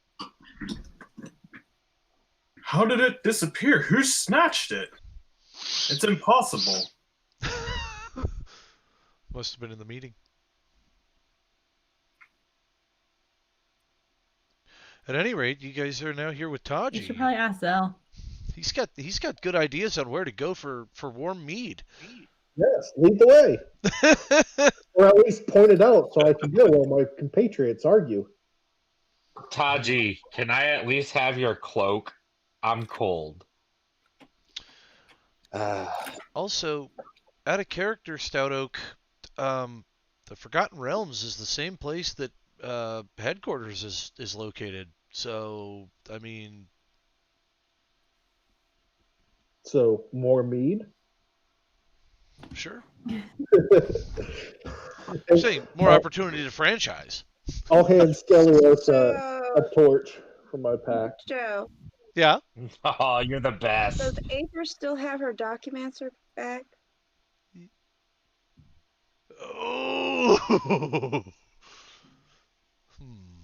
How did it disappear? Who snatched it? It's impossible. Must have been in the meeting. At any rate, you guys are now here with You Taji. should probably ask Zell. He's got good ideas on where to go for warm mead. Yes, lead the way. Or at least point it out so I can go while my compatriots argue. Taji, can I at least have your cloak? I'm cold. Also, out of character, Stout Oak, the Forgotten Realms is the same place that headquarters is located. So, I mean, So more mead. sure. And I'm saying more opportunity to franchise. I'll hand Stelios a torch from my pack. Joe, Yeah. Oh, you're the best. does Aether still have her Documancer back? Oh.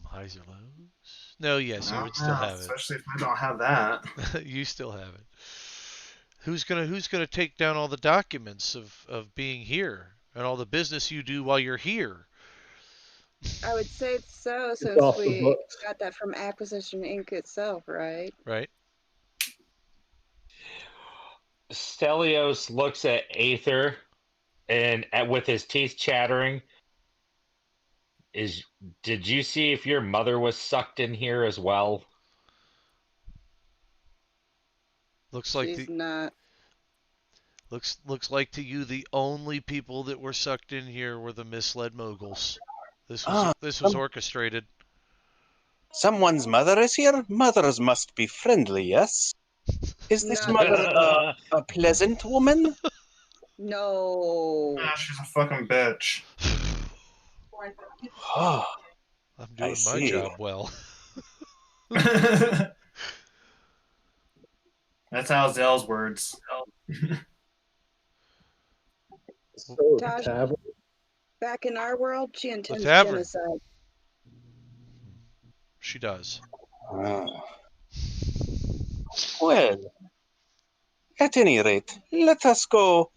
Highs or lows? No, yes, you would still have it. Especially if I don't have that. You still have it. Who's gonna take down all the documents of being here and all the business you do while you're here? I would say so, It's since off the we books. got that from Acquisition Inc. itself, right? Right. Stelios looks at Aether and with his teeth chattering. Did you see if your mother was sucked in here as well? Looks like She's not. looks like to you the only people that were sucked in here were the misled moguls. This was orchestrated. Someone's mother is here? Mothers must be friendly, yes? Is this No. mother a pleasant woman? No. Nah, she's a fucking bitch. Oh, I'm doing my see. job well. That's Alzel's words. So Taj, tavern. back in our world, she intends tavern. genocide. She does. Well, at any rate, let us go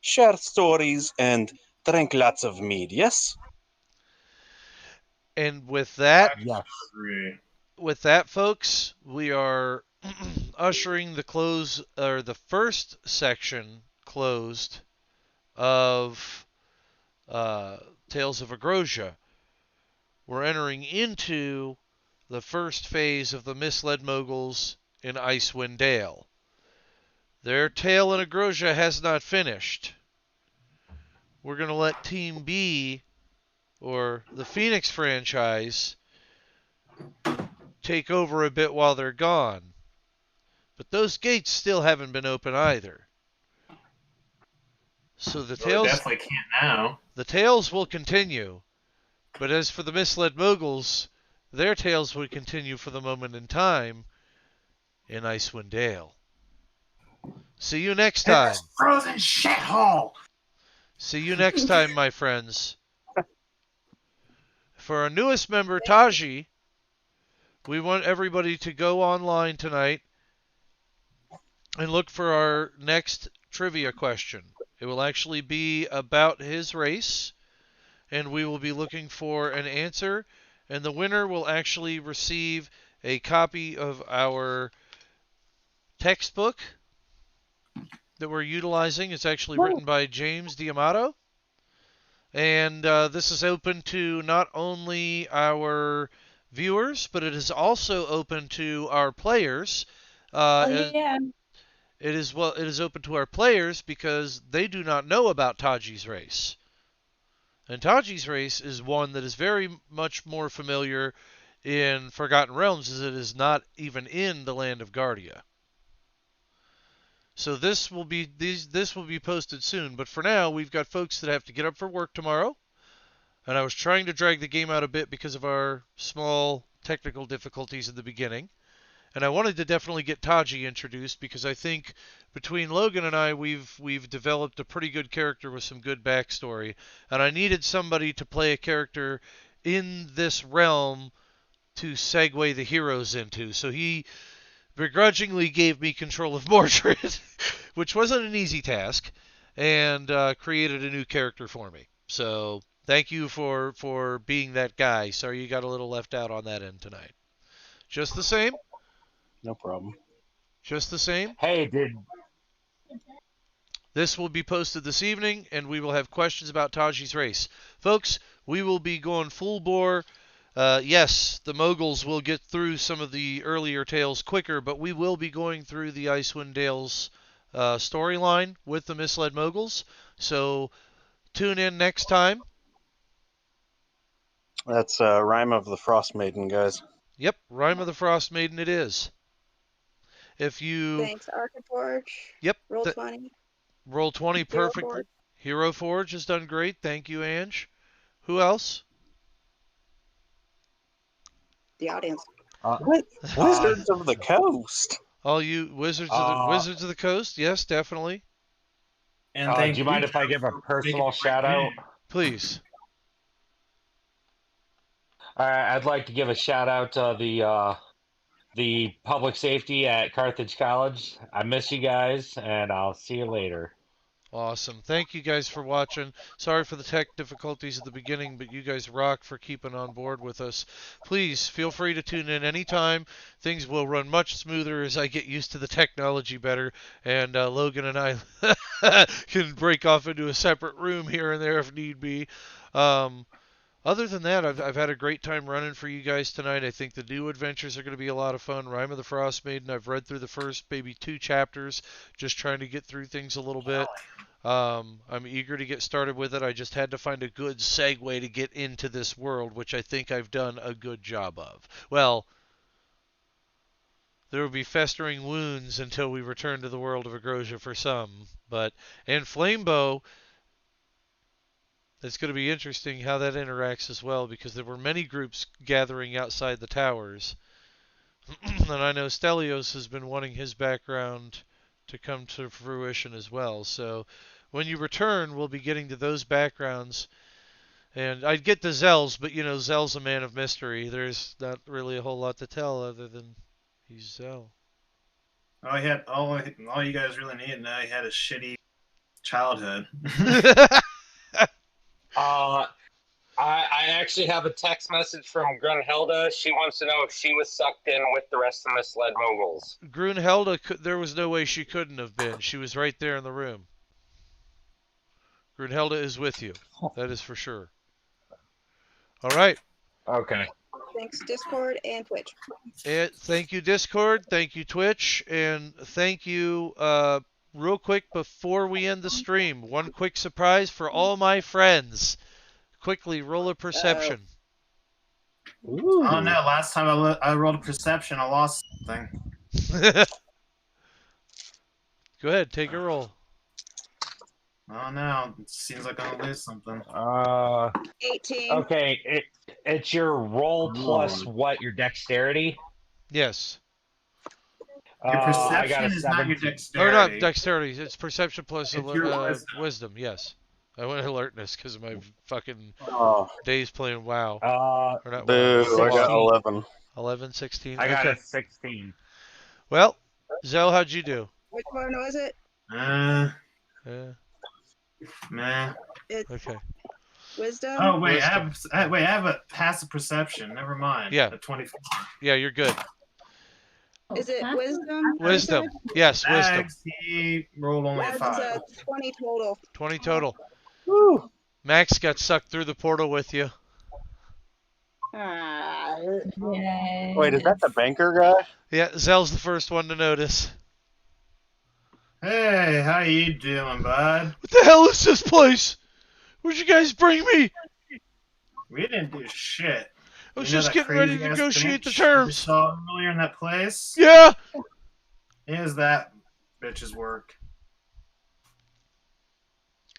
share stories and drink lots of mead, yes? And with that, Agree. with that, folks, we are ushering the close or the first section closed of Tales of Agrosia. We're entering into the first phase of the Misled Moguls in Icewind Dale. Their tale in Agrosia has not finished. We're going to let Team B, or the Phoenix franchise, take over a bit while they're gone. But those gates still haven't been open either. So the Well, tales we definitely can't now. The tales will continue, but as for the Misled Moguls, their tales will continue for the moment in time in Icewind Dale. See you next time. Frozen shithole. See you next time, my friends. For our newest member, Taji, we want everybody to go online tonight and look for our next trivia question. It will actually be about his race, and we will be looking for an answer, and the winner will actually receive a copy of our textbook that we're utilizing. It's actually written by James D'Amato, and this is open to not only our viewers, but it is also open to our players. Yeah. It is open to our players because they do not know about Taji's race. And Taji's race is one that is very much more familiar in Forgotten Realms as it is not even in the land of Guardia. So this will be posted soon, but for now we've got folks that have to get up for work tomorrow. And I was trying to drag the game out a bit because of our small technical difficulties in the beginning. And I wanted to definitely get Taji introduced because I think between Logan and I, we've developed a pretty good character with some good backstory. And I needed somebody to play a character in this realm to segue the heroes into. So he begrudgingly gave me control of Mordred, which wasn't an easy task, and created a new character for me. So thank you for being that guy. Sorry you got a little left out on that end tonight. Just the same. No problem. Just the same. Hey, This will be posted this evening, and we will have questions about Taji's race. Folks, we will be going full bore Yes, the Moguls will get through some of the earlier tales quicker, but we will be going through the Icewind Dale's storyline with the Misled Moguls. So tune in next time. That's Rime of the Frost Maiden, guys. Yep, Rime of the Frost Maiden it is. If you... Thanks, Archiforge. Yep. Roll 20. Roll 20, perfect. Forge. Hero Forge has done great. Thank you, Ange. Who else? The audience. What? Wizards of the Coast. All you Wizards of the Coast? Yes, definitely. And do you mind if I give a personal shout out? Please. I'd like to give a shout out to the public safety at Carthage College. I miss you guys, and I'll see you later. Awesome. Thank you guys for watching. Sorry for the tech difficulties at the beginning, but you guys rock for keeping on board with us. Please feel free to tune in anytime. Things will run much smoother as I get used to the technology better, and Logan and I can break off into a separate room here and there if need be. Other than that, I've had a great time running for you guys tonight. I think the new adventures are going to be a lot of fun. Rime of the Frost Maiden, I've read through the first maybe 2 chapters, just trying to get through things a little bit. I'm eager to get started with it. I just had to find a good segue to get into this world, which I think I've done a good job of. Well, there will be festering wounds until we return to the world of Agrosia for some. And Flamebow, it's going to be interesting how that interacts as well, because there were many groups gathering outside the towers. And I know Stelios has been wanting his background to come to fruition as well. So when you return, we'll be getting to those backgrounds. And I'd get to Zell's, but you know, Zell's a man of mystery. There's not really a whole lot to tell other than he's Zell. Oh, he had all you guys really need to know. He had a shitty childhood. I actually have a text message from Grunhilda. She wants to know if she was sucked in with the rest of Misled Moguls. Grunhilda, there was no way she couldn't have been. She was right there in the room. Grunhilda is with you. That is for sure. All right. Okay. Thanks, Discord and Twitch. And thank you, Discord. Thank you, Twitch. And thank you, real quick before we end the stream, one quick surprise for all my friends. Quickly, roll a perception. Ooh. Oh no, last time I rolled a perception, I lost something. Go ahead, take a roll. Oh no, it seems like I'm gonna lose something. 18. Okay, it's your roll plus what? Your dexterity? Yes. Your perception is not your dexterity. Or not dexterity, it's perception plus wisdom. wisdom, yes. I went alertness because of my fucking days playing WoW. Or not Boo, WoW. I got 11. 11, 16. I got okay. a 16. Well, Zell, how'd you do? Which one was it? Meh. It's okay. Wisdom? Oh wait, Wisdom. I have a passive perception. Never mind. Yeah. A 24. Yeah, you're good. Is it wisdom? Wisdom. Yes, wisdom. Max, he rolled only a 5. That's 20 total. 20 total. Woo. Max got sucked through the portal with you. Wait, is that the banker guy? Yeah, Zell's the first one to notice. Hey, how you doing, bud? What the hell is this place? Where'd you guys bring me? We didn't do shit. I was You know just that getting ready to crazy-ass negotiate the bitch terms. we saw earlier in that place? Yeah. Is that bitch's work?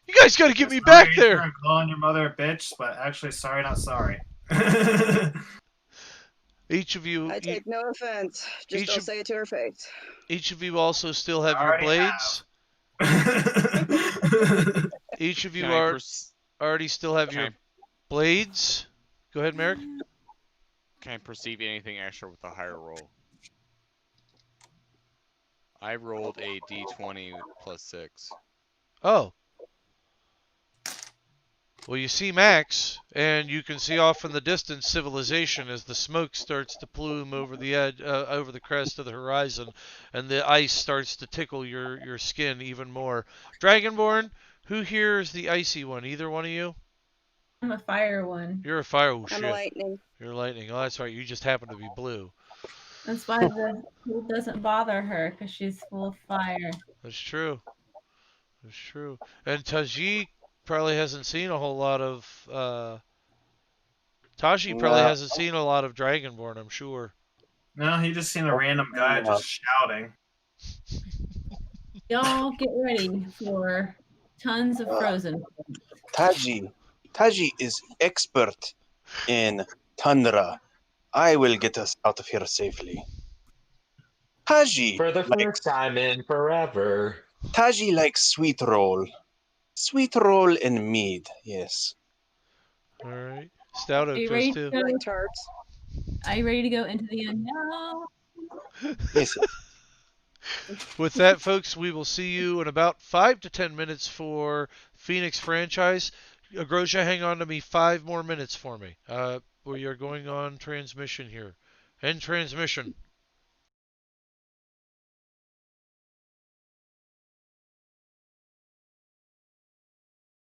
You guys got to get me Sorry back there. for calling your mother a bitch, but actually, sorry, not sorry. Each of you. I take no offense. Just each don't of- say it to her face. Each of you also still have your Already blades. Each of you Can I are pers- already still have your Can blades. Go ahead, Merrick. Can I perceive anything extra with a higher roll? I rolled a d20 plus 6. Oh. Well, you see Max, and you can see off in the distance civilization as the smoke starts to plume over the edge, over the crest of the horizon, and the ice starts to tickle your skin even more. Dragonborn, who here is the icy one? Either one of you? I'm a fire one. You're a fire. Oh, I'm shit. lightning. You're lightning. Oh, that's right. You just happen to be blue. That's why the cold doesn't bother her, because she's full of fire. That's true. That's true. And Taji probably hasn't seen a whole lot of. Taji probably No. hasn't seen a lot of Dragonborn, I'm sure. No, he just seen a random guy just shouting. Y'all get ready for tons of frozen. Taji is expert in tundra. I will get us out of here safely. Taji, For the first time in forever. Taji likes sweet roll. Sweet roll and mead, yes. All right. Stout Are Oak you does ready too. to go? Like tarts. Are you ready to go into the unknown? Yes. With that, folks, we will see you in about 5 to 10 minutes for Phoenix franchise. Agrosia, hang on to me 5 more minutes for me. We are going on transmission here. End transmission.